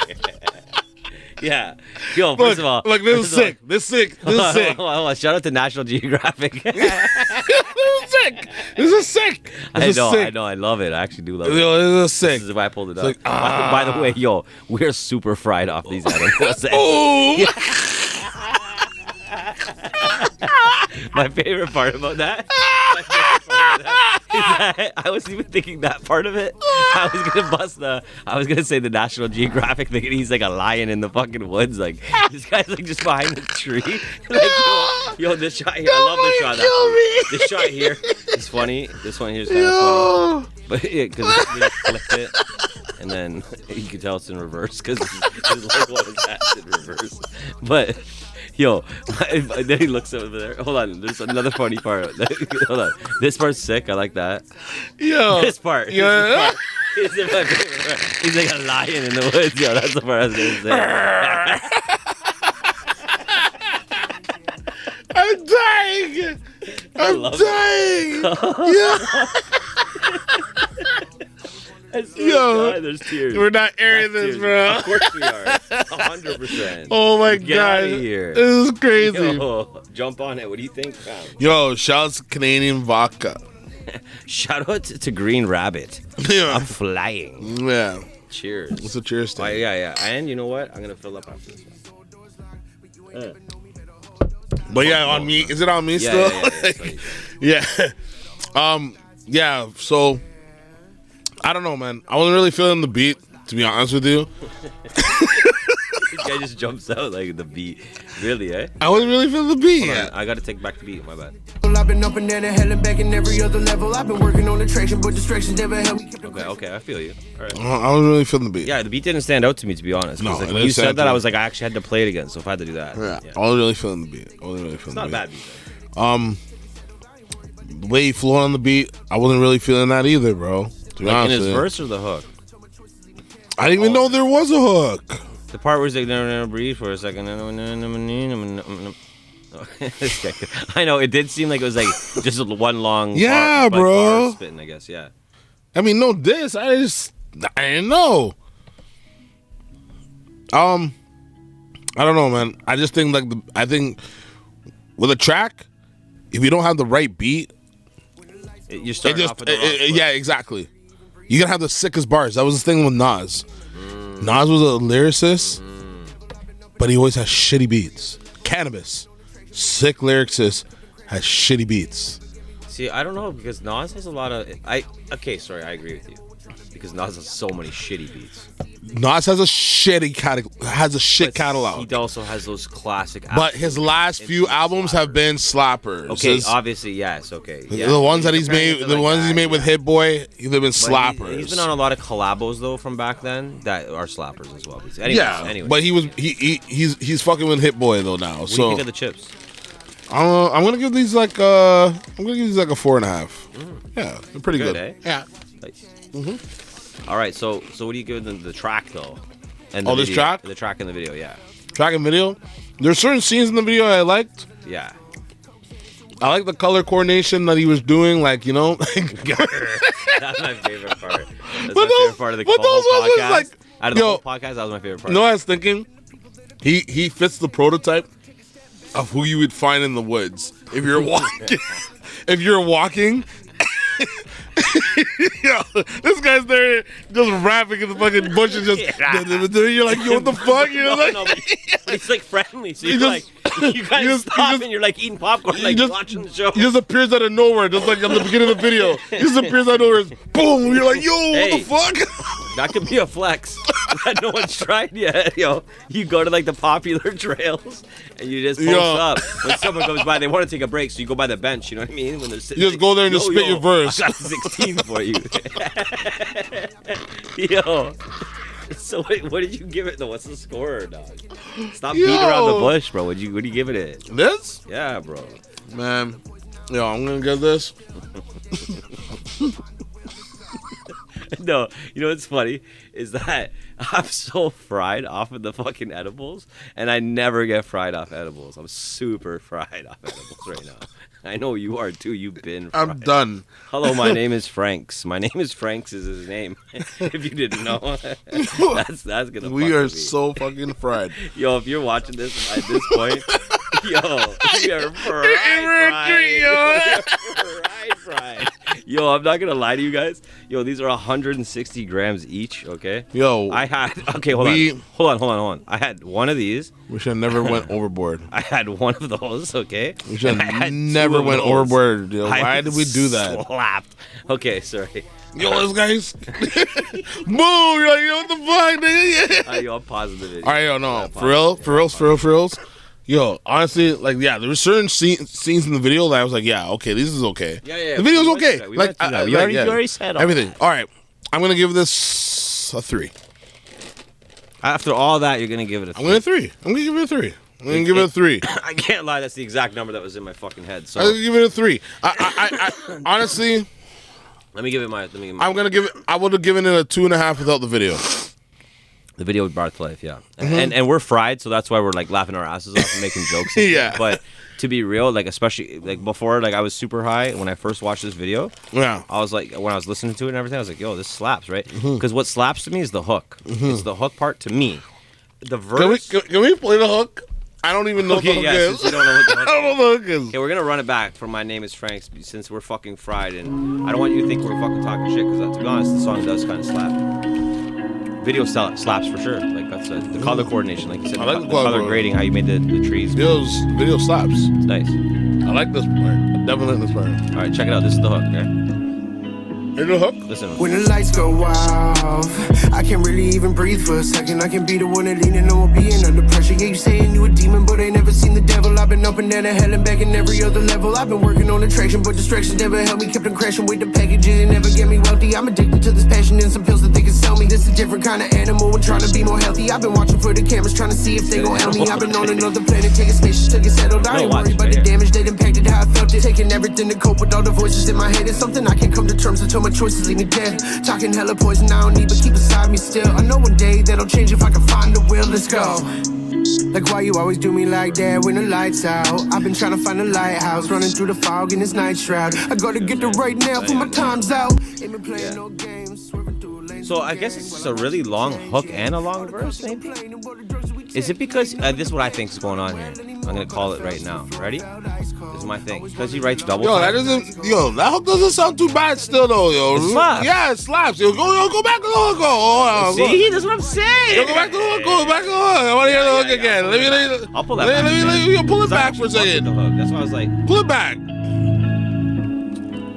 Yeah. Yo, first of all. Look, this is sick. This is sick. Hold on. Shout out to National Geographic. This is sick. I know. I love it. I actually do love it. Yo, this is sick. This is why I pulled it up. Like, by the way, yo, we're super fried off these animals. Oh! My favorite part about that is I wasn't even thinking that part of it. I was gonna say the National Geographic thing, and he's like a lion in the fucking woods. Like this guy's like just behind the tree. Like, yo, this shot here, I love this shot. This shot here is funny. This one here is kind of funny. But because we just flipped it, and then you can tell it's in reverse because his leg was in reverse. But yo, then he looks over there. Hold on, there's another funny part. Hold on, this part's sick. I like that. Yo, this part. Yeah. This is my favorite part. He's like a lion in the woods. Yo, that's the part I was gonna say. I'm dying. I'm dying. Yeah. Yo, there's tears. We're not airing this, bro. Of course we are. 100%. Oh my Get god, out of here. This is crazy. Yo, jump on it. What do you think, fam? Yo, shouts Canadian vodka. Shout out to Green Rabbit. Yeah. I'm flying. Yeah. Cheers. It's a cheers thing. Yeah. And you know what? I'm gonna fill up after this one. But yeah, on me. Is it on me still? Yeah. Yeah. So I don't know, man. I wasn't really feeling the beat, to be honest with you. This guy just jumps out like the beat. Really, eh? I wasn't really feeling the beat. Yeah. I gotta take back the beat. My bad. I've been up and down and hell and back in every other level. I've been working on attraction, but distractions never help me. Okay, I feel you. All right. I wasn't really feeling the beat. Yeah, the beat didn't stand out to me, to be honest. No, Like, it when you didn't stand said that, to I me. was like, I actually had to play it again, so if I had to do that. Yeah. Yeah. I wasn't really feeling the beat. It's not a bad beat, The way he flowed on the beat, I wasn't really feeling that either, bro. To be like honest in his with you. verse or the hook? I didn't even know there was a hook. The part where he's like, never breathe for a second. I know, it did seem like it was like just one long Yeah, bar, bro. bar spitting, I guess, yeah. I mean, no diss. I didn't know. I don't know, man. I just think I think with a track, if you don't have the right beat, You're starting off with the wrong foot. yeah, exactly. You gotta have the sickest bars. That was the thing with Nas. Nas was a lyricist, but he always has shitty beats. Cannabis, sick lyricist, has shitty beats. See, I don't know, because Nas has a lot of... I agree with you. Because Nas has so many shitty beats. Nas has a shit catalog. He also has those classic... But his last few albums have been slappers. Okay, obviously, yes, okay. Yeah. The ones that he's made, with Hit Boy, they've been slappers. He's been on a lot of collabos though from back then that are slappers as well. Anyways, but he's fucking with Hit Boy though now. What do you think of the chips? I'm gonna give these like a 4.5. Yeah, they're pretty good. Eh? Yeah. Nice. All right, so what do you give the track though? And this track? The track and the video, yeah. Track and video. There's certain scenes in the video I liked. Yeah. I like the color coordination that he was doing, like, you know. That's my favorite part. That's my favorite part of the whole podcast. Like, out of the whole podcast, that was my favorite part. You know what I was thinking? He fits the prototype of who you would find in the woods if you're walking. If you're walking. Yo, this guy's there just rapping in the fucking bushes. You're like, yo, what the fuck? You're but he's like friendly, so you're like, you guys stop and you're like eating popcorn, like watching the show. He just appears out of nowhere, just like at the beginning of the video. He just appears out of nowhere, boom. You're like, yo, what the fuck? That could be a flex that no one's tried yet. Yo, you go to like the popular trails and you just post up. When someone goes by, they want to take a break, so you go by the bench. You know what I mean? When they're sitting, you just go there and just spit your verse. I got 16 for you. Yo. So what did you give it though? What's the score, dog? Stop beating around the bush, bro. What do you give it? This? Yeah, bro. Man, yo, I'm gonna give this. No, you know what's funny is that I'm so fried off of the fucking edibles, and I never get fried off edibles. I'm super fried off edibles right now. I know you are too. You've been fried. I'm done. Hello, my name is Franks. My name is Franks is his name. If you didn't know, that's gonna. We are so fucking fried. Yo, if you're watching this at this point, yo, we are fried. Yo, I'm not gonna lie to you guys. Yo, these are 160 grams each. Okay. Yo, I had. Okay, hold on. I had one of these. We should have never went overboard. I had one of those. Okay. We should have never went overboard. Yo, why did we do that? Slapped. Okay, sorry. Yo, this guy's boom. You're like, yo, what the fuck, nigga? Yo, I'm positive. All right, yo, no, for reals. Yo, honestly, like, yeah, there were certain scenes in the video that I was like, yeah, okay, this is okay. Yeah. The video's okay. We Like, you already said all everything. that. All right, I'm gonna give this a 3. After all that, you're gonna give it a 3. I'm gonna give it a 3. I can't lie. That's the exact number that was in my fucking head. So I'm gonna give it a 3. I honestly, let me give it my. I would have given it a 2.5 without the video. The video brought it to life, yeah. And we're fried, so that's why we're like laughing our asses off and making jokes. And Yeah. shit. But to be real, like especially like before, like I was super high when I first watched this video. Yeah. I was like, when I was listening to it and everything, I was like, yo, this slaps, right? Because what slaps to me is the hook. It's the hook part to me. The verse. Can we play the hook? I don't even know what the hook is. Since you don't know what the hook I don't know what the hook is. Okay, we're gonna run it back from My Name Is Frank since we're fucking fried, and I don't want you to think we're fucking talking shit. Because to be honest, the song does kind of slap. Video slaps for sure. Like that's the color coordination, like you said. I like the color grading, how you made the trees. Video slaps. It's nice. I like this part. Definitely like this part. All right, check it out. This is the hook. Okay. Here's the hook. Listen. When the lights go off, I can't really even breathe for a second. I can be the one that leaning on being under pressure. Yeah, you saying you a demon, but ain't never seen the devil. I've been up and down to hell and back in every other level. I've been working on attraction, but distractions never help me. Kept on crashing with the packages and never get me wealthy. I'm addicted to this passion and some pills that they can sell me. This is a different kind of animal and trying to be more healthy. I've been watching for the cameras, trying to see if they gon' help me. I've been on another planet, taking space to get settled. I ain't worried about the damage that impacted how I felt it. Taking everything to cope with all the voices in my head. It's something I can't come to terms until my choices leave me dead. Talking hella poison, I don't need, but keep beside me still. I know one day that'll change if I can find the will. Let's go. Like why you always do me like that when the lights out? I've been trying to find a lighthouse, running through the fog in this night shroud. I gotta get the right now for my time's out. Ain't been playing no games, swerving through a lane. So I guess it's just a really long hook and a long verse, maybe? Is it because, this is what I think is going on here. I'm going to call it right now. Ready? This is my thing. Because he writes double time. That hook doesn't sound too bad still though, yo. It slaps. Yeah, it slaps. Yo, go back to the hook. See, that's what I'm saying. Yo, go back to the hook. I want to hear the hook again. I'll pull that back. Let me pull it back for a second. That's why I was like, pull it back.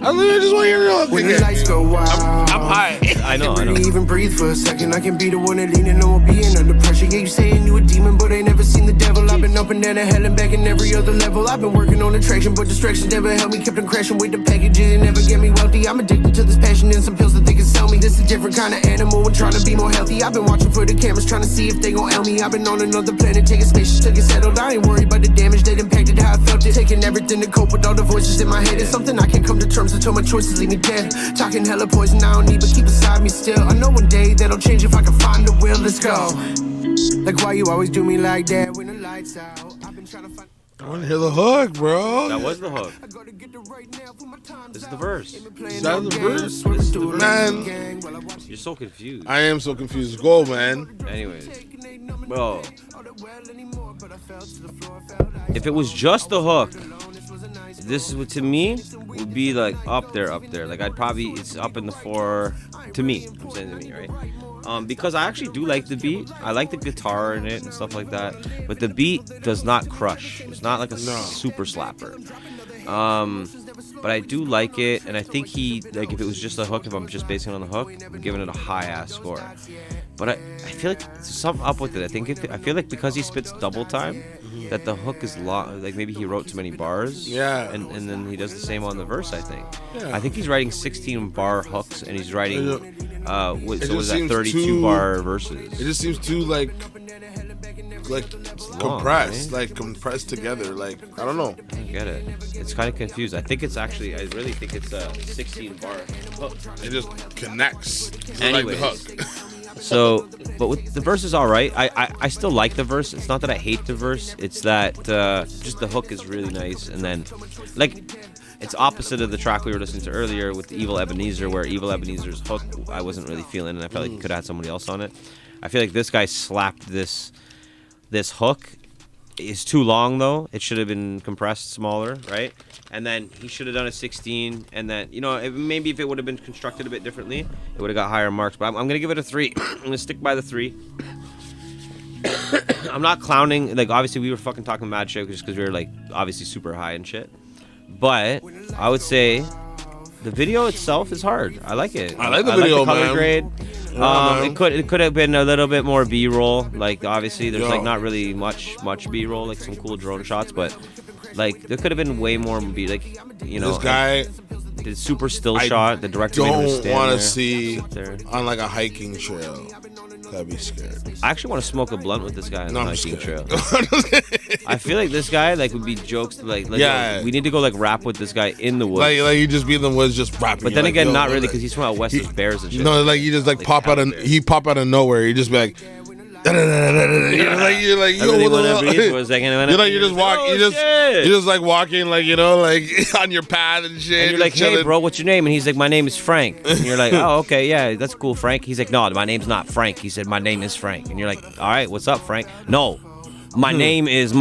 I just want to hear the hook when again. the lights go out, I'm high. I know. Can't really even breathe for a second. I can be the one that leaning on being under pressure. Yeah, you saying you a demon, but ain't never seen the devil. I've been up and down to hell and back in every other level. I've been working on attraction, but distractions never help me. Kept on crashing with the packages and never get me wealthy. I'm addicted to this passion and some pills that they can sell me. This is a different kind of animal and trying to be more healthy. I've been watching for the cameras, trying to see if they gon' help me. I've been on another planet, taking space to get settled. I ain't worried about the damage that impacted how I felt it. Taking everything to cope with all the voices in my head. It's something I can't come to terms until my choices leave me dead. Talking hella poison, I don't need, but keep beside me still. I know one day that'll change if I can find the will. Let's go. Like why you always do me like that when the lights out? I've been trying to find. I want to hear the hook, bro. that was the hook. This is the verse. Is that the verse? Man, You're so confused. I am so confused. Go, man. Anyways, bro. If it was just the hook, this would, to me, would be like up there. Like it's up in the 4 to me. I'm saying to me, right? Because I actually do like the beat. I like the guitar in it and stuff like that. But the beat does not crush. It's not like a super slapper. But I do like it, and I think if it was just a hook, if I'm just basing it on the hook, I'm giving it a high-ass score. But I feel like there's something up with it. I feel like because he spits double time, that the hook is long. Like maybe he wrote too many bars. Yeah. And then he does the same on the verse, I think. Yeah. I think he's writing 16 bar hooks, and he's writing, so was that 32 bar verses? It just seems too long, compressed, right? like compressed together. Like I don't know. I don't get it. It's kind of confused. I really think it's a 16 bar hook. It just connects. Anyways. Like the hook. So, but with the verse is all right. I still like the verse. It's not that I hate the verse. It's that just the hook is really nice. And then, like, it's opposite of the track we were listening to earlier with the Evil Ebenezer, where Evil Ebenezer's hook I wasn't really feeling, and I felt like he could have had somebody else on it. I feel like this guy slapped this hook is too long though. It should have been compressed smaller, right? And then he should have done a 16, and then maybe if it would have been constructed a bit differently, it would have got higher marks. But I'm gonna give it a 3. I'm gonna stick by the 3. I'm not clowning. Like obviously we were fucking talking mad shit just because we were like obviously super high and shit. But I would say the video itself is hard. I like it. I like the video, like the color man. grade. It could have been a little bit more B-roll. Like obviously there's Yo. like not really much B-roll, like some cool drone shots, but like there could have been way more This guy, the super still shot. The director don't want to to see on like a hiking trail. I'd be scared. I actually want to smoke a blunt with this guy on the I'm hiking trail. scared. I feel like this guy like would be jokes to like Yeah. yo, we need to go like rap with this guy in the woods. like you just be in the woods just rapping. But You're then like, again, yo, not really like- because he's from out west. There's bears and shit. No, like you just like pop out of nowhere. You just be like, you're like I yo, really what wanna the breathe for a second. you're just walk, you just like walking like like on your path and shit. And you're like, just hey, chilling. bro, what's your name? And he's like, my name is Frank. And you're like, oh, okay, yeah, that's cool, Frank. He's like, no, my name's not Frank. He said, my name is Frank. And you're like, all right, what's up, Frank? No, my name is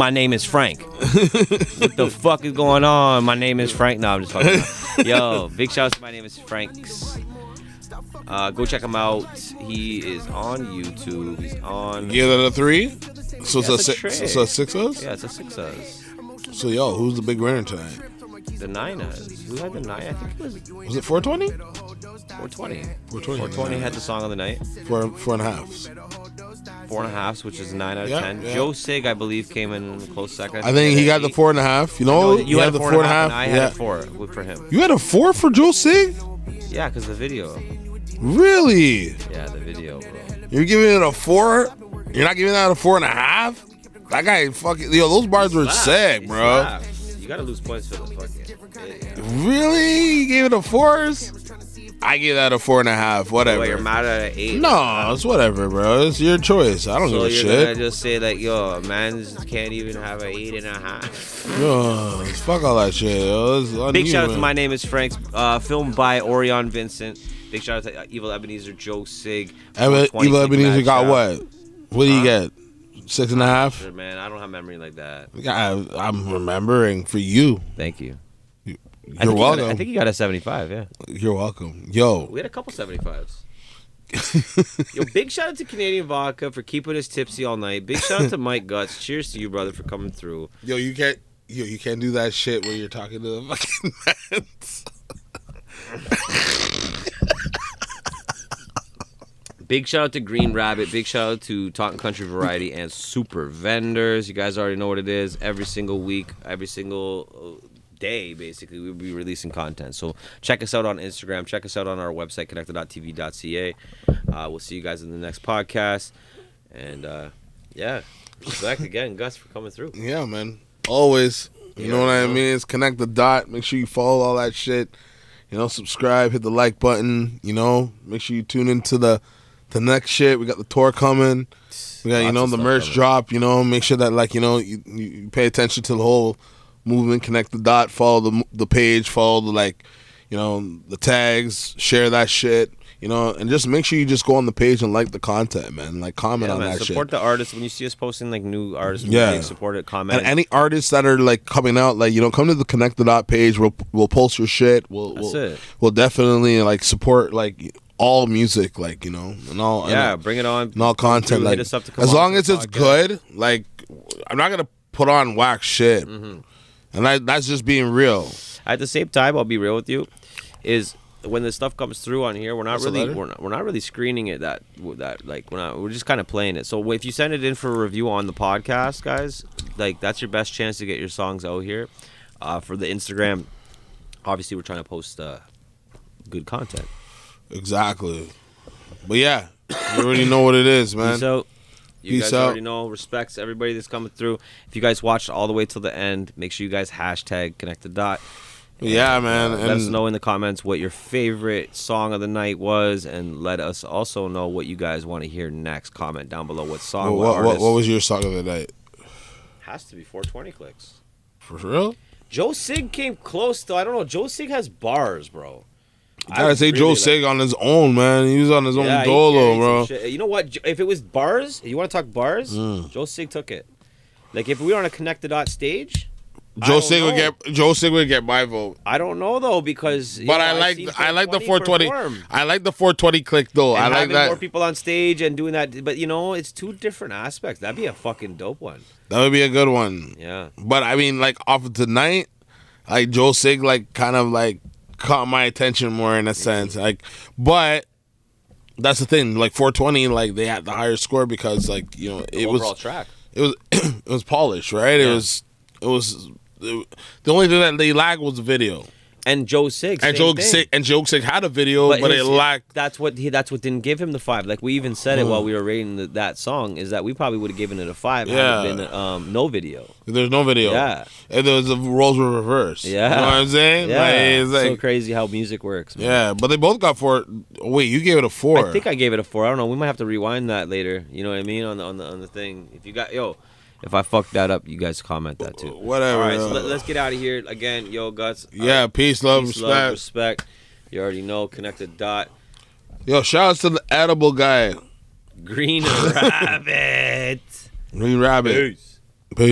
Frank. What the fuck is going on? My name is Frank. No, I'm just fucking. Yo, big shout out to My Name is Frank's. Go check him out. He is on YouTube. He's on. Give it a 3. So Yeah, it's it's a a trade. 6. So it's 6 of us. Yeah, it's a 6 us. So yo, who's the big winner tonight? The 9 us. Who had the 9? I think it was Was it 420? 420. 420. 420 had the song of the night. 4.5. 4.5, which is 9 out of Yeah, 10. yeah. Joe Sig, I believe, came in close second. I think he got the 4.5. You know, You had the a 4.5, and I had Yeah. a 4 for him. You had a 4 for Joe Sig? Yeah, because the video. Really? Yeah, the video, bro. You're giving it a 4? You're not giving that a 4.5? That guy fucking those bars were sick, bro. Slaps. You gotta lose points for the fucking. Yeah. Really? You gave it a 4s? I give that a 4.5. Whatever. Wait, you're mad at an 8? No, it's whatever, bro. It's your choice. I don't So give a you're shit. gonna just say like, yo, man can't even have an 8.5. Yo, fuck all that shit. Yo. It's on Big you, shout out to man. My Name is Frank's, filmed by Orion Vincent. Big shout out to Evil Ebenezer, Joe Sig. Evil 420 Ebenezer Big got Match what? Out. What do you get? 6.5? Sure, man, I don't have memory like that. Yeah, I'm remembering for you. Thank you. You're welcome. I think you got a 75, yeah. You're welcome. Yo, We had a couple 75s. Yo, big shout out to Canadian Vodka for keeping us tipsy all night. Big shout out to Mike Gutz. Cheers to you, brother, for coming through. you can't do that shit where you're talking to the fucking fans. Big shout out to Green Rabbit. Big shout out to Taunton Country Variety and Super Vendors. You guys already know what it is. Every single week, every single day, basically, we'll be releasing content. So check us out on Instagram. Check us out on our website, connected.tv.ca. We'll see you guys in the next podcast. And, yeah, respect again, Gus, for coming through. Yeah, man. Always. You know what I mean? It's connect the dot. Make sure you follow all that shit. Subscribe, hit the like button. Make sure you tune into the next shit. We got the tour coming. We got, Lots of the stuff merch coming. drop. Make sure that, you pay attention to the whole movement. Connect the dot. Follow the page. Follow the, the tags. Share that shit. And just make sure you just go on the page and like the content, man. Comment on that shit. Support the artists. When you see us posting, new artists, Yeah. support it, comment. And any artists that are coming out, come to the Connect the Dot page. We'll post your shit. That's it. We'll definitely support all music, and all. Yeah, and, bring it on. and all content. Hit us up to come as on long to as the it's podcast. good. I'm not gonna put on whack shit, and that's just being real. At the same time, I'll be real with you, is when this stuff comes through on here, we're not That's a really letter? we're not really screening it we're just kind of playing it. So if you send it in for a review on the podcast, guys, that's your best chance to get your songs out here. For the Instagram, obviously we're trying to post good content. Exactly. But yeah, you already know what it is, man. Peace out. You Peace guys out. already know. Respects everybody that's coming through. If you guys watched all the way till the end, make sure you guys hashtag Connect the Dot. Yeah, man. Let us And- know in the comments what your favorite song of the night was, and let us also know what you guys want to hear next. Comment down below what song, What artist. was your song of the night? Has to be 420 clicks. For real? Joe Sig came close, though. I don't know. Joe Sig has bars, bro. You gotta say Joe Sig on his own, man. He was on his own Yeah, he dolo, carried bro. some shit. You know what? If it was bars, you want to talk bars? Joe Sig took it. Like if we were on a Connect the Dot stage, Joe Sig would get my vote. I don't know though because. But I like the 420. Perform. I like the 420 click though. And I like having that. more people on stage and doing that, but it's two different aspects. That'd be a fucking dope one. That would be a good one. Yeah. But I mean, like off of tonight, like Joe Sig, like kind of like caught my attention more in a sense. Like, but that's the thing. Like 420, like they had the higher score because like it was overall track. It was it was polished, right? Yeah. It was the only thing that they lacked was the video. And Joe Sig, and Joe Sig had a video, but it lacked. That's what didn't give him the 5. Like we even said it while we were rating that song, is that we probably would have given it a 5 had it been no video. There's no video. Yeah, and the roles were reversed. Yeah, you know what I'm saying? Yeah, it's like, so crazy how music works. Man. Yeah, but they both got 4. Wait, you gave it a 4? I think I gave it a 4. I don't know. We might have to rewind that later. You know what I mean on the thing. If you got If I fucked that up, you guys comment that too. Whatever. All right, so let's get out of here. Again, yo, Gutz. Yeah, peace, love, respect. You already know, Connected Dot. Yo, shout out to the edible guy. Green Rabbit. Green Rabbit. Peace.